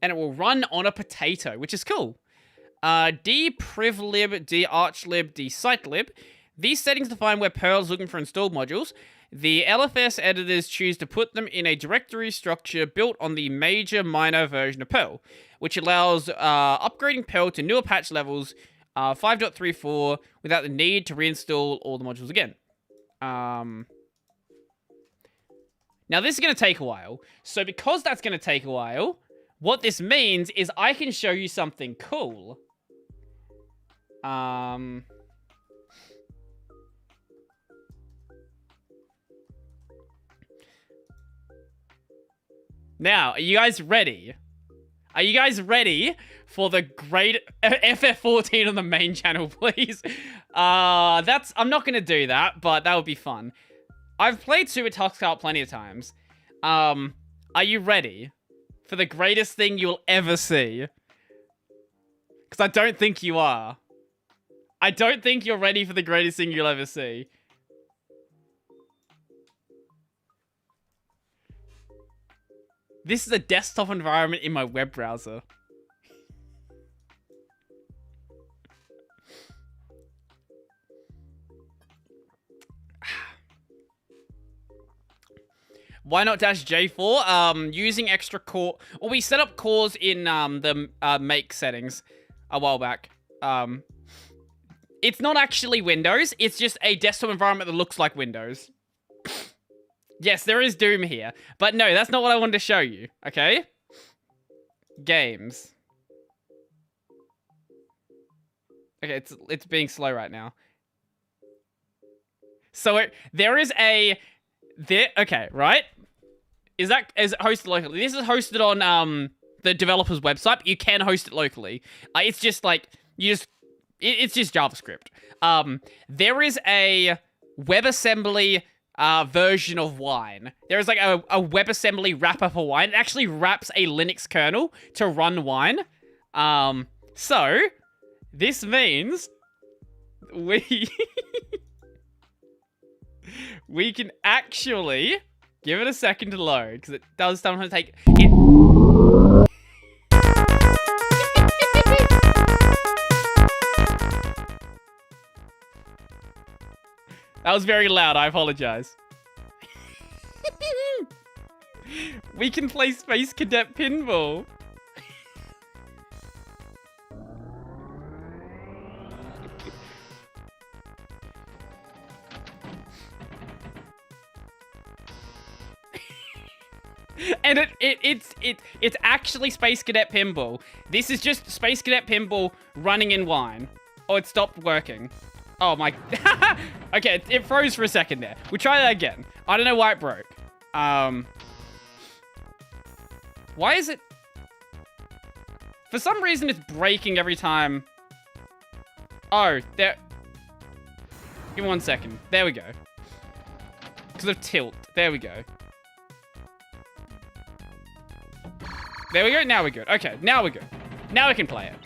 it will run on a potato, which is cool. dprivlib, darchlib, dsitelib. These settings define where Perl is looking for installed modules. The LFS editors choose to put them in a directory structure built on the major minor version of Perl, which allows upgrading Perl to newer patch levels 5.34 without the need to reinstall all the modules again. Now, this is going to take a while. So because that's going to take a while, what this means is I can show you something cool. Now, are you guys ready? Are you guys ready for the great FF14 on the main channel, please? I'm not going to do that, but that would be fun. I've played Super Tux plenty of times. Are you ready for the greatest thing you'll ever see? Because I don't think you are. I don't think you're ready for the greatest thing you'll ever see. This is a desktop environment in my web browser. Why not dash J4? Using extra core... Well, we set up cores in the make settings a while back. It's not actually Windows. It's just a desktop environment that looks like Windows. Yes, there is Doom here. But no, that's not what I wanted to show you. Okay? Games. Okay, it's being slow right now. So there is a... okay, right? Is it hosted locally? This is hosted on the developer's website. But you can host it locally. It's just like... It's just JavaScript. There is a WebAssembly... version of Wine. There is like a WebAssembly wrapper for Wine. It actually wraps a Linux kernel to run Wine. So this means we we can actually give it a second to load because it does sometimes take it. That was very loud, I apologize. We can play Space Cadet Pinball. And it's actually Space Cadet Pinball. This is just Space Cadet Pinball running in Wine. Oh, it stopped working. Oh my... Okay, it froze for a second there. We'll try that again. I don't know why it broke. Why is it... For some reason, it's breaking every time. Oh, there... Give me 1 second. There we go. Because of tilt. There we go. There we go. Now we're good. Okay, now we're good. Now we can play it.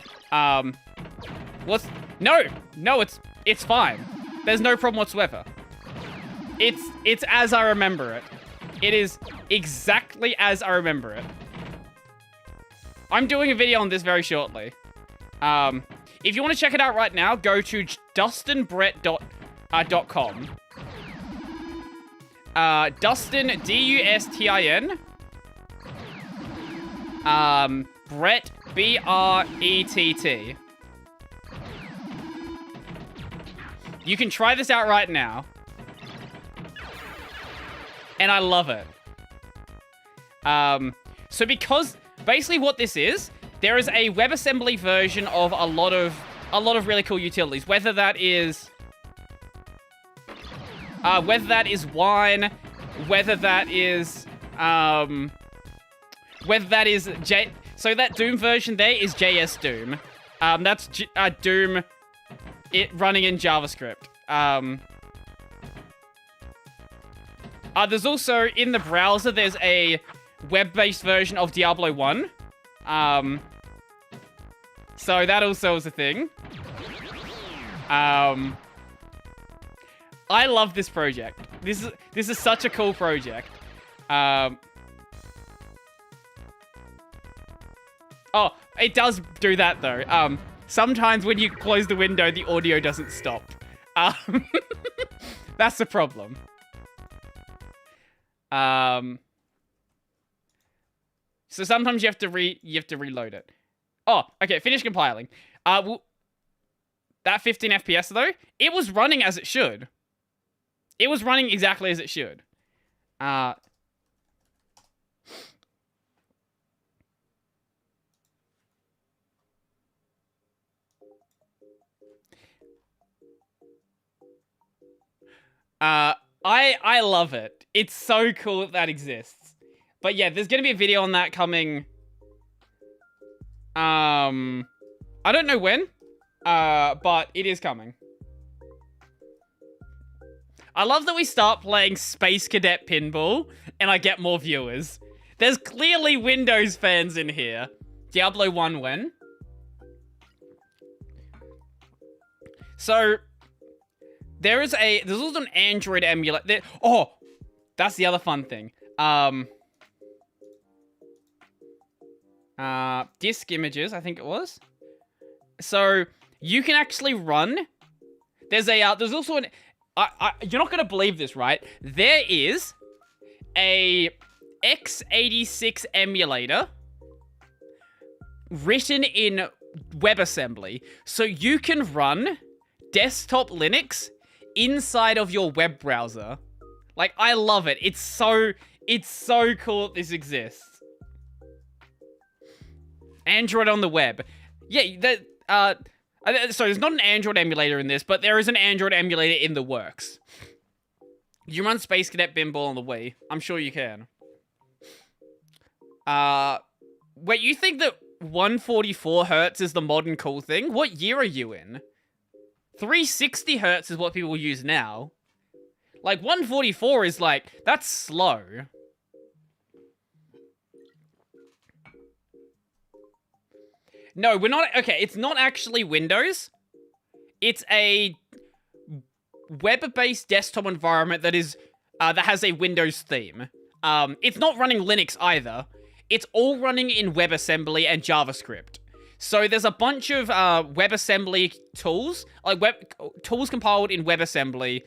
What's... No! No, it's fine. There's no problem whatsoever. It's as I remember it. It is exactly as I remember it. I'm doing a video on this very shortly. If you want to check it out right now, go to dustinbrett.com. Dustin, D-U-S-T-I-N. Brett, B-R-E-T-T. You can try this out right now. And I love it. So because basically what this is, there is a WebAssembly version of a lot of really cool utilities. Whether that is Wine, whether that is Whether that is so that Doom version there is JS Doom. That's Doom running in JavaScript. There's also, in the browser, there's a web-based version of Diablo 1. So that also is a thing. I love this project. This is such a cool project. Oh, it does do that, though. Sometimes when you close the window, the audio doesn't stop. That's the problem. So sometimes you have to reload it. Oh, okay, finish compiling. That 15 FPS, though, it was running as it should. It was running exactly as it should. I love it. It's so cool that that exists. But yeah, there's gonna be a video on that coming. I don't know when, but it is coming. I love that we start playing Space Cadet Pinball, and I get more viewers. There's clearly Windows fans in here. Diablo 1 when? So, there's also an Android emulator. Oh, that's the other fun thing. Disk images, I think it was. So, you can actually run. There's also an, you're not gonna believe this, right? There is a x86 emulator written in WebAssembly. So you can run desktop Linux inside of your web browser. Like, I love it. It's so cool that this exists. Android on the web. Yeah, so there's not an Android emulator in this, but there is an Android emulator in the works. You run Space Cadet Pinball on the Wii. I'm sure you can. Wait, you think that 144 Hertz is the modern cool thing? What year are you in? 360 Hertz is what people use now. Like, 144 is like, that's slow. No, we're not, okay, it's not actually Windows. It's a web-based desktop environment that is, that has a Windows theme. It's not running Linux either. It's all running in WebAssembly and JavaScript. So there's a bunch of WebAssembly tools, like tools compiled in WebAssembly,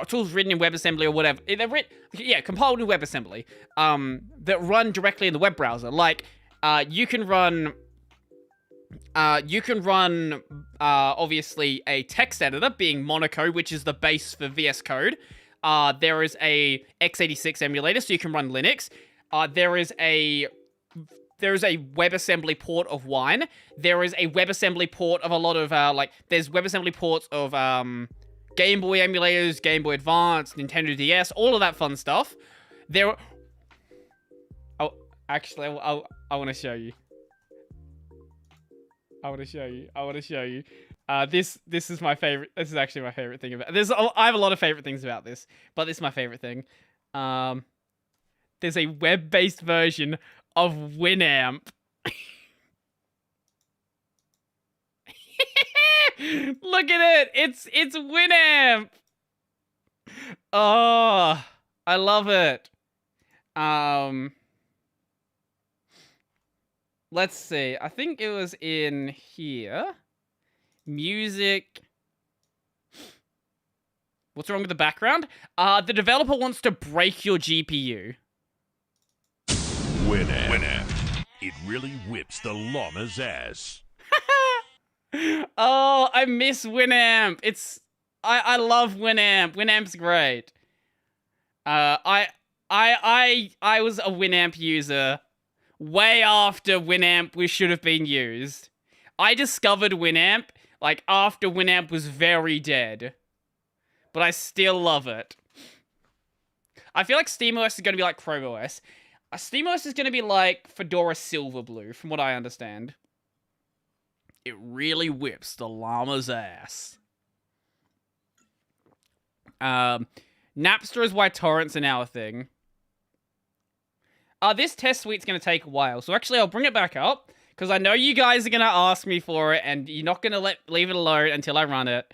tools written in WebAssembly or whatever. They're compiled in WebAssembly, that run directly in the web browser. Like, you can run, obviously, a text editor, being Monaco, which is the base for VS Code. There is a x86 emulator, so you can run Linux. There is a WebAssembly port of Wine. There is a WebAssembly port of a lot of, there's WebAssembly ports of, Game Boy emulators, Game Boy Advance, Nintendo DS, all of that fun stuff. Oh, actually, I want to show you. This is my favorite. This is actually my favorite thing about this. I have a lot of favorite things about this, but this is my favorite thing. There's a web-based version of Winamp. Look at it. It's Winamp. Oh, I love it. Let's see. I think it was in here. Music. What's wrong with the background? The developer wants to break your GPU. Winamp. It really whips the llama's ass. Oh, I miss Winamp. I love Winamp. Winamp's great. I was a Winamp user way after Winamp should have been used. I discovered Winamp like after Winamp was very dead. But I still love it. I feel like SteamOS is going to be like Chrome OS. SteamOS is going to be like Fedora Silverblue, from what I understand. It really whips the llama's ass. Napster is why torrents are now a thing. This test suite's going to take a while, so actually I'll bring it back up, because I know you guys are going to ask me for it, and you're not going to leave it alone until I run it.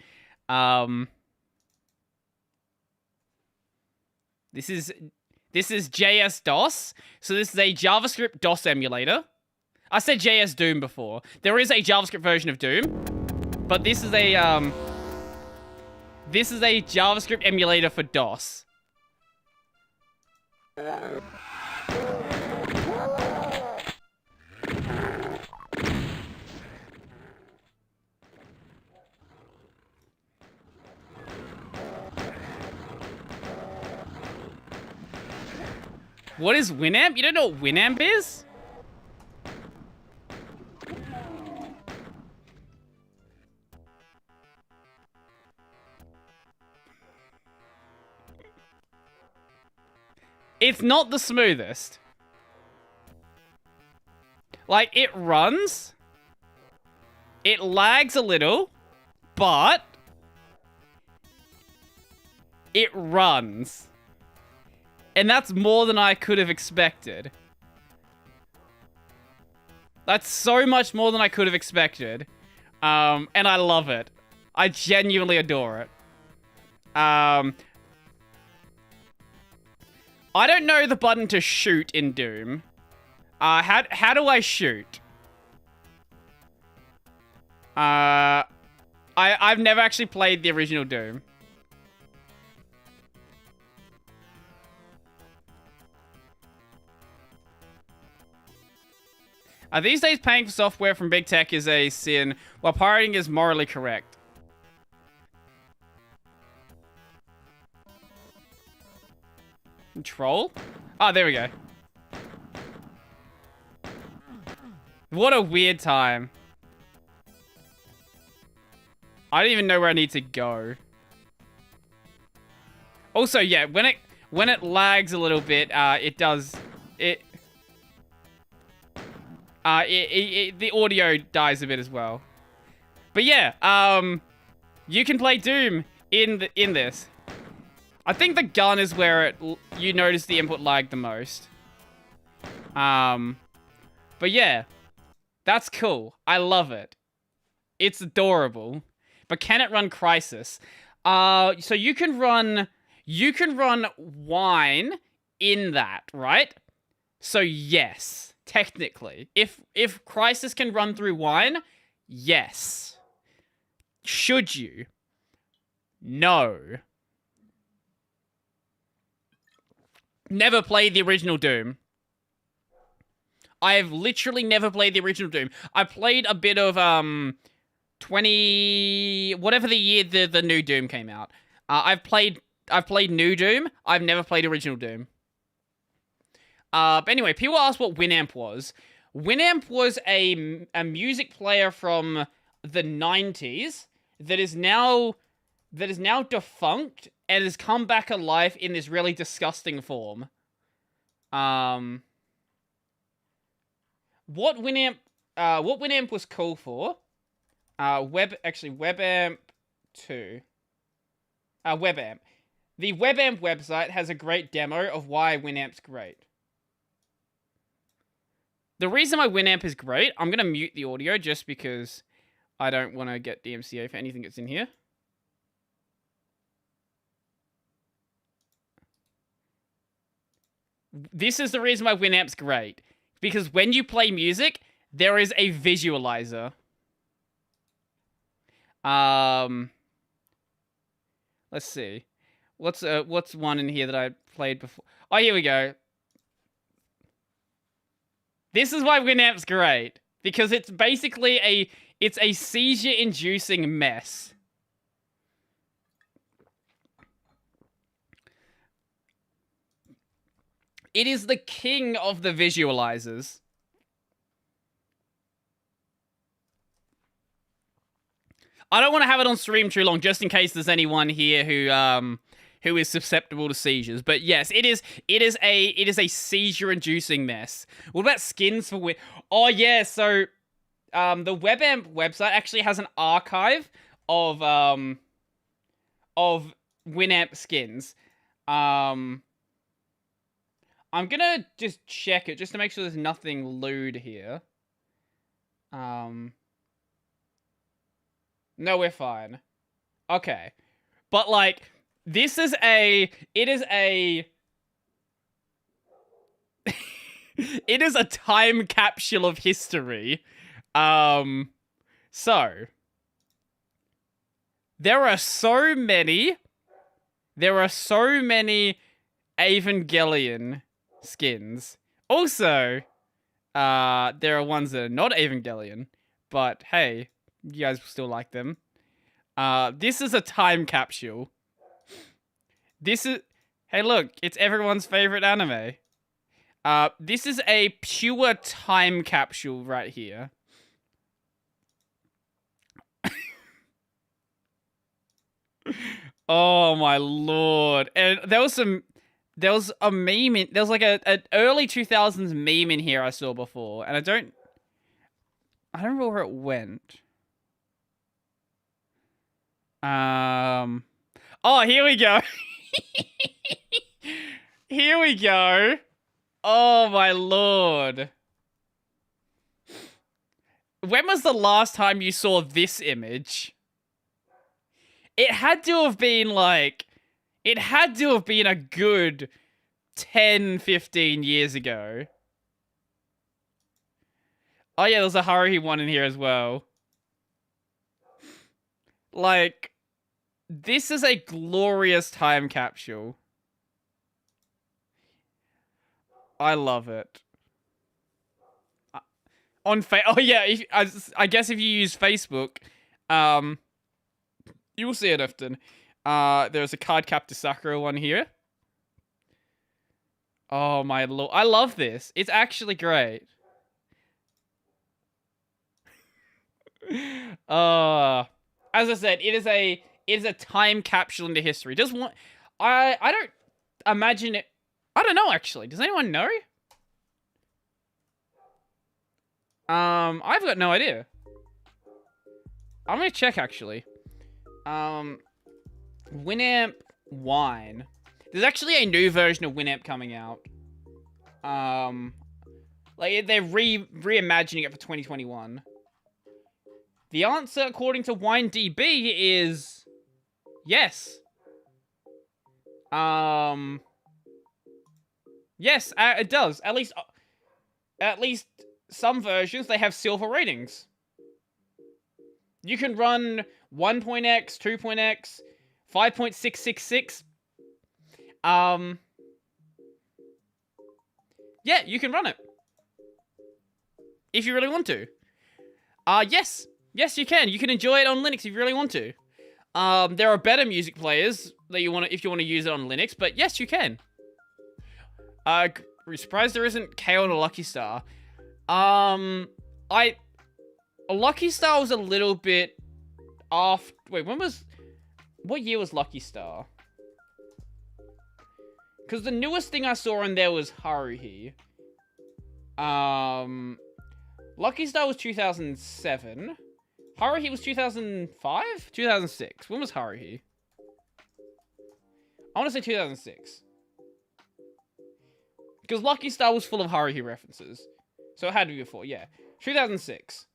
This is JS DOS, so this is a JavaScript DOS emulator. I said JS Doom before. There is a JavaScript version of Doom, but this is a JavaScript emulator for DOS. What is Winamp? You don't know what Winamp is? It's not the smoothest. Like, it runs. It lags a little, but it runs. And that's more than I could have expected. That's so much more than I could have expected. And I love it. I genuinely adore it. I don't know the button to shoot in Doom. How do I shoot? I've never actually played the original Doom. These days, paying for software from big tech is a sin, while pirating is morally correct. Control? Oh, there we go. What a weird time. I don't even know where I need to go. Also, yeah, when it lags a little bit, the audio dies a bit as well. But yeah, you can play Doom in this. I think the gun is where you notice the input lag the most. But yeah, that's cool. I love it. It's adorable. But can it run Crysis? So you can run Wine in that, right? So yes, technically, if Crysis can run through Wine, yes. Should you? No. Never played the original Doom. I have literally never played the original Doom. I played a bit of whatever the year the new Doom came out. I've played new Doom. I've never played original Doom. But anyway, people asked what Winamp was. Winamp was a music player from the 90s that is now defunct and has come back alive in this really disgusting form. What Winamp was cool for? WebAmp 2. WebAmp. The WebAmp website has a great demo of why Winamp's great. The reason why Winamp is great, I'm going to mute the audio just because I don't want to get DMCA for anything that's in here. This is the reason why Winamp's great. Because when you play music, there is a visualizer. Let's see. What's one in here that I played before? Oh, here we go. This is why Winamp's great. Because it's basically it's a seizure-inducing mess. It is the king of the visualizers. I don't want to have it on stream too long, just in case there's anyone here who who is susceptible to seizures. But yes, it is a seizure-inducing mess. What about skins for Oh yeah, so the WebAmp website actually has an archive of Winamp skins. I'm gonna just check it just to make sure there's nothing lewd here. No, we're fine. Okay. But like, it is a time capsule of history. So there are so many Evangelion skins. Also, there are ones that are not Evangelion, but hey, you guys still like them. This is a time capsule. Hey look, it's everyone's favorite anime. This is a pure time capsule right here. Oh my lord. And there was a meme there was like an early 2000s meme in here I saw before, and I don't remember where it went. Oh, here we go. Here we go. Oh my lord. When was the last time you saw this image? It had to have been a good 10, 15 years ago. Oh yeah, there's a Haruhi one in here as well. Like, this is a glorious time capsule. I love it. Oh yeah, I guess if you use Facebook, you will see it often. There's a Card Captor Sakura one here. Oh my lord, I love this. It's actually great. As I said, it is a time capsule into history. I don't imagine it. I don't know actually. Does anyone know? I've got no idea. I'm gonna check actually. Winamp Wine. There's actually a new version of Winamp coming out. Like they're reimagining it for 2021. The answer, according to WineDB, is yes. Yes, it does. At least some versions they have silver ratings. You can run 1.x, 2.x, 5.666. Yeah, you can run it if you really want to. Yes, you can. You can enjoy it on Linux if you really want to. There are better music players that if you want to use it on Linux, but yes, you can. Surprised there isn't KO on a Lucky Star. A Lucky Star was a little bit off. Wait, what year was Lucky Star? Because the newest thing I saw on there was Haruhi. Lucky Star was 2007. Haruhi was 2005? 2006. When was Haruhi? I want to say 2006. Because Lucky Star was full of Haruhi references. So it had to be before, yeah. 2006.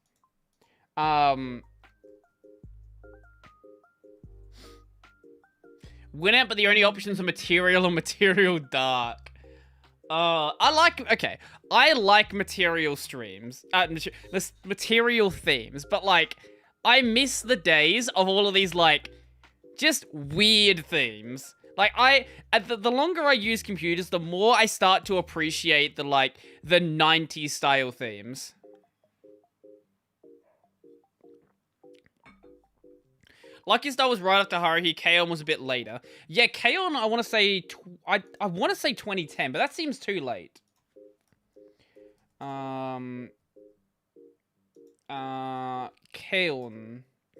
Winamp, but the only options are Material and Material Dark. I like Material streams. Material themes, but like, I miss the days of all of these, like, just weird themes. Like, the longer I use computers, the more I start to appreciate the 90s style themes. Lucky Star was right after Haruhi. K-On! Was a bit later. Yeah, K-On! I want to say... I want to say 2010, but that seems too late. K-On!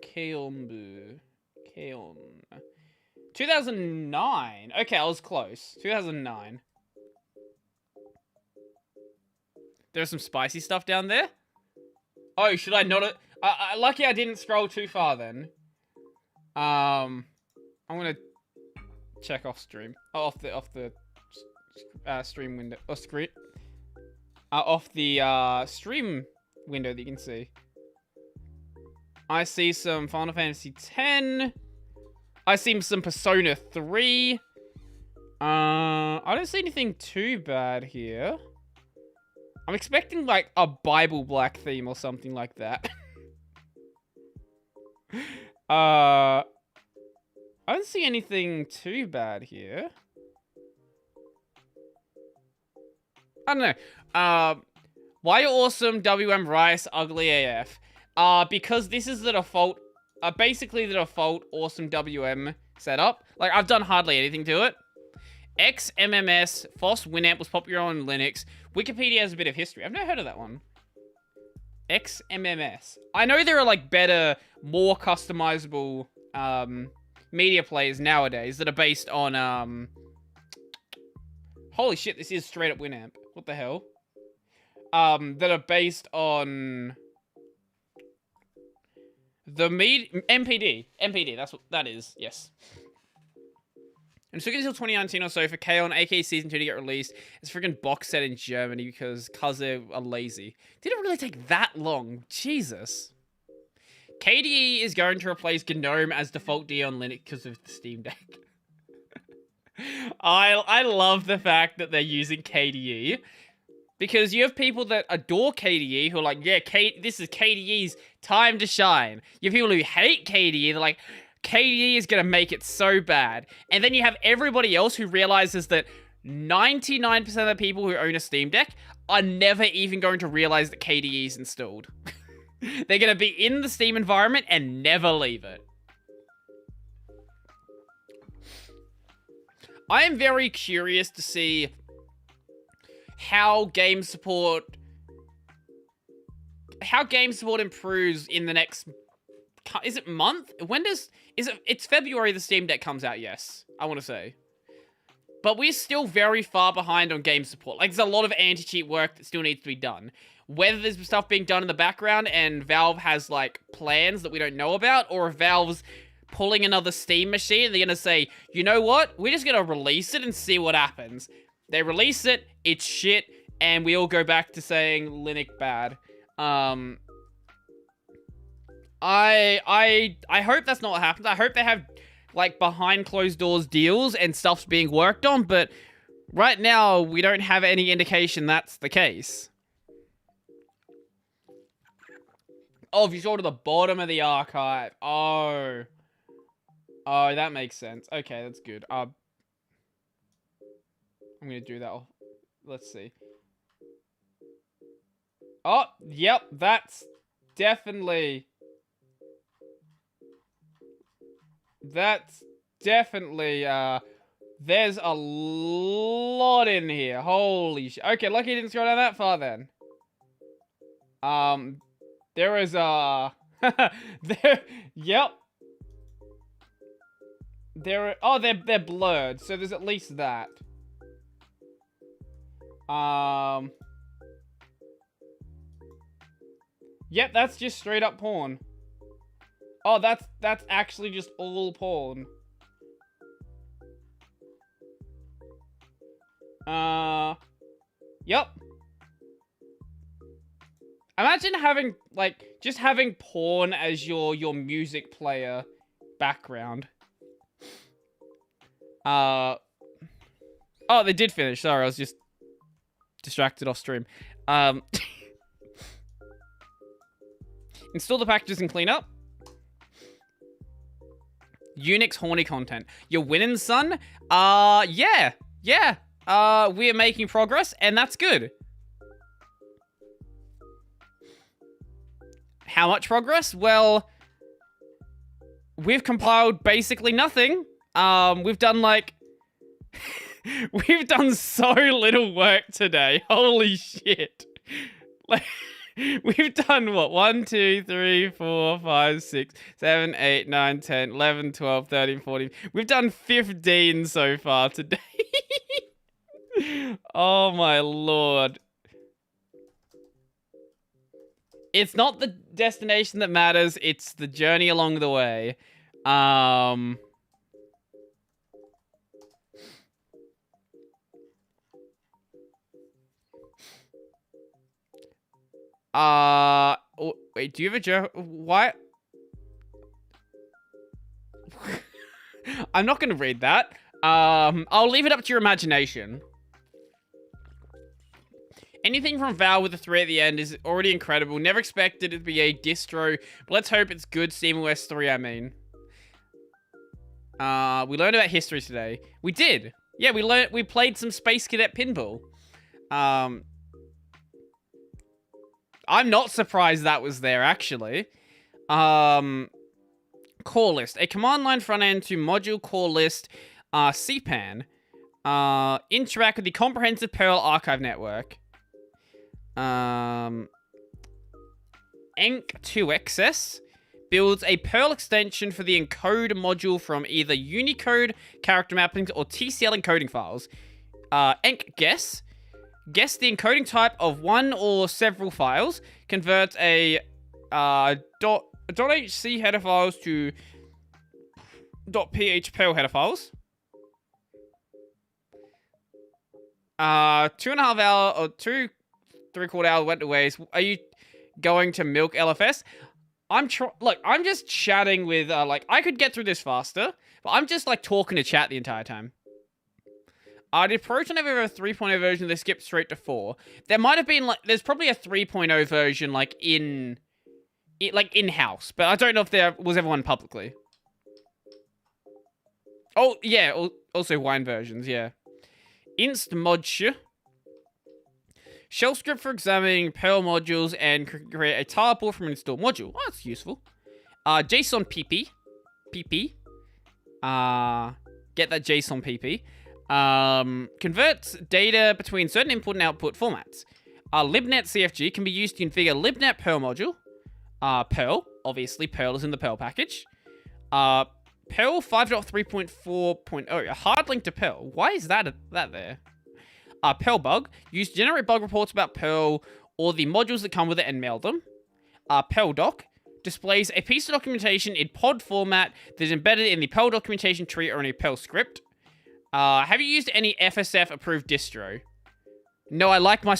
K-On! 2009. Okay, I was close. 2009. There's some spicy stuff down there. Oh, should I not? Lucky I didn't scroll too far then. I'm gonna check off stream. Oh, off the stream window. Or screen. Off the stream window that you can see. I see some Final Fantasy X. I see some Persona 3. I don't see anything too bad here. I'm expecting like a Bible Black theme or something like that. I don't see anything too bad here. I don't know. Why awesome WM Rice ugly AF? Because this is the default, basically the default awesome WM setup. Like, I've done hardly anything to it. XMMS, FOSS Winamp was popular on Linux. Wikipedia has a bit of history. I've never heard of that one. XMMS. I know there are, like, better, more customizable, media players nowadays that are based on, holy shit, this is straight up Winamp. What the hell? That are based on the MPD, that's what that is, yes. And it took until 2019 or so for K-On! aka Season 2 to get released. It's a freaking box set in Germany because they are lazy. Did it really take that long? Jesus. KDE is going to replace GNOME as default D on Linux because of the Steam Deck. I love the fact that they're using KDE. Because you have people that adore KDE who are like, yeah, this is KDE's time to shine. You have people who hate KDE, they're like, KDE is going to make it so bad. And then you have everybody else who realizes that 99% of the people who own a Steam Deck are never even going to realize that KDE is installed. They're going to be in the Steam environment and never leave it. I am very curious to see how game support improves in the next, is it month? It's February the Steam Deck comes out, yes, I want to say. But we're still very far behind on game support. Like, there's a lot of anti-cheat work that still needs to be done. Whether there's stuff being done in the background and Valve has, like, plans that we don't know about, or if Valve's pulling another Steam machine, they're gonna say, you know what? We're just gonna release it and see what happens. They release it, it's shit, and we all go back to saying Linux bad. I hope that's not what happens. I hope they have, like, behind closed doors deals and stuff's being worked on, but right now, we don't have any indication that's the case. Oh, if you scroll to the bottom of the archive. Oh, that makes sense. Okay, that's good. I'm gonna do that. Let's see. Oh, yep, that's definitely... there's a lot in here. Holy shit. Okay, lucky I didn't scroll down that far then. There is yep. They're blurred, so there's at least that. Yep, that's just straight up porn. Oh, that's actually just all porn. Yep. Imagine having, like, just having porn as your music player background. Oh, they did finish. Sorry, I was just distracted off stream. Install the packages and clean up. Unix horny content. You're winning, son? Yeah. We're making progress, and that's good. How much progress? Well, we've compiled basically nothing. We've done, like... we've done so little work today. Holy shit. Like... We've done what? 1, 2, 3, 4, 5, 6, 7, 8, 9, 10, 11, 12, 13, 14. We've done 15 so far today. Oh my lord. It's not the destination that matters, it's the journey along the way. Wait, do you have a joke? Why? I'm not gonna read that. I'll leave it up to your imagination. Anything from Val with a 3 at the end is already incredible. Never expected it to be a distro, but let's hope it's good. SteamOS 3, I mean. We learned about history today. We did. Yeah, we played some Space Cadet Pinball. I'm not surprised that was there, actually. Core list. A command line front end to module core list, CPAN. Interact with the comprehensive Perl archive network. Enc2xs builds a Perl extension for the encode module from either Unicode character mappings or TCL encoding files. Enc guess the encoding type of one or several files, converts a .hc header files to .ph Perl header files. 2.5 hour or 2 3/4 hour went to waste. Are you going to milk LFS? Look, I'm just chatting with, like, I could get through this faster, but I'm just, like, talking to chat the entire time. Did Proton ever have a 3.0 version they skipped straight to 4? There might have been, like, there's probably a 3.0 version, like, in-house, but I don't know if there was ever one publicly. Oh, yeah, also wine versions, yeah. Inst-modsh. Shell script for examining Perl modules and create a tile from an installed module. Oh, that's useful. JSON PP. Get that JSON PP. Converts data between certain input and output formats. Libnet CFG can be used to configure Libnet Perl module. Perl, obviously, Perl is in the Perl package. Perl 5.3.4.0, a hard link to Perl. Why is that there? Perl bug, used to generate bug reports about Perl or the modules that come with it and mail them. Perl doc, displays a piece of documentation in pod format that is embedded in the Perl documentation tree or in a Perl script. Have you used any FSF approved distro? No, I like my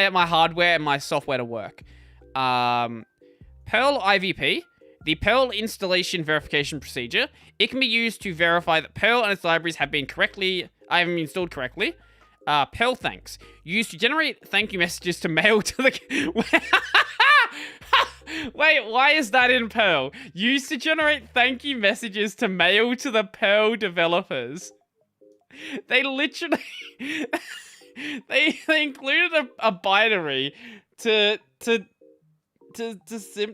my hardware and my software to work. Perl IVP, the Perl installation verification procedure. It can be used to verify that Perl and its libraries have been installed correctly. Perl thanks, used to generate thank you messages to mail to the... Wait, why is that in Perl? Used to generate thank you messages to mail to the Perl developers. They literally... they included a binary to simp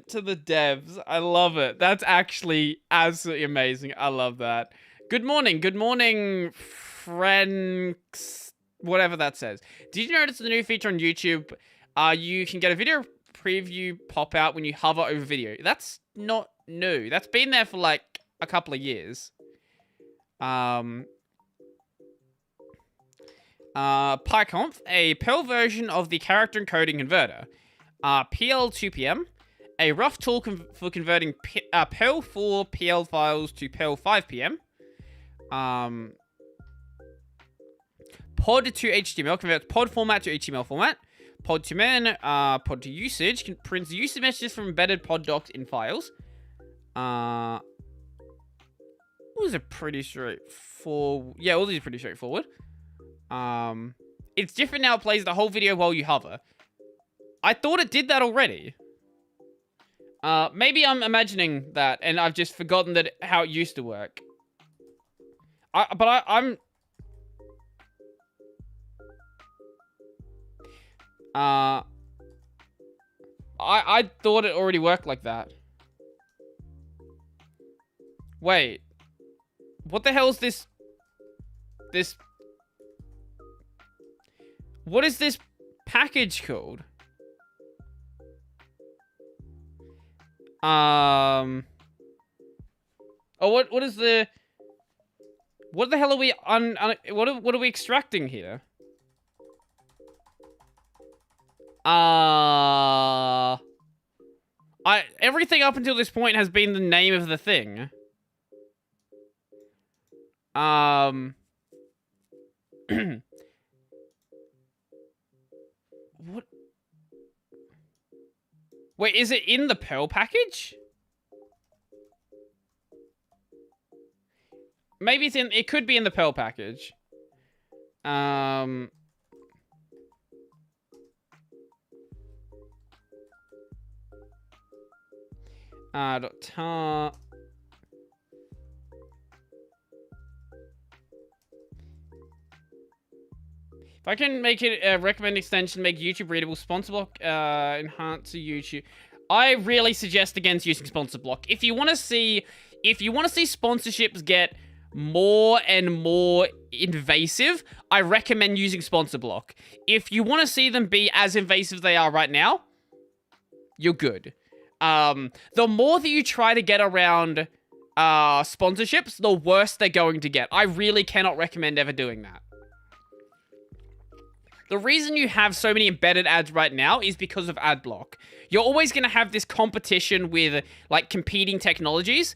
to the devs. I love it. That's actually absolutely amazing. I love that. Good morning, friends. Whatever that says. Did you notice the new feature on YouTube? You can get a video preview pop out when you hover over video. That's not new. That's been there for like a couple of years. PyConf, a Perl version of the character encoding converter. PL2PM, a rough tool for converting Perl 4 PL files to Perl 5PM. Pod to HTML converts pod format to HTML format. Pod to men, pod to usage prints usage messages from embedded pod docs in files. These are pretty straightforward. Yeah, all these are pretty straightforward. It's different now. It plays the whole video while you hover. I thought it did that already. Maybe I'm imagining that, and I've just forgotten how it used to work. I'm. I thought it already worked like that. Wait. What the hell is this? What is this package called? Oh, what is the... What the hell are we what are we extracting here? Everything up until this point has been the name of the thing. What? Wait, is it in the Pearl package? Maybe it's in... It could be in the Pearl package. Tar... If I can make it a recommend extension, make YouTube readable, sponsor block, enhance to YouTube. I really suggest against using sponsor block. If you want to see sponsorships get more and more invasive, I recommend using sponsor block. If you want to see them be as invasive as they are right now, you're good. The more that you try to get around sponsorships, the worse they're going to get. I really cannot recommend ever doing that. The reason you have so many embedded ads right now is because of ad block. You're always going to have this competition with, like, competing technologies,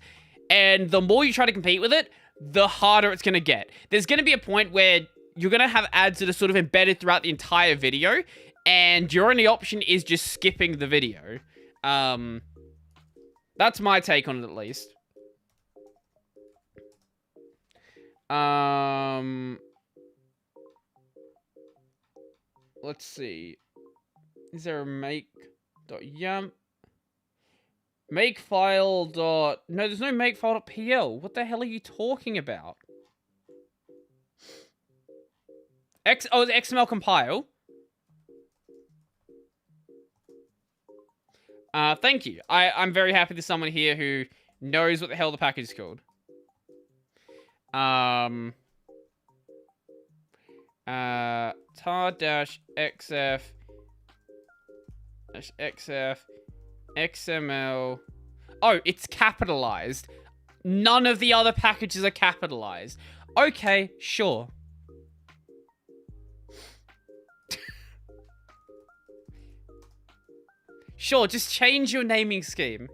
and the more you try to compete with it, the harder it's going to get. There's going to be a point where you're going to have ads that are sort of embedded throughout the entire video, and your only option is just skipping the video. That's my take on it, at least. Let's see. Is there a make.yum? Makefile. No, there's no makefile.pl. What the hell are you talking about? The XML compile. Thank you. I'm very happy there's someone here who knows what the hell the package is called. tar-xf xf xml. Oh, it's capitalized. None of the other packages are capitalized. Okay, sure. Sure, just change your naming scheme.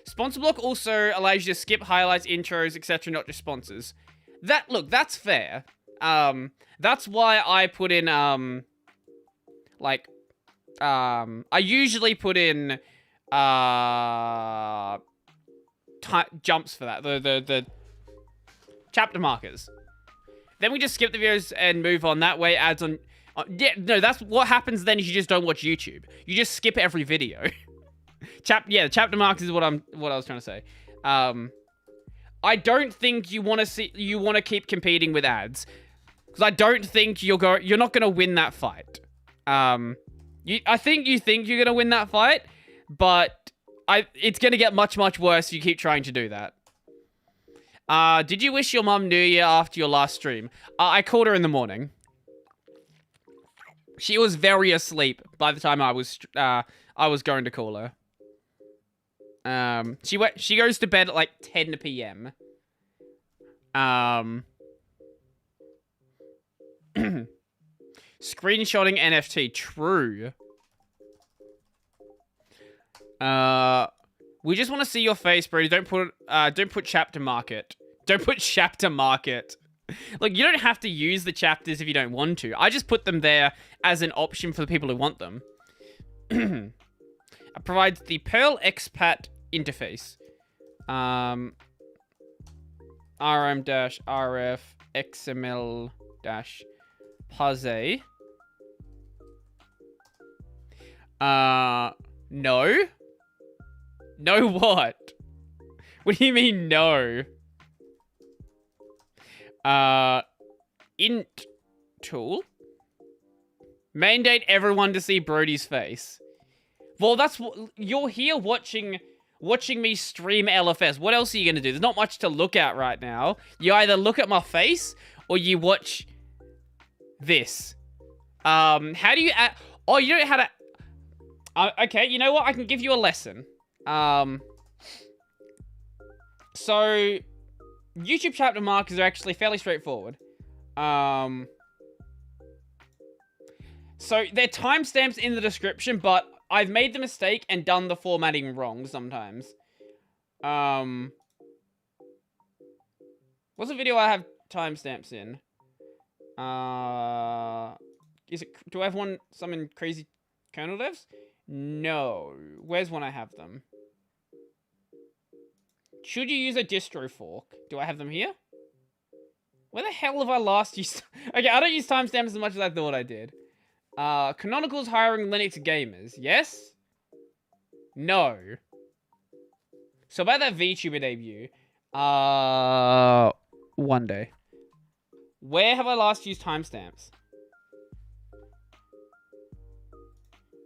Sponsor block also allows you to skip highlights, intros, etc., not just sponsors. Look, that's fair. That's why I put in, I usually put in, jumps for that, the chapter markers. Then we just skip the videos and move on. That way ads on, yeah, no, that's what happens then is you just don't watch YouTube. You just skip every video. The chapter markers is what I was trying to say. I don't think you want to keep competing with ads. Because I don't think you're not going to win that fight. I think you think you're going to win that fight, but it's going to get much, much worse if you keep trying to do that. Did you wish your mum New Year after your last stream? I called her in the morning. She was very asleep by the time I was going to call her. She goes to bed at like 10 p.m. Screenshotting NFT, true. We just want to see your face, Brodie. Don't put chapter market. Don't put chapter market. Like, you don't have to use the chapters if you don't want to. I just put them there as an option for the people who want them. It provides the Perl expat interface. rm-rf xml-puzze. No? No what? What do you mean no? Int tool. Mandate everyone to see Brodie's face. Well, that's what you're here watching me stream LFS. What else are you gonna do? There's not much to look at right now. You either look at my face or you watch this. How do you? Oh, you don't know how to. Okay, you know what? I can give you a lesson. So YouTube chapter markers are actually fairly straightforward. So they're timestamps in the description, but I've made the mistake and done the formatting wrong sometimes. What's a video I have timestamps in? Do I have some in Crazy Kernel Devs? No. Where's one I have them? Should you use a distro fork? Do I have them here? Where the hell have I last used... Okay, I don't use timestamps as much as I thought I did. Canonical's hiring Linux gamers. Yes? No. So about that VTuber debut. One day. Where have I last used timestamps?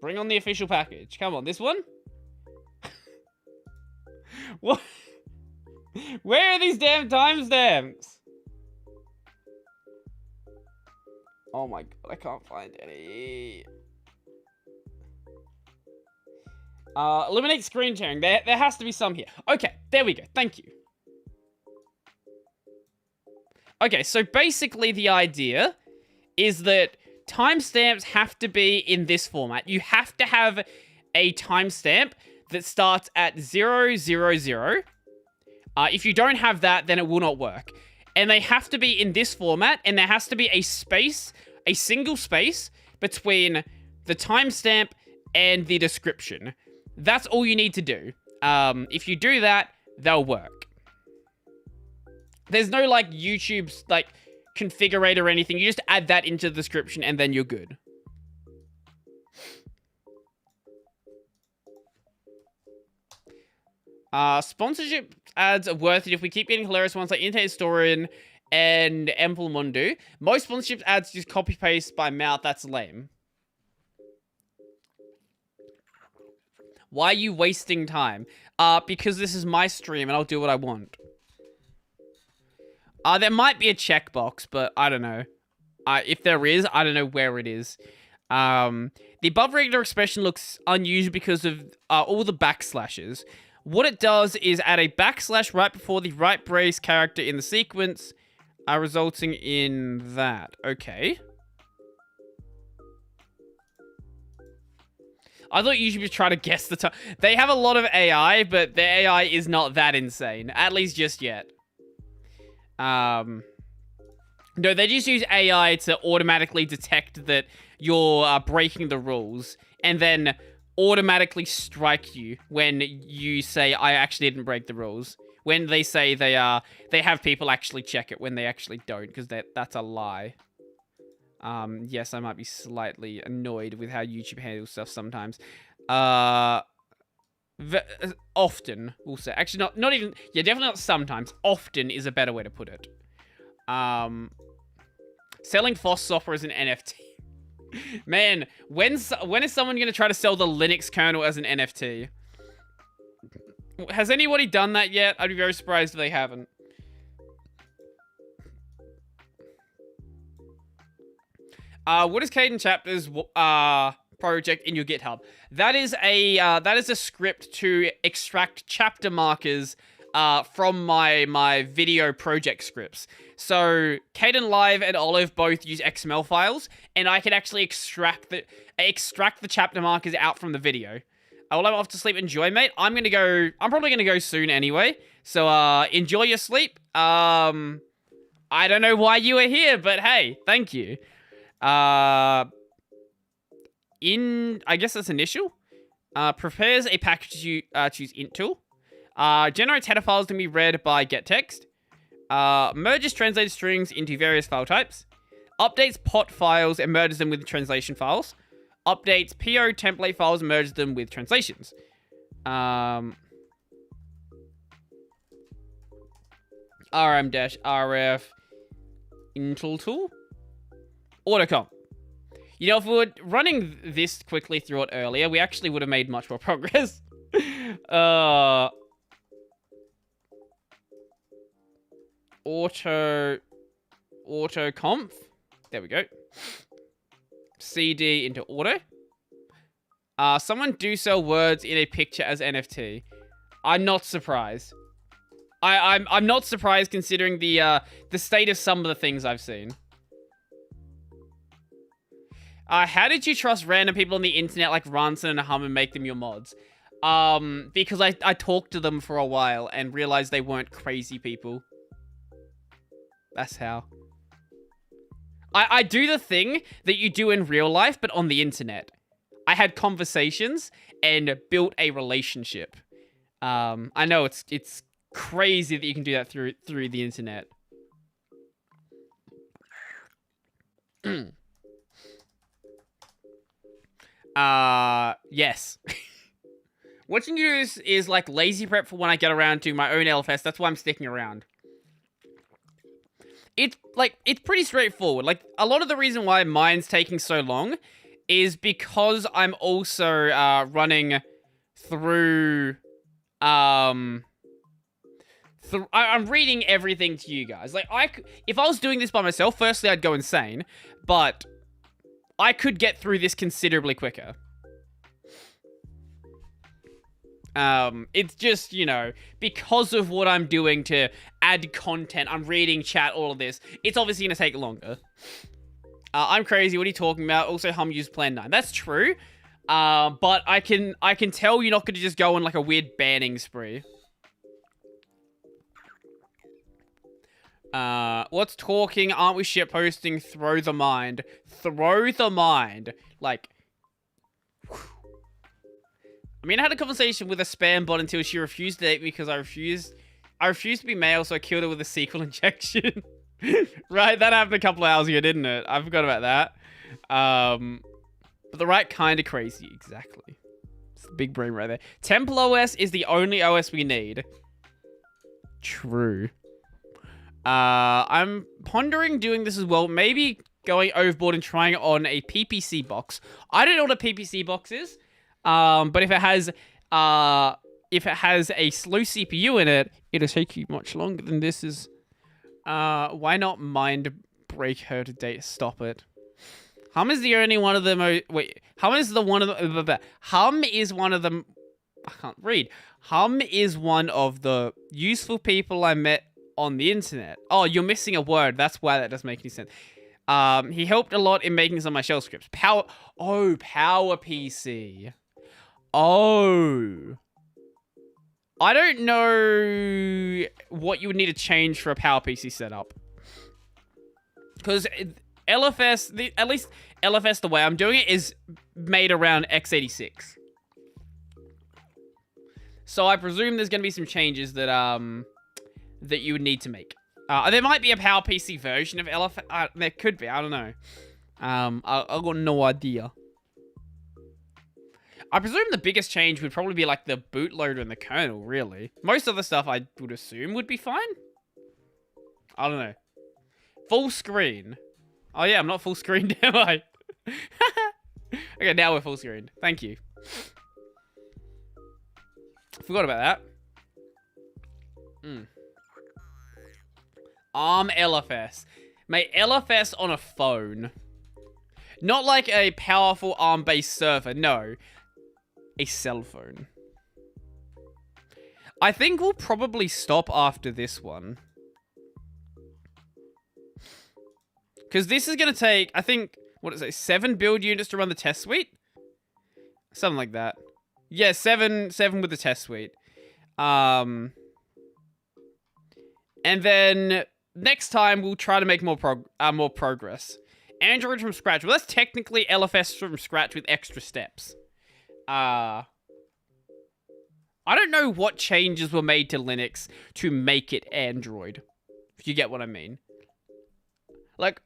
Bring on the official package. Come on, this one? What? Where are these damn timestamps? Oh my god, I can't find any. Eliminate screen sharing. There has to be some here. Okay, there we go. Thank you. Okay, so basically the idea is that timestamps have to be in this format. You have to have a timestamp that starts at 000. If you don't have that, then it will not work. And they have to be in this format, and there has to be a space, a single space, between the timestamp and the description. That's all you need to do. If you do that, they'll work. There's no, like, YouTube's, like, configurator or anything. You just add that into the description, and then you're good. Sponsorship ads are worth it if we keep getting hilarious ones like Internet Historian and Emplemundu. Most sponsorship ads just copy-paste by mouth. That's lame. Why are you wasting time? Because this is my stream and I'll do what I want. There might be a checkbox, but I don't know. If there is, I don't know where it is. The above regular expression looks unusual because of all the backslashes. What it does is add a backslash right before the right brace character in the sequence, resulting in that. Okay. I thought you should just try to guess the time. They have a lot of AI, but their AI is not that insane. At least just yet. No, they just use AI to automatically detect that you're breaking the rules, and then automatically strike you when you say, I actually didn't break the rules. When they say they have people actually check it when they actually don't, because that's a lie. Yes, I might be slightly annoyed with how YouTube handles stuff sometimes. Often, we'll say. Actually, not even... Yeah, definitely not sometimes. Often is a better way to put it. Selling FOSS software as an NFT. Man, when is someone going to try to sell the Linux kernel as an NFT? Has anybody done that yet? I'd be very surprised if they haven't. What is Cadet Chapter's project in your GitHub? That is a script to extract chapter markers from my video project scripts. So Caden Live and Olive both use XML files, and I can actually extract the chapter markers out from the video. Well, I'm off to sleep. Enjoy, mate. I'm probably gonna go soon anyway. So enjoy your sleep. I don't know why you were here, but hey, thank you. I guess that's initial. Prepares a package to choose int tool. Generates header files to be read by getText. Merges translated strings into various file types. Updates pot files and merges them with translation files. Updates PO template files and merges them with translations. RM-rf Intel tool. Autocomp. You know, if we were running this quickly through it earlier, we actually would have made much more progress. Autoconf. There we go. CD into auto. Someone do sell words in a picture as NFT. I'm not surprised. I'm not surprised considering the state of some of the things I've seen. How did you trust random people on the internet like Robertson and Hum and make them your mods? Because I talked to them for a while and realized they weren't crazy people. That's how. I do the thing that you do in real life, but on the internet. I had conversations and built a relationship. I know it's crazy that you can do that through the internet. Yes. Watching you is like lazy prep for when I get around to my own LFS. That's why I'm sticking around. It's pretty straightforward. Like, a lot of the reason why mine's taking so long is because I'm also running through I'm reading everything to you guys. Like, if I was doing this by myself, firstly I'd go insane, but I could get through this considerably quicker. It's just, you know, because of what I'm doing to add content, I'm reading chat, all of this, it's obviously going to take longer. I'm crazy, what are you talking about? Also, Hum used Plan 9. That's true. But I can tell you're not going to just go on like a weird banning spree. What's talking? Aren't we shitposting? Throw the mind. Throw the mind. Like, I mean, I had a conversation with a spam bot until she refused to date me because I refused to be male, so I killed her with a sequel injection. Right? That happened a couple of hours ago, didn't it? I forgot about that. But the right kind of crazy. Exactly. It's the big brain right there. Temple OS is the only OS we need. True. I'm pondering doing this as well. Maybe going overboard and trying it on a PPC box. I don't know what a PPC box is. But if it has a slow CPU in it, it'll take you much longer than this is. Why not mind break her to date? Stop it. Hum is the only one of the Hum is the one of the Hum is one of the I can't read. Hum is one of the useful people I met on the internet. Oh, you're missing a word. That's why that doesn't make any sense. He helped a lot in making some of my shell scripts. PowerPC. Oh. I don't know what you would need to change for a PowerPC setup. Because LFS, at least LFS, the way I'm doing it, is made around x86. So I presume there's going to be some changes that that you would need to make. There might be a PowerPC version of LFS. There could be. I don't know. I've got no idea. I presume the biggest change would probably be like the bootloader and the kernel, really. Most of the stuff I would assume would be fine. I don't know. Full screen. Oh yeah, I'm not full screened, am I? Okay, now we're full screened. Thank you. Forgot about that. ARM LFS. Mate, LFS on a phone. Not like a powerful ARM-based server, no. A cell phone. I think we'll probably stop after this one. Because this is going to take, I think, what is it, 7 build units to run the test suite? Something like that. Yeah, 7 with the test suite. And then next time we'll try to make more progress. Android from scratch. Well, that's technically LFS from scratch with extra steps. I don't know what changes were made to Linux to make it Android. If you get what I mean. Like,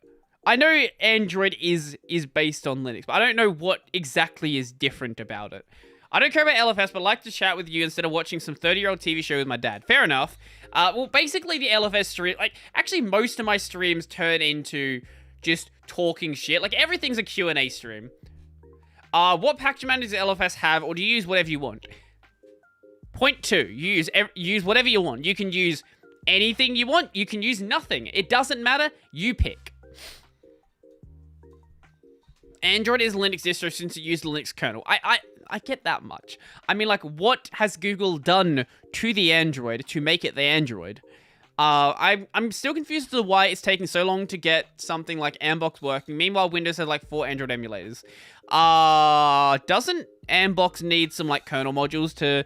I know Android is based on Linux, but I don't know what exactly is different about it. I don't care about LFS, but I like to chat with you instead of watching some 30-year-old TV show with my dad. Fair enough. Well, basically the LFS stream, like, actually most of my streams turn into just talking shit. Like, everything's a Q&A stream. What package manager does LFS have, or do you use whatever you want? Point 2, you use whatever you want. You can use anything you want. You can use nothing. It doesn't matter. You pick. Android is Linux distro since it used the Linux kernel. I I get that much. I mean, like, what has Google done to the Android to make it the Android? I'm still confused as to why it's taking so long to get something like Ambox working. Meanwhile, Windows has like 4 Android emulators. Doesn't Ambox need some like kernel modules to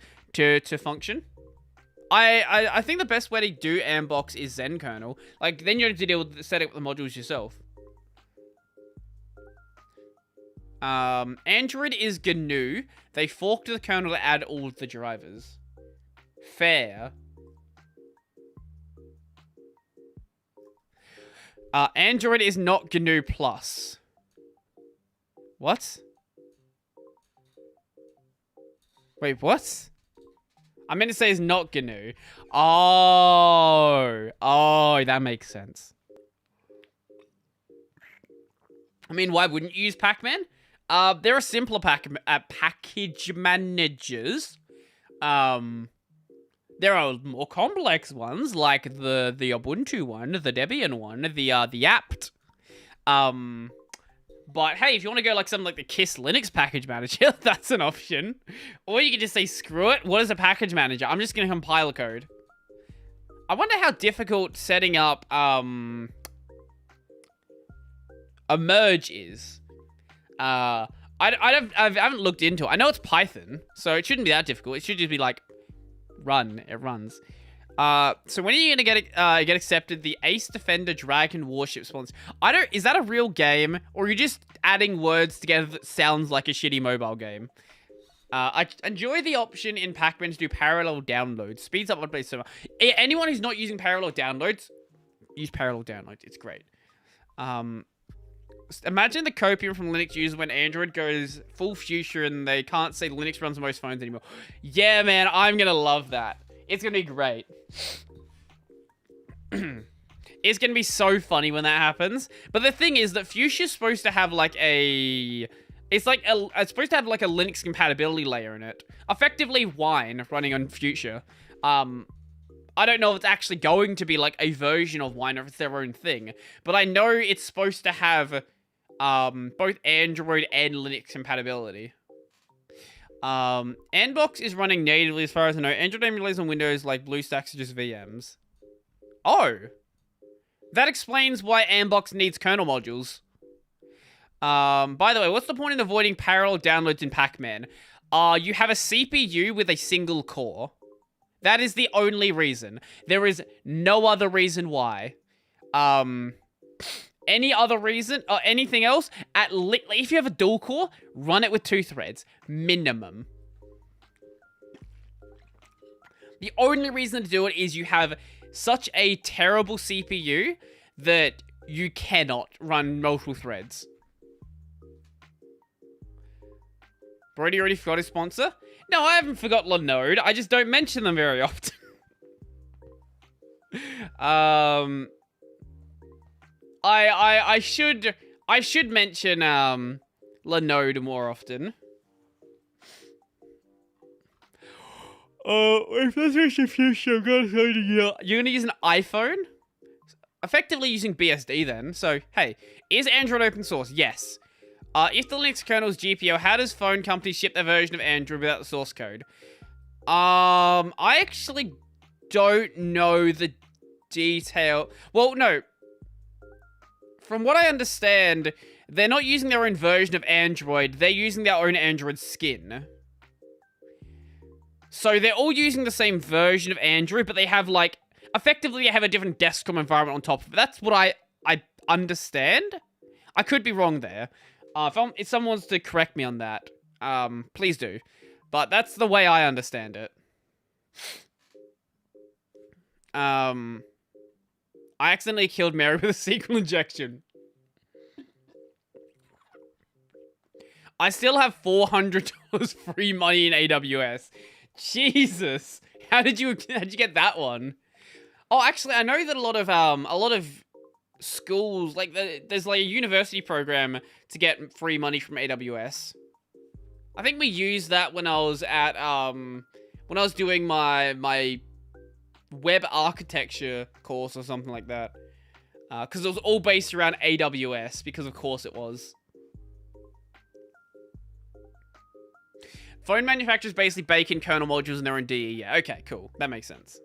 function? I think the best way to do Ambox is Zen kernel. Like, then you don't have to deal with setting up the modules yourself. Android is GNU. They forked the kernel to add all of the drivers. Fair. Android is not GNU+. What? Wait, what? I meant to say it's not GNU. Oh, that makes sense. I mean, why wouldn't you use Pac-Man? There are simpler package managers. There are more complex ones, like the Ubuntu one, the Debian one, the apt. But hey, if you want to go like something like the KISS Linux package manager, that's an option. Or you can just say, screw it, what is a package manager? I'm just going to compile a code. I wonder how difficult setting up a merge is. I haven't looked into it. I know it's Python, so it shouldn't be that difficult. It should just be like, run. It runs. So when are you gonna get accepted? The Ace Defender Dragon Warship spawns. Is that a real game, or are you just adding words together that sounds like a shitty mobile game? I enjoy the option in Pac-Man to do parallel downloads. Speeds up updates so much. Anyone who's not using parallel downloads, use parallel downloads. It's great. Imagine the copium from Linux users when Android goes full fuchsia and they can't say Linux runs most phones anymore. Yeah, man, I'm gonna love that. It's gonna be great. It's gonna be so funny when that happens. But the thing is that Fuchsia's supposed to have like it's supposed to have like a Linux compatibility layer in it. Effectively Wine running on Fuchsia. I don't know if it's actually going to be like a version of Wine or if it's their own thing. But I know it's supposed to have both Android and Linux compatibility. Andbox is running natively as far as I know. Android emulators on Windows like BlueStacks are just VMs. Oh! That explains why Andbox needs kernel modules. By the way, what's the point in avoiding parallel downloads in Pac-Man? You have a CPU with a single core. That is the only reason. There is no other reason why. Any other reason, or anything else, if you have a dual core, run it with 2 threads. Minimum. The only reason to do it is you have such a terrible CPU that you cannot run multiple threads. Brodie already forgot his sponsor? No, I haven't forgot Linode. I just don't mention them very often. I should mention Linode more often. If that's your future, I'm gonna say to you. You're gonna use an iPhone? Effectively using BSD then. So, hey, is Android open source? Yes. If the Linux kernel is GPO, how does phone companies ship their version of Android without the source code? I actually don't know the detail. Well, no. From what I understand, they're not using their own version of Android. They're using their own Android skin. So they're all using the same version of Android, but they have, like, effectively they have a different desktop environment on top of it. That's what I understand. I could be wrong there. If someone wants to correct me on that, please do. But that's the way I understand it. I accidentally killed Mary with a sequel injection. I still have $400 free money in AWS. Jesus, how did you get that one? Oh, actually, I know that a lot of schools, like there's like a university program to get free money from AWS. I think we used that when I was at when I was doing my web architecture course or something like that. Because it was all based around AWS, because of course it was. Phone manufacturers basically bake in kernel modules in their own DE. Yeah, okay, cool. That makes sense.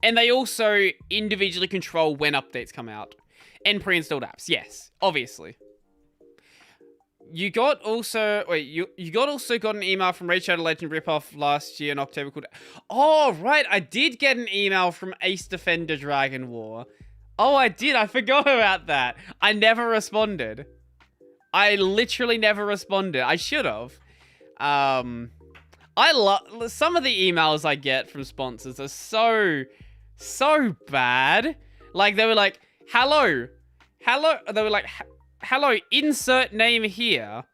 And they also individually control when updates come out. And pre-installed apps. Yes, obviously. You got also... Wait, you also got an email from Raid Shadow Legend ripoff last year in October called... Oh, right. I did get an email from Ace Defender Dragon War. Oh, I did. I forgot about that. I never responded. I literally never responded. I should have. I love... Some of the emails I get from sponsors are so bad. Like, they were like, hello. They were like... Hello, insert name here.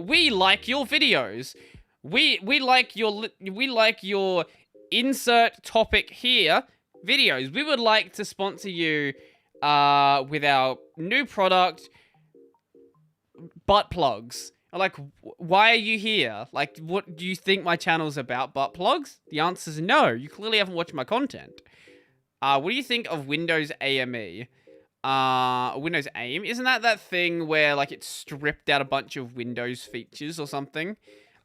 We like your videos. We like your insert topic here videos. We would like to sponsor you with our new product, butt plugs. Like, why are you here? Like, what do you think my channel's about? Butt plugs? The answer is no. You clearly haven't watched my content. What do you think of Windows AME? Windows AIM, isn't that thing where like it stripped out a bunch of Windows features or something,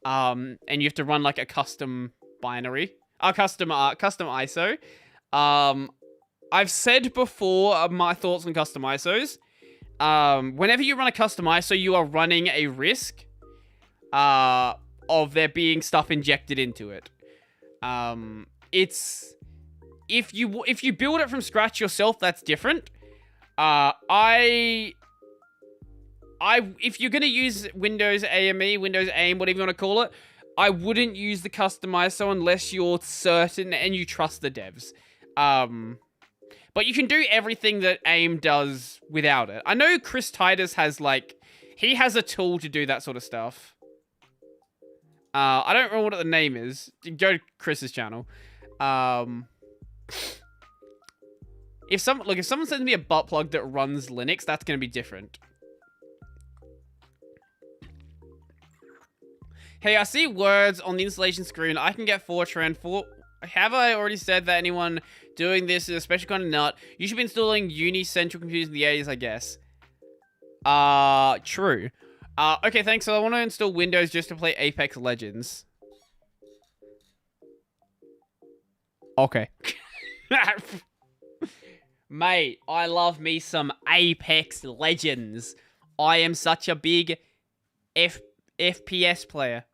and you have to run like a custom binary, custom ISO. I've said before my thoughts on custom ISOs. Whenever you run a custom ISO, you are running a risk of there being stuff injected into it. It's if you build it from scratch yourself, that's different. If you're gonna use Windows AME, Windows AIM, whatever you want to call it, I wouldn't use the custom ISO unless you're certain and you trust the devs. But you can do everything that AIM does without it. I know Chris Titus has he has a tool to do that sort of stuff. I don't remember what the name is. Go to Chris's channel. If someone sends me a butt plug that runs Linux, that's going to be different. Hey, I see words on the installation screen. I can get Fortran. Have I already said that anyone doing this is a special kind of nut? You should be installing Uni Central Computers in the 80s, I guess. True. Okay, thanks. So I want to install Windows just to play Apex Legends. Okay. Mate, I love me some Apex Legends. I am such a big FPS player.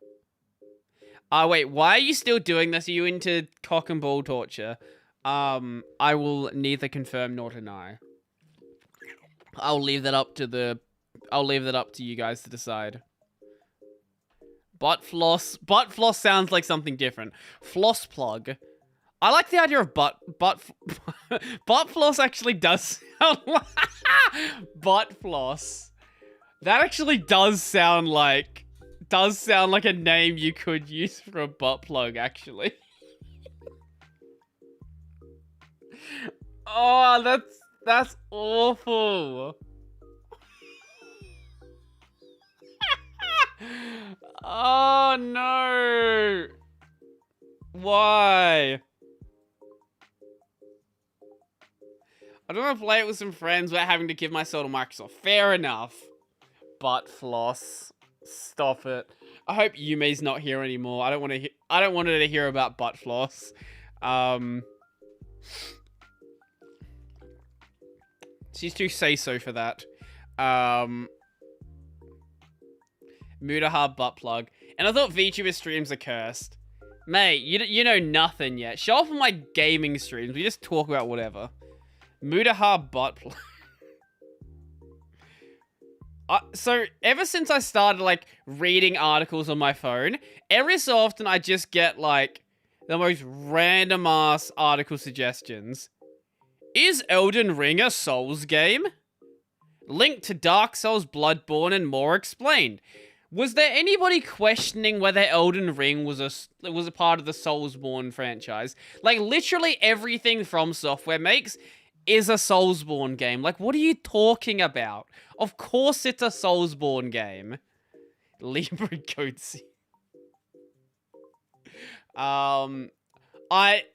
Wait, why are you still doing this? Are you into cock and ball torture? I will neither confirm nor deny. I'll leave that up to you guys to decide. Butt floss sounds like something different. Floss plug. I like the idea of butt floss actually does sound like butt floss. That actually does sound like a name you could use for a butt plug, actually. Oh, that's awful. Oh no. Why? I don't want to play it with some friends without having to give my soul to Microsoft. Fair enough. Butt floss. Stop it. I hope Yumi's not here anymore. I don't want her to hear about butt floss. She's too say-so for that. Mudahar butt plug. And I thought VTuber streams are cursed. Mate, you know nothing yet. Show up on my gaming streams. We just talk about whatever. Mudahar butt plug. So, ever since I started, reading articles on my phone, every so often I just get, the most random-ass article suggestions. Is Elden Ring a Souls game? Linked to Dark Souls, Bloodborne, and more explained. Was there anybody questioning whether Elden Ring was a part of the Soulsborne franchise? Literally everything From Software makes is a Soulsborne game. What are you talking about? Of course it's a Soulsborne game. Libra Goatsy.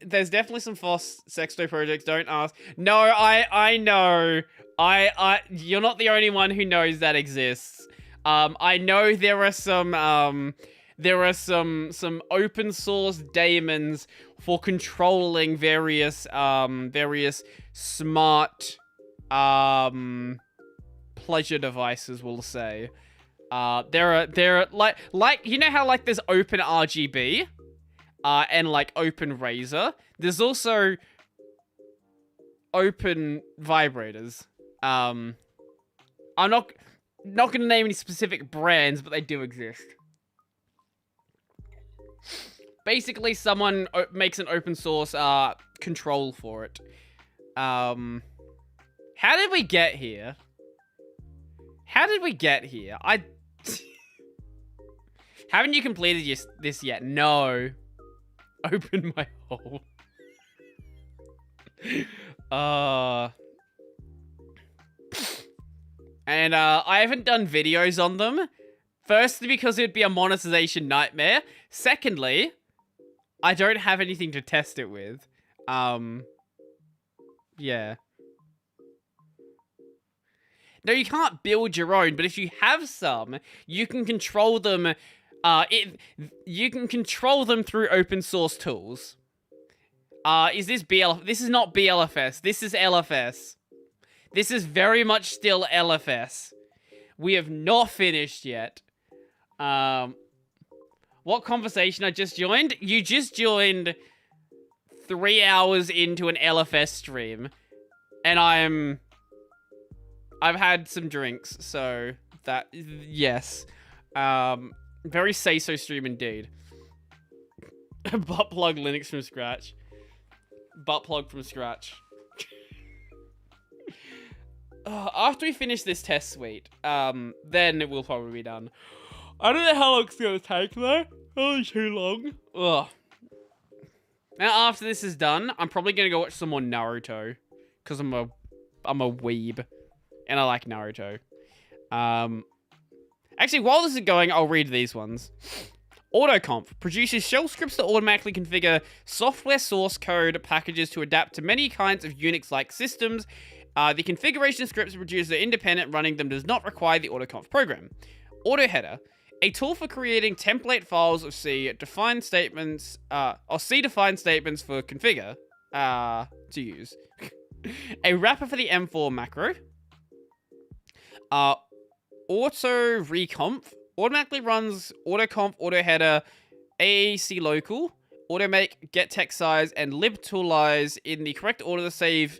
There's definitely some false sex toy projects, don't ask. No, I know. You're not the only one who knows that exists. I know there are some open source daemons for controlling various smart pleasure devices, we'll say. There are like you know how like there's open RGB and like open Razer. There's also open vibrators. I'm not gonna name any specific brands, but they do exist. Basically, someone makes an open source control for it. How did we get here? Haven't you completed this yet? No. Open my hole. And I haven't done videos on them. Firstly, because it'd be a monetization nightmare. Secondly, I don't have anything to test it with. Yeah. No, you can't build your own, but if you have some, you can control them. You can control them through open source tools. Is this This is not BLFS. This is LFS. This is very much still LFS. We have not finished yet. What conversation I just joined? You just joined 3 hours into an LFS stream, and I've had some drinks, so that, yes. Very say-so stream indeed. Butt plug Linux from scratch. Butt plug from scratch. After we finish this test suite, then it will probably be done. I don't know how long it's gonna take though. Oh, too long. Ugh. Now after this is done, I'm probably gonna go watch some more Naruto, cause I'm a weeb, and I like Naruto. Actually, while this is going, I'll read these ones. AutoConf produces shell scripts that automatically configure software source code packages to adapt to many kinds of Unix-like systems. The configuration scripts produced are independent. Running them does not require the AutoConf program. AutoHeader, a tool for creating template files of C-defined statements, or C-defined statements for configure to use. A wrapper for the M4 macro. Auto reconf automatically runs AutoConf, AutoHeader, AAC local, automake, get text size, and libtoolize in the correct order to save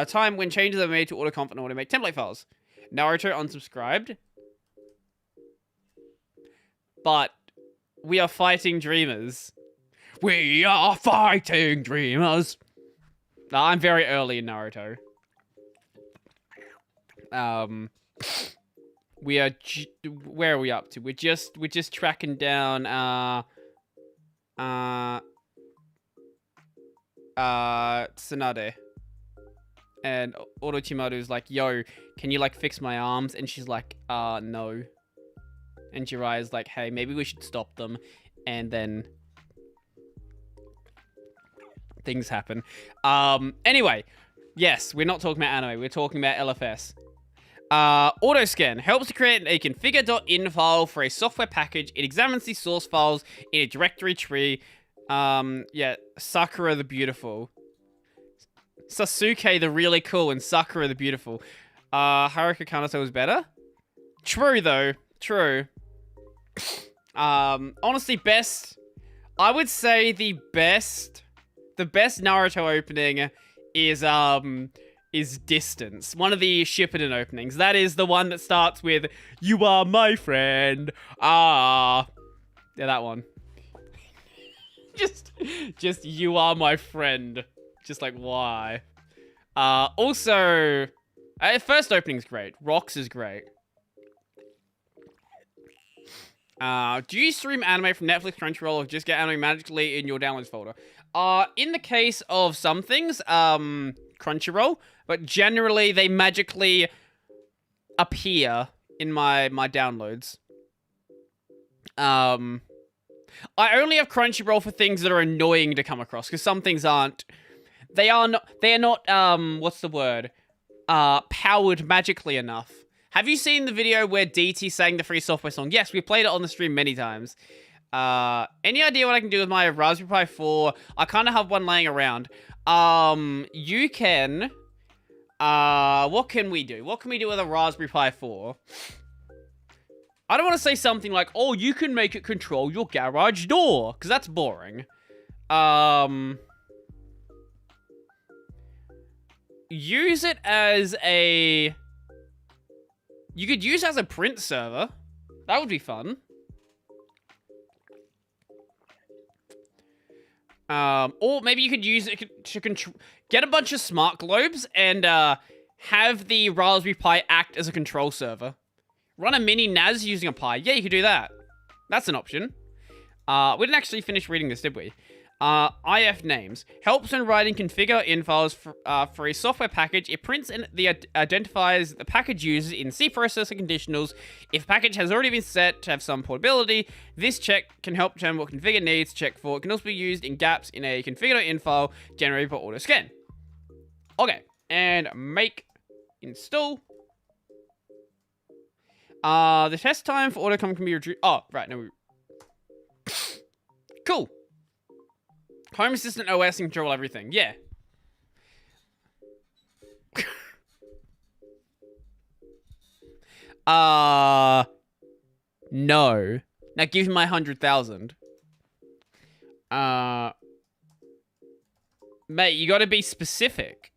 time when changes are made to AutoConf and automake template files. Naruto unsubscribed. But we are fighting dreamers. We are fighting dreamers. No, I'm very early in Naruto. We are. Where are we up to? We're just tracking down. Tsunade. And Orochimaru's like, yo, can you like fix my arms? And she's like, no. And Jiraiya's like, hey, maybe we should stop them. And then things happen. Anyway, yes, we're not talking about anime. We're talking about LFS. Autoscan helps to create a configure.in file for a software package. It examines the source files in a directory tree. Yeah, Sakura the Beautiful. Sasuke the really cool and Sakura the Beautiful. Haruka Kanata was better? True, though. True. Honestly, best... I would say the best Naruto opening is Distance. One of the Shippuden openings. That is the one that starts with, you are my friend. Yeah, that one. just, you are my friend. Just like, why? Also, first opening's great. Rocks is great. Do you stream anime from Netflix, Crunchyroll, or just get anime magically in your downloads folder? In the case of some things, Crunchyroll, but generally they magically appear in my downloads. I only have Crunchyroll for things that are annoying to come across, because some things aren't. They are not, what's the word? Powered magically enough. Have you seen the video where DT sang the free software song? Yes, we played it on the stream many times. Any idea what I can do with my Raspberry Pi 4? I kind of have one laying around. You can... what can we do? What can we do with a Raspberry Pi 4? I don't want to say something like, oh, you can make it control your garage door, because that's boring. Use it as a... You could use it as a print server. That would be fun. Or maybe you could use it to get a bunch of smart globes and have the Raspberry Pi act as a control server. Run a mini NAS using a Pi. Yeah, you could do that. That's an option. We didn't actually finish reading this, did we? IF names. Helps when writing configure files for a software package. It prints and identifies the package users in C processor conditionals. If a package has already been set to have some portability, this check can help determine what configure needs to check for. It can also be used in gaps in a configure file generated by autoscan. Okay, and make install. The test time for autocom can be reduced. Oh, right, no. Cool. Home Assistant OS can control everything. Yeah. No. Now give me my 100,000. Mate, you gotta be specific.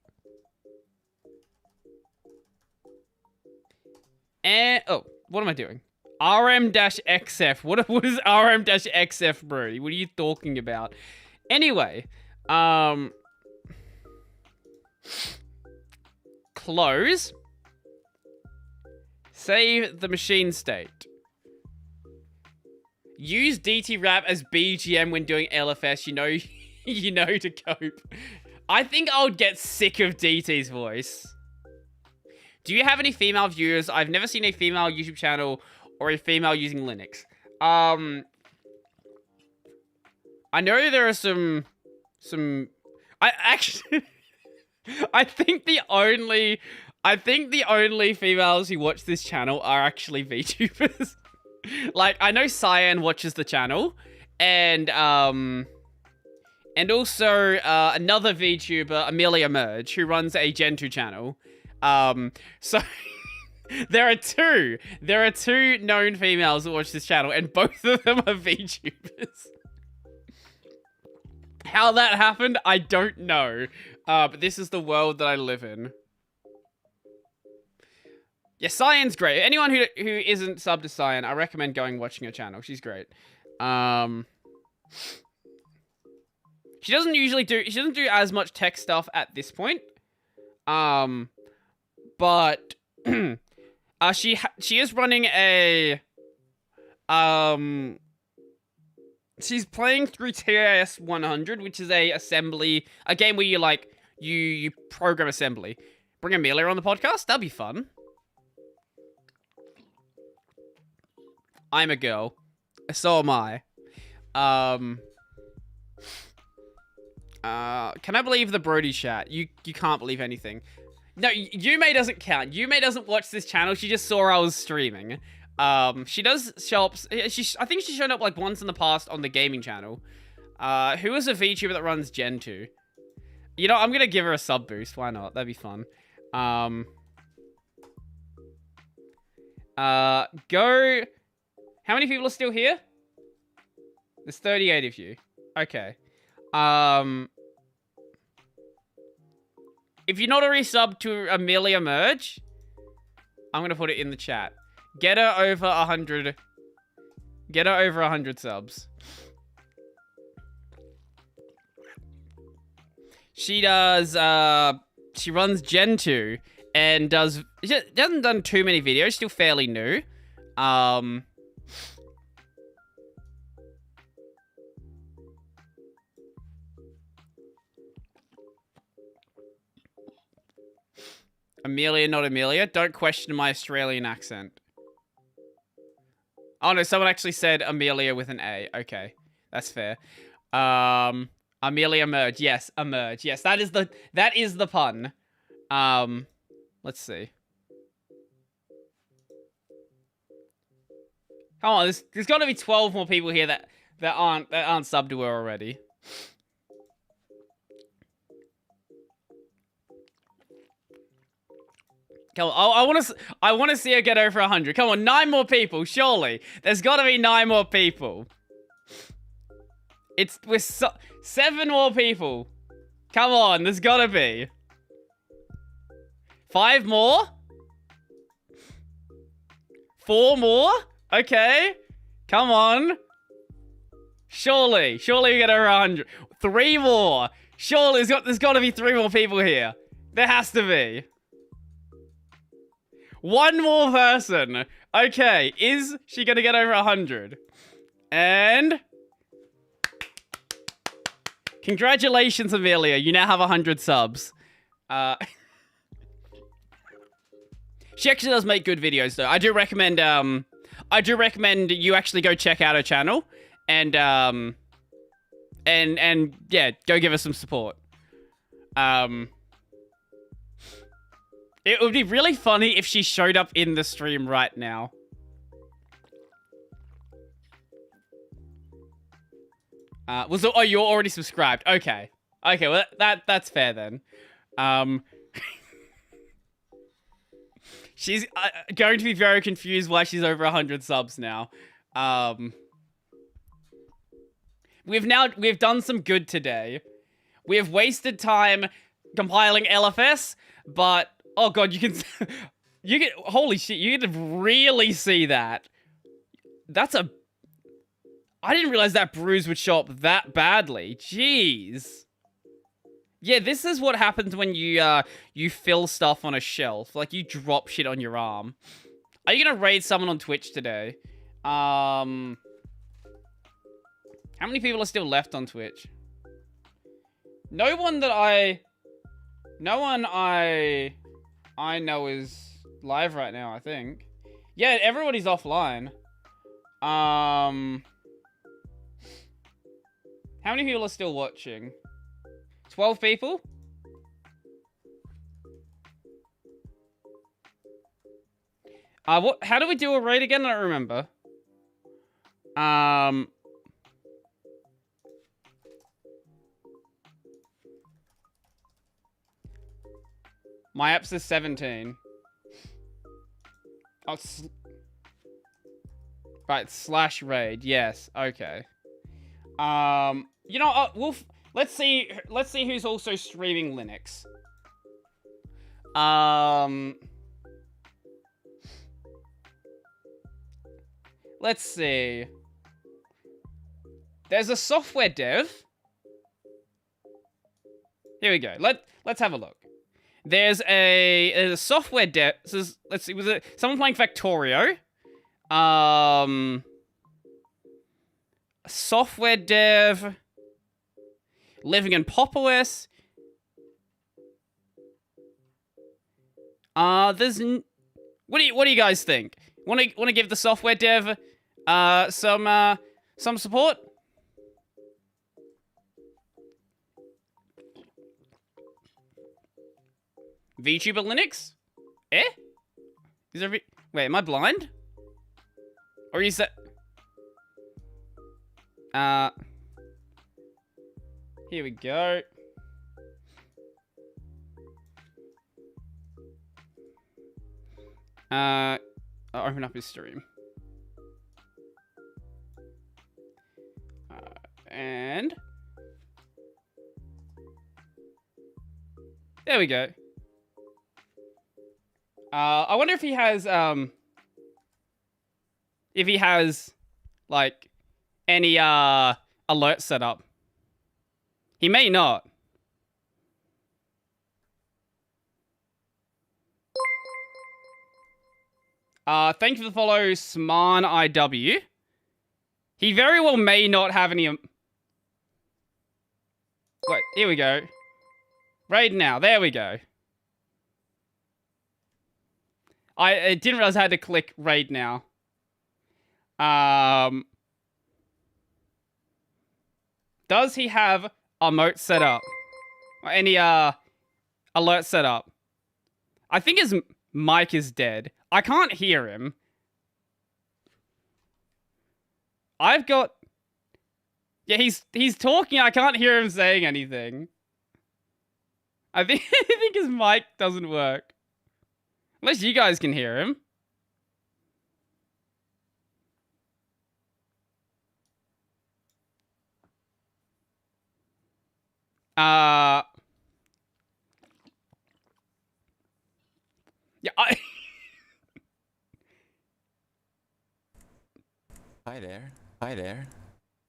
And, oh, what am I doing? RM-XF. What is RM-XF, Brodie? What are you talking about? Anyway, close. Save the machine state. Use DT Rap as BGM when doing LFS. You know, you know to cope. I think I would get sick of DT's voice. Do you have any female viewers? I've never seen a female YouTube channel or a female using Linux. I know there are some, I actually, I think the only females who watch this channel are actually VTubers. Like, I know Cyan watches the channel, and also, another VTuber, Amelia Merge, who runs a Gen 2 channel. So, there are two known females that watch this channel, and both of them are VTubers. How that happened, I don't know. But this is the world that I live in. Yeah, Cyan's great. Anyone who isn't subbed to Cyan, I recommend going watching her channel. She's great. She doesn't do as much tech stuff at this point. But she is running a she's playing through TIS 100, which is a game where you program assembly. Bring Amelia on the podcast? That'd be fun. I'm a girl. So am I. Can I believe the Brodie chat? You can't believe anything. No, Yume doesn't count. Yume doesn't watch this channel. She just saw I was streaming. She does show up. I think she's shown up like once in the past on the gaming channel. Who is a VTuber that runs Gen 2? You know, I'm gonna give her a sub boost. Why not? That'd be fun. Go. How many people are still here? There's 38 of you. Okay. If you're not already subbed to Amelia Merge, I'm gonna put it in the chat. Get her over 100. Get her over 100 subs. She does, she runs Gen 2 and she hasn't done too many videos, still fairly new. Amelia, not Amelia. Don't question my Australian accent. Oh no, someone actually said Amelia with an A. Okay, that's fair. Amelia Merge. Yes, emerge. Yes, that is the pun. Let's see. Come on, there's got to be 12 more people here that aren't subbed to her already. Come on, I want to see her get over 100. Come on, 9 more people, surely. There's got to be 9 more people. We're 7 more people. Come on, there's got to be. 5 more? 4 more? Okay. Come on. Surely we get over 100. 3 more. Surely there's got to be 3 more people here. There has to be. 1 more person. Okay, is she gonna get over 100? And congratulations, Amelia. You now have 100 subs. She actually does make good videos, though. I do recommend you actually go check out her channel and yeah, go give her some support. It would be really funny if she showed up in the stream right now. Oh, you're already subscribed. Okay. Okay, well, that's fair then. She's going to be very confused why she's over 100 subs now. We've done some good today. We have wasted time compiling LFS, but oh god, holy shit, you get to really see that. I didn't realize that bruise would show up that badly. Jeez. Yeah, this is what happens when you fill stuff on a shelf. Like, you drop shit on your arm. Are you gonna raid someone on Twitch today? How many people are still left on Twitch? No one I know is live right now, I think. Yeah, everybody's offline. How many people are still watching? 12 people? How do we do a raid again? I don't remember. My app says 17. Oh, right, /raid. Yes, okay. You know, let's see who's also streaming Linux. Let's see. There's a software dev. Here we go. Let's have a look. There's a software dev. Let's see. Was it someone playing Factorio? Software dev. Living in Pop OS. What do you guys think? Want to give the software dev some support? VTuber Linux? Eh? Is there wait, am I blind? Or is that... Here we go. I'll open up his stream. And... there we go. I wonder if he has, like, any, alert set up. He may not. Thank you for the follow, Sman IW. He very well may not have any, wait, here we go. Raid now, there we go. I didn't realize I had to click raid now. Does he have emote set up? Or any alert set up? I think his mic is dead. I can't hear him. I've got... Yeah, he's talking. I can't hear him saying anything. I think his mic doesn't work. Unless you guys can hear him. Yeah, Hi there. Hi there.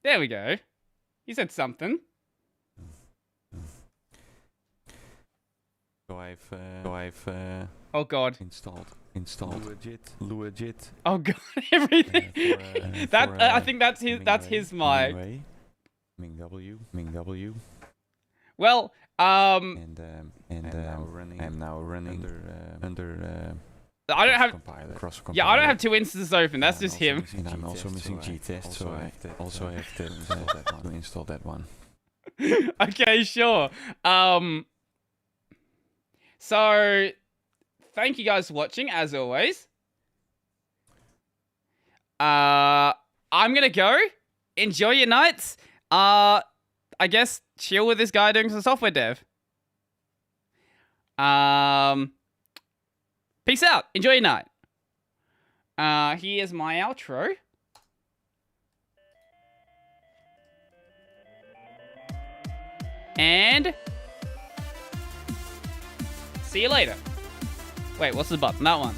There we go. He said something. So I've Oh god. installed legit. Oh god, everything. I think that's his mic. Ming W. Well, And I'm now running under I don't have. cross compiler. Yeah, I don't have two instances open. That's just him. And I'm also missing G-test, so I also have to install that one. Okay, sure. So thank you guys for watching, as always. I'm gonna go. Enjoy your nights. I guess chill with this guy doing some software dev. Peace out. Enjoy your night. Here's my outro. And see you later. Wait, what's the button? That one.